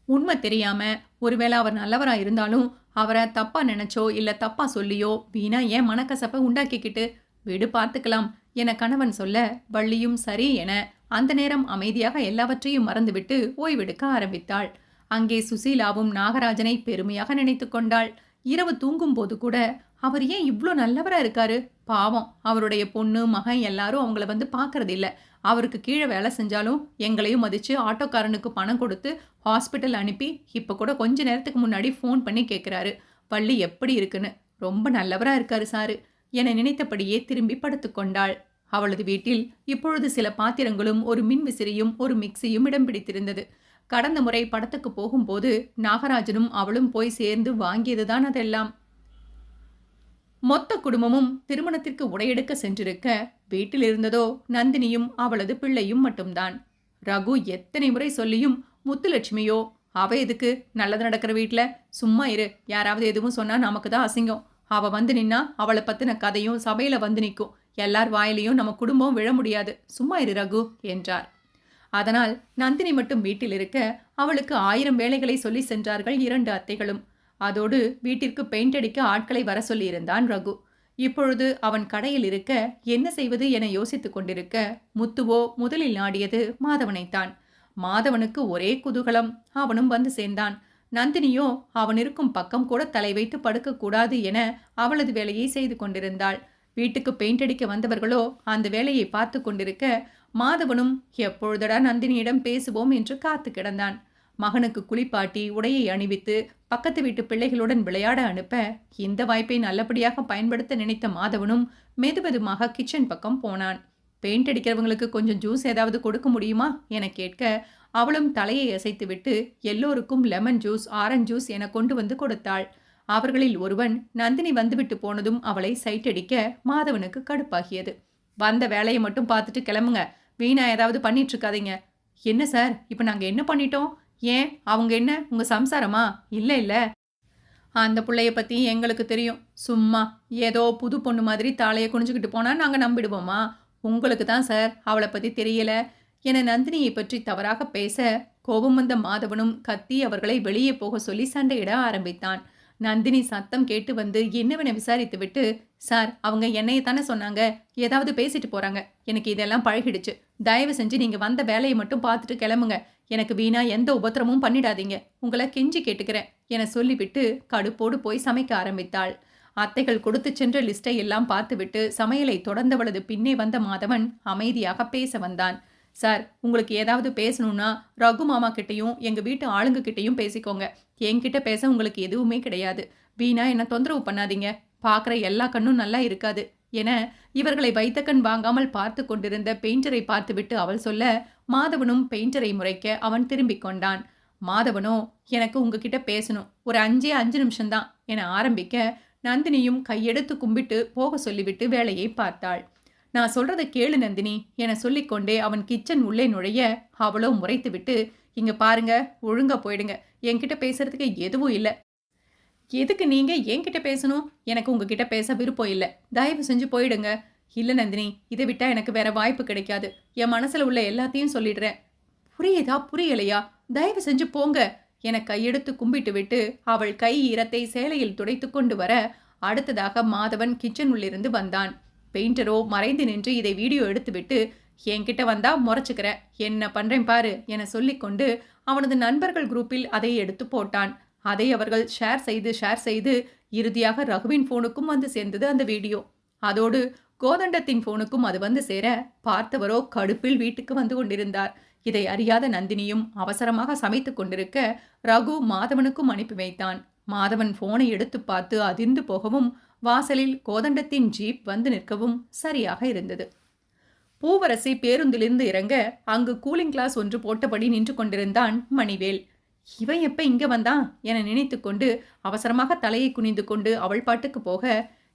உண்மை தெரியாம ஒருவேளை அவர் நல்லவரா இருந்தாலும் அவரை தப்பா நினைச்சோ இல்ல தப்பா சொல்லியோ வீணா ஏன் மனக்கசப்பை உண்டாக்கிக்கிட்டு விடு, பார்த்துக்கலாம் என கணவன் சொல்ல வள்ளியும் சரி என அந்த நேரம் அமைதியாக எல்லாவற்றையும் மறந்துவிட்டு ஓய்வெடுக்க ஆரம்பித்தாள். அங்கே சுசீலாவும் நாகராஜனை பெருமையாக நினைத்து கொண்டாள். இரவு தூங்கும் போது கூட அவர் ஏன் இவ்வளோ நல்லவரா இருக்காரு, பாவம் அவருடைய பொண்ணு மகன் எல்லாரும் அவங்கள வந்து பார்க்கறது இல்ல. அவருக்கு கீழே வேலை செஞ்சாலும் எங்களையும் மதிச்சு ஆட்டோக்காரனுக்கு பணம் கொடுத்து ஹாஸ்பிட்டல் அனுப்பி இப்ப கூட கொஞ்ச நேரத்துக்கு முன்னாடி ஃபோன் பண்ணி கேட்கிறாரு வள்ளி எப்படி இருக்குன்னு. ரொம்ப நல்லவரா இருக்காரு சாரு என நினைத்தபடியே திரும்பி படுத்துக்கொண்டாள். அவளது வீட்டில் இப்பொழுது சில பாத்திரங்களும் ஒரு மின்விசிறியும் ஒரு மிக்சியும் இடம் பிடித்திருந்தது. கடந்த முறை படத்துக்கு போகும்போது நாகராஜனும் அவளும் போய் சேர்ந்து வாங்கியதுதான் அதெல்லாம். மொத்த குடும்பமும் திருமணத்திற்கு உடையெடுக்க சென்றிருக்க வீட்டில் இருந்ததோ நந்தினியும் அவளது பிள்ளையும் மட்டும்தான். ரகு எத்தனை முறை சொல்லியும் முத்துலட்சுமியோ அவ எதுக்கு, நல்லது நடக்கிற வீட்டுல சும்மா இரு, யாராவது எதுவும் சொன்னா நமக்கு தான் அசிங்கம். அவ வந்து நின்னா அவளை பத்தின கதையும் சபையில வந்து நிற்கும். எல்லார் வாயிலையும் நம்ம குடும்பம் விழ முடியாது, சும்மா இரு ரகு என்றார். அதனால் நந்தினி மட்டும் வீட்டில் இருக்க அவளுக்கு 1000 வேலைகளை சொல்லி சென்றார்கள் 2 அத்தைகளும். அதோடு வீட்டிற்கு பெயிண்ட் அடிக்க ஆட்களை வர சொல்லியிருந்தான் ரகு. இப்பொழுது அவன் கடையில் இருக்க என்ன செய்வது என யோசித்துக் கொண்டிருக்க முத்துவோ முதலில் நாடியது மாதவனைத்தான். மாதவனுக்கு ஒரே குதூகலம். அவனும் வந்து சேர்ந்தான். நந்தினியோ அவன் இருக்கும் பக்கம் கூட தலை வைத்து படுக்கக்கூடாது என அவளது வேலையை செய்து கொண்டிருந்தாள். வீட்டுக்கு பெயிண்ட் அடிக்க வந்தவர்களோ அந்த வேலையை பார்த்து கொண்டிருக்க மாதவனும் எப்பொழுதடா நந்தினியிடம் பேசுவோம் என்று காத்து கிடந்தான். மகனுக்கு குளிப்பாட்டி உடையை அணிவித்து பக்கத்து வீட்டு பிள்ளைகளுடன் விளையாட அனுப்ப இந்த வாய்ப்பை நல்லபடியாக பயன்படுத்த நினைத்த மாதவனும் மெதுமெதுமாக கிச்சன் பக்கம் போனான். பெயிண்ட் அடிக்கிறவங்களுக்கு கொஞ்சம் ஜூஸ் ஏதாவது கொடுக்க முடியுமா என கேட்க அவளும் தலையை அசைத்துவிட்டு எல்லோருக்கும் லெமன் ஜூஸ் ஆரஞ்சு ஜூஸ் என கொண்டு வந்து கொடுத்தாள். அவர்களில் ஒருவன் நந்தினி வந்துவிட்டு போனதும் அவளை சைட்டடிக்க மாதவனுக்கு கடுப்பாகியது. வந்த வேலையை மட்டும் பார்த்துட்டு கிளம்புங்க, வீணா ஏதாவது பண்ணிட்டு இருக்காதீங்க. என்ன சார், இப்போ நாங்கள் என்ன பண்ணிட்டோம்? ஏன் அவங்க என்ன உங்க சம்சாரமா? இல்லை இல்லை, அந்த பிள்ளைய பற்றி எங்களுக்கு தெரியும். சும்மா ஏதோ புது பொண்ணு மாதிரி தாளையை குனிஞ்சுக்கிட்டு போனால் நாங்கள் நம்பிடுவோமா? உங்களுக்கு தான் சார் அவளை பற்றி தெரியல என நந்தினியை பற்றி தவறாக பேச கோபம் வந்த மாதவனும் கத்தி அவர்களை வெளியே போக சொல்லி சண்டையிட ஆரம்பித்தான். நந்தினி சத்தம் கேட்டு வந்து என்னவென விசாரித்து விட்டு, சார் அவங்க என்னையை தானே சொன்னாங்க, ஏதாவது பேசிட்டு போறாங்க, எனக்கு இதெல்லாம் பழகிடுச்சு, தயவு செஞ்சு நீங்க வந்த வேலையை மட்டும் பார்த்துட்டு கிளம்புங்க, எனக்கு வீணா எந்த உபத்திரமும் பண்ணிடாதீங்க, உங்களை கெஞ்சி கேட்டுக்கிறேன் என சொல்லிவிட்டு கடுப்போடு போய் சமைக்க ஆரம்பித்தாள். அத்தைகள் கொடுத்து சென்ற லிஸ்டை எல்லாம் பார்த்துவிட்டு சமையலை தொடர்ந்தவளது பின்னே வந்த மாதவன் அமைதியாக பேச வந்தான். சார், உங்களுக்கு ஏதாவது பேசணும்னா ரகு மாமா கிட்டையும் எங்க வீட்டு ஆளுங்க கிட்டையும் பேசிக்கோங்க, என்கிட்ட பேச உங்களுக்கு எதுவுமே கிடையாது, வீணா என்ன தொந்தரவு பண்ணாதீங்க, பார்க்குற எல்லா கண்ணும் நல்லா இருக்காது என இவர்களை வைத்த கண் வாங்காமல் பார்த்து கொண்டிருந்த பெயிண்டரை பார்த்துவிட்டு அவள் சொல்ல மாதவனும் பெயிண்டரை முறைக்க அவன் திரும்பிக் கொண்டான். மாதவனோ எனக்கு உங்ககிட்ட பேசணும், ஒரு 5 நிமிஷம்தான் என ஆரம்பிக்க நந்தினியும் கையெடுத்து கும்பிட்டு போக சொல்லிவிட்டு வேலையை பார்த்தாள். நான் சொல்றத கேளு நந்தினி என சொல்லிக்கொண்டே அவன் கிச்சன் உள்ளே நுழைய அவளோ முறைத்து விட்டு, இங்க பாருங்க, ஒழுங்கா போயிடுங்க, என்கிட்ட பேசுறதுக்கு எதுவும் இல்லை. எதுக்கு நீங்க என்கிட்ட பேசணும்? எனக்கு உங்ககிட்ட பேச விருப்பம் இல்ல. தயவு செஞ்சு போயிடுங்க. இல்ல நந்தினி, இதை விட்டா எனக்கு வேற வாய்ப்பு கிடைக்காது. என் மனசுல உள்ள எல்லாத்தையும் சொல்லிடுறேன். புரியுதா புரியலையா? தயவு செஞ்சு போங்க என கையெடுத்து கும்பிட்டு விட்டு அவள் கை ஈரத்தை சேலையில் துடைத்து கொண்டு வர அடுத்ததாக மாதவன் கிச்சன் உள்ளிருந்து வந்தான். பெயிண்டரோ மறைந்து நின்று இதை வீடியோ எடுத்துவிட்டு என்கிட்ட வந்தா முறைச்சுக்கிற என்ன பண்றேன் பாரு என சொல்லிக்கொண்டு அவனது நண்பர்கள் குரூப்பில் அதை எடுத்து போட்டான். அதை அவர்கள் ஷேர் செய்து இறுதியாக ரகுவின் போனுக்கும் வந்து சேர்ந்தது அந்த வீடியோ. அதோடு கோதண்டத்தின் போனுக்கும் அது வந்து சேர பார்த்தவரோ கடுப்பில் வீட்டுக்கு வந்து கொண்டிருந்தார். இதை அறியாத நந்தினியும் அவசரமாக சமைத்துக் கொண்டிருக்க ரகு மாதவனுக்கும் அனுப்பி வைத்தான். மாதவன் போனை எடுத்து பார்த்து அதிர்ந்து போகவும் வாசலில் கோதண்டத்தின் ஜீப் வந்து நிற்கவும் சரியாக இருந்தது. பூவரசி பேருந்திலிருந்து இறங்க அங்கு கூலிங் கிளாஸ் ஒன்று போட்டபடி நின்று கொண்டிருந்தான் மணிவேல். இவன் எப்ப இங்க வந்தான் என நினைத்து கொண்டு அவசரமாக தலையை குனிந்து கொண்டு அவள் பாட்டுக்கு போக,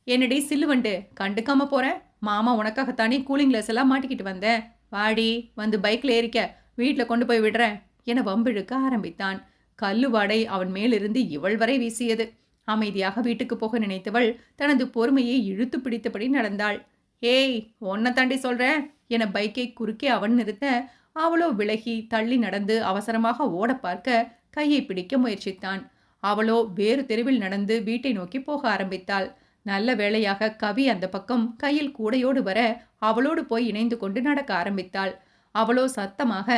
என்னடி சில்லுவண்டு கண்டுக்காம போறேன்? மாமா உனக்காகத்தானே கூலிங் கிளாஸ் எல்லாம் மாட்டிக்கிட்டு வந்தேன். வாடி வந்து பைக்ல ஏறிக்க, வீட்டில் கொண்டு போய் விடுறேன் என வம்பிழுக்க ஆரம்பித்தான். கல்லு வாடை அவன் மேலிருந்து இவள் வரை வீசியது. அமைதியாக வீட்டுக்கு போக நினைத்தவள் தனது பொறுமையை இழுத்து பிடித்தபடி நடந்தாள். ஏய் ஒன்ன தாண்டி சொல்றேன் என பைக்கை குறுக்கே அவன் நிறுத்த அவளோ விலகி தள்ளி நடந்து அவசரமாக ஓட பார்க்க கையை பிடிக்க முயற்சித்தான். அவளோ வேறு தெருவில் நடந்து வீட்டை நோக்கி போக ஆரம்பித்தாள். நல்ல வேளையாக கவி அந்த பக்கம் கையில் கூடையோடு வர அவளோடு போய் இணைந்து கொண்டு நடக்க ஆரம்பித்தாள். அவளோ சத்தமாக,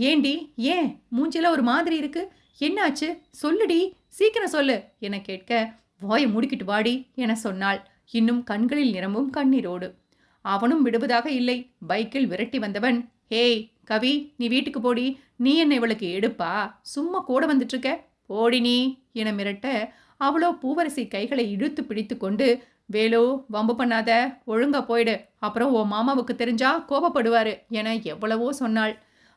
ஏண்டி ஏன் மூஞ்சில ஒரு மாதிரி இருக்கு, என்னாச்சு சொல்லுடி, சீக்கிரம் சொல்லு என கேட்க, வாயை மூடிக்கிட்டு வாடி என சொன்னாள், இன்னும் கண்களில் நிரம்பும் கண்ணீரோடு. அவனும் விடுவதாக இல்லை. பைக்கில் விரட்டி வந்தவன், ஹேய் கவி, நீ வீட்டுக்கு போடி, நீ என்ன இவளுக்கு எடுப்பா, சும்மா கூட வந்துட்டு இருக்க, போடி நீ என மிரட்ட அவளோ பூவரசி கைகளை இழுத்து பிடித்து கொண்டு, வேலு வம்பு பண்ணாத, ஒழுங்கா போயிடு, அப்புறம் உன் மாமாவுக்கு தெரிஞ்சா கோபப்படுவாரு என எவ்வளவோ சொன்னாள்.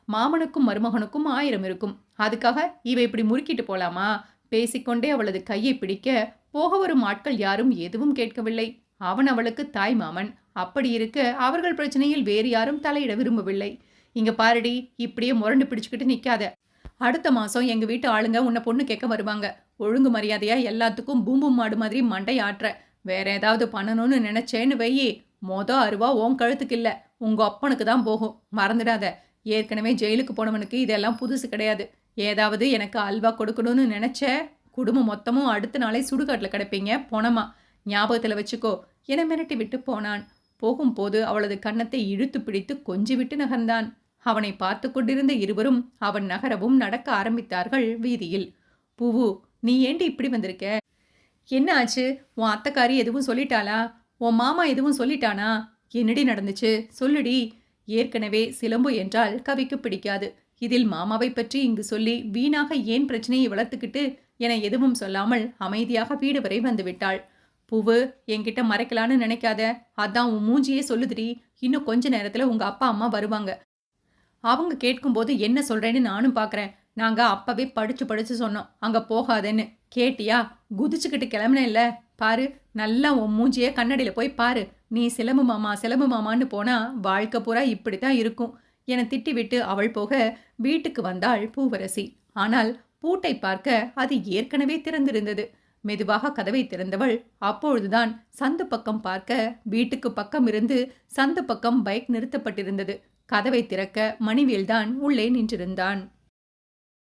மாமனுக்கும் மருமகனுக்கும் 1000 இருக்கும், அதுக்காக இவ இப்படி முறுக்கிட்டு போலாமா? பேசிக்கொண்டே அவளது கையை பிடிக்க போக வரும் ஆட்கள் யாரும் எதுவும் கேட்கவில்லை. அவன் அவளுக்கு தாய் மாமன். அப்படி இருக்க அவர்கள் பிரச்சனையில் வேறு யாரும் தலையிட விரும்பவில்லை. இங்க பாருடி, இப்படியே முரண்டு பிடிச்சுக்கிட்டு நிக்காத. அடுத்த மாசம் எங்க வீட்டு ஆளுங்க உன்னை பொண்ணு கேட்க வருவாங்க. ஒழுங்கு மரியாதையா எல்லாத்துக்கும் பூம்பும் மாடு மாதிரி மண்டை ஆட்டுற. வேற ஏதாவது பண்ணணும்னு நினைச்சேன்னு வையி, அருவா உன் கழுத்துக்கு இல்ல, உங்க அப்பனுக்கு தான் போகும், மறந்துடாத. ஏற்கனவே ஜெயிலுக்கு போனவனுக்கு இதெல்லாம் புதுசு கிடையாது. ஏதாவது எனக்கு அல்வா கொடுக்கணும்னு நினைச்ச, குடும்பம் மொத்தமும் அடுத்த நாளை சுடுகாட்டில் கிடப்பீங்க போனமா, ஞாபகத்தில் வச்சுக்கோ என மிரட்டி விட்டு போனான். போகும்போது அவளது கன்னத்தை இழுத்து பிடித்து கொஞ்சி விட்டு நகர்ந்தான். அவனை பார்த்து கொண்டிருந்த இருவரும் அவன் நகரவும் நடக்க ஆரம்பித்தார்கள் வீதியில். பூவு, நீ ஏண்டி இப்படி வந்திருக்க? என்ன ஆச்சு? உன் அத்தைக்காரி எதுவும் சொல்லிட்டாளா? உன் மாமா எதுவும் சொல்லிட்டானா? என்னடி நடந்துச்சு சொல்லுடி. ஏற்கனவே சிலம்பு என்றால் கவிக்கு பிடிக்காது. இதில் மாமாவை பற்றி இங்கு சொல்லி வீணாக ஏன் பிரச்சனையை வளர்த்துக்கிட்டு என எதுவும் சொல்லாமல் அமைதியாக வீடு வரை வந்துவிட்டாள். பூவு, என்கிட்ட மறைக்கலான்னு நினைக்காத, அதான் உன் மூஞ்சியே சொல்லுதுடி. இன்னும் கொஞ்ச நேரத்துல உங்க அப்பா அம்மா வருவாங்க. அவங்க கேட்கும்போது என்ன சொல்றேன்னு நானும் பார்க்குறேன். நாங்க அப்பவே படிச்சு சொன்னோம் அங்க போகாதேன்னு. கேட்டியா? குதிச்சுக்கிட்டு கிளம்புனேன்ல, பாரு, நல்லா உன் மூஞ்சியே கண்ணடியில போய் பாரு. நீ சிலம்பு மாமான்னு போனா வாழ்க்கை பூரா இப்படித்தான் இருக்கும் என திட்டிவிட்டு அவள் போக வீட்டுக்கு வந்தாள் பூவரசி. ஆனால் பூட்டை பார்க்க அது ஏற்கனவே திறந்திருந்தது. மெதுவாக கதவை திறந்தவள் அப்பொழுதுதான் சந்து பக்கம் பார்க்க வீட்டுக்கு பக்கம் இருந்து சந்து பக்கம் பைக் நிறுத்தப்பட்டிருந்தது. கதவை திறக்க மணிவேல்தான் உள்ளே நின்றிருந்தான்.